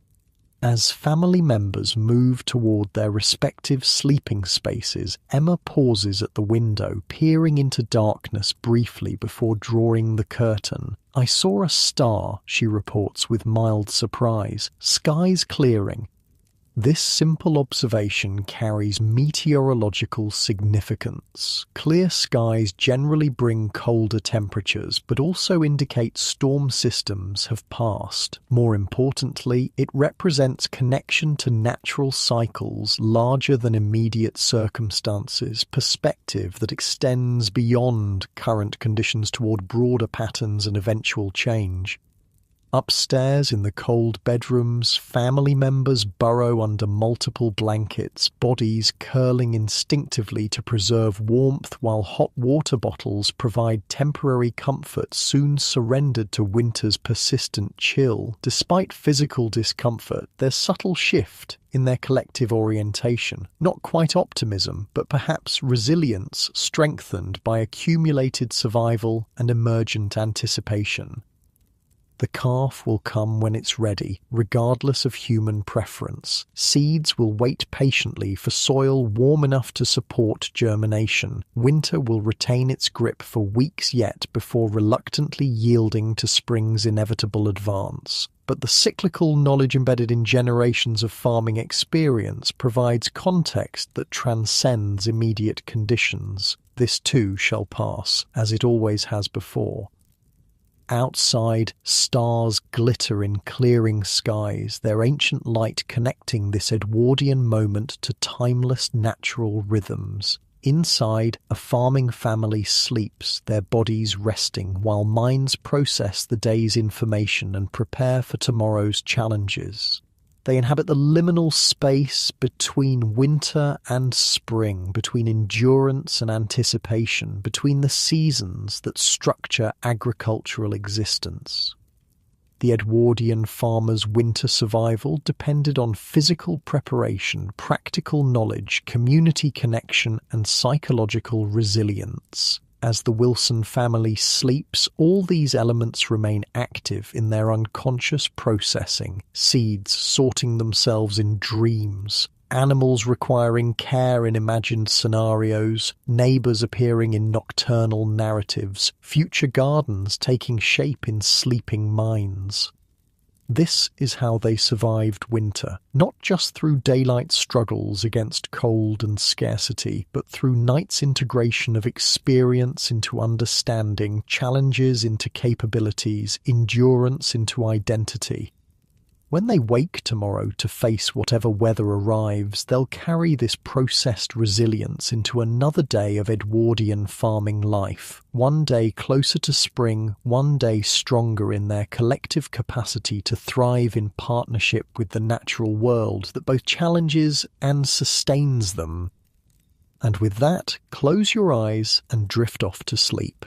As family members move toward their respective sleeping spaces, Emma pauses at the window, peering into darkness briefly before drawing the curtain. "I saw a star," she reports with mild surprise. "Skies clearing." This simple observation carries meteorological significance. Clear skies generally bring colder temperatures, but also indicate storm systems have passed. More importantly, it represents connection to natural cycles larger than immediate circumstances, perspective that extends beyond current conditions toward broader patterns and eventual change. Upstairs in the cold bedrooms, family members burrow under multiple blankets, bodies curling instinctively to preserve warmth while hot water bottles provide temporary comfort soon surrendered to winter's persistent chill. Despite physical discomfort, there's subtle shift in their collective orientation. Not quite optimism, but perhaps resilience strengthened by accumulated survival and emergent anticipation. The calf will come when it's ready, regardless of human preference. Seeds will wait patiently for soil warm enough to support germination. Winter will retain its grip for weeks yet before reluctantly yielding to spring's inevitable advance. But the cyclical knowledge embedded in generations of farming experience provides context that transcends immediate conditions. This too shall pass, as it always has before. Outside, stars glitter in clearing skies, their ancient light connecting this Edwardian moment to timeless natural rhythms. Inside, a farming family sleeps, their bodies resting, while minds process the day's information and prepare for tomorrow's challenges. They inhabit the liminal space between winter and spring, between endurance and anticipation, between the seasons that structure agricultural existence. The Edwardian farmer's winter survival depended on physical preparation, practical knowledge, community connection, and psychological resilience. As the Wilson family sleeps, all these elements remain active in their unconscious processing, seeds sorting themselves in dreams, animals requiring care in imagined scenarios, neighbours appearing in nocturnal narratives, future gardens taking shape in sleeping minds. This is how they survived winter, not just through daylight struggles against cold and scarcity, but through night's integration of experience into understanding, challenges into capabilities, endurance into identity. When they wake tomorrow to face whatever weather arrives, they'll carry this processed resilience into another day of Edwardian farming life, one day closer to spring, one day stronger in their collective capacity to thrive in partnership with the natural world that both challenges and sustains them. And with that, close your eyes and drift off to sleep.